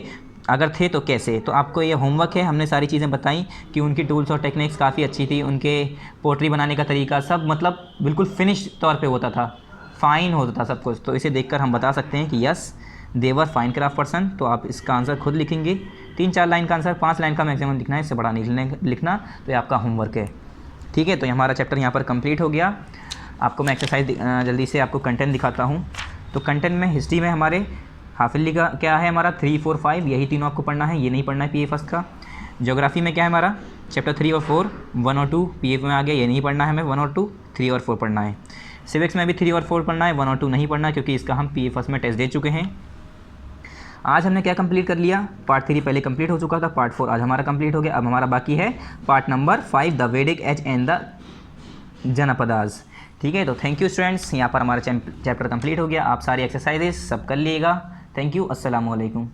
अगर थे तो कैसे। तो आपको ये होमवर्क है, हमने सारी चीज़ें बताई कि उनकी टूल्स और टेक्निक्स काफ़ी अच्छी थी, उनके पोट्री बनाने का तरीका सब मतलब बिल्कुल फिनिश तौर पे होता था, फ़ाइन होता था सब कुछ। तो इसे देखकर हम बता सकते हैं कि yes they were fine craft person. तो आप इसका आंसर खुद लिखेंगे, 3-4 लाइन का आंसर, 5 लाइन का मैक्सिमम लिखना है, इससे बड़ा नहीं लिखना। तो ये आपका होमवर्क है, ठीक है। तो हमारा चैप्टर यहाँ पर कंप्लीट हो गया। आपको मैं एक्सरसाइज जल्दी से आपको कंटेंट दिखाता हूँ। तो कंटेंट में हिस्ट्री में हमारे हाफिली का क्या है हमारा 3, 4, 5, यही तीनों आपको पढ़ना है, ये नहीं पढ़ना है पीए फर्स्ट का। ज्योग्राफी में क्या है हमारा चैप्टर 3 और 4, 1 और 2 पीए में आ गया, ये नहीं पढ़ना है हमें, 1 और 2, 3 और 4 पढ़ना है। सिविक्स में भी 3 और 4 पढ़ना है, 1 और 2 नहीं पढ़ना क्योंकि इसका हम पीए फर्स्ट में टेस्ट दे चुके हैं। आज हमने क्या कंप्लीट कर लिया, पार्ट 3 पहले कंप्लीट हो चुका था, पार्ट 4 आज हमारा कंप्लीट हो गया। अब हमारा बाकी है पार्ट नंबर 5, द वैदिक एज एंड द जनपदास, ठीक है। तो थैंक यू स्टूडेंट्स, यहाँ पर हमारा चैप्टर कंप्लीट हो गया। आप सारी एक्सरसाइजेस सब कर लीजिएगा। थैंक यू, अस्सलाम वालेकुम।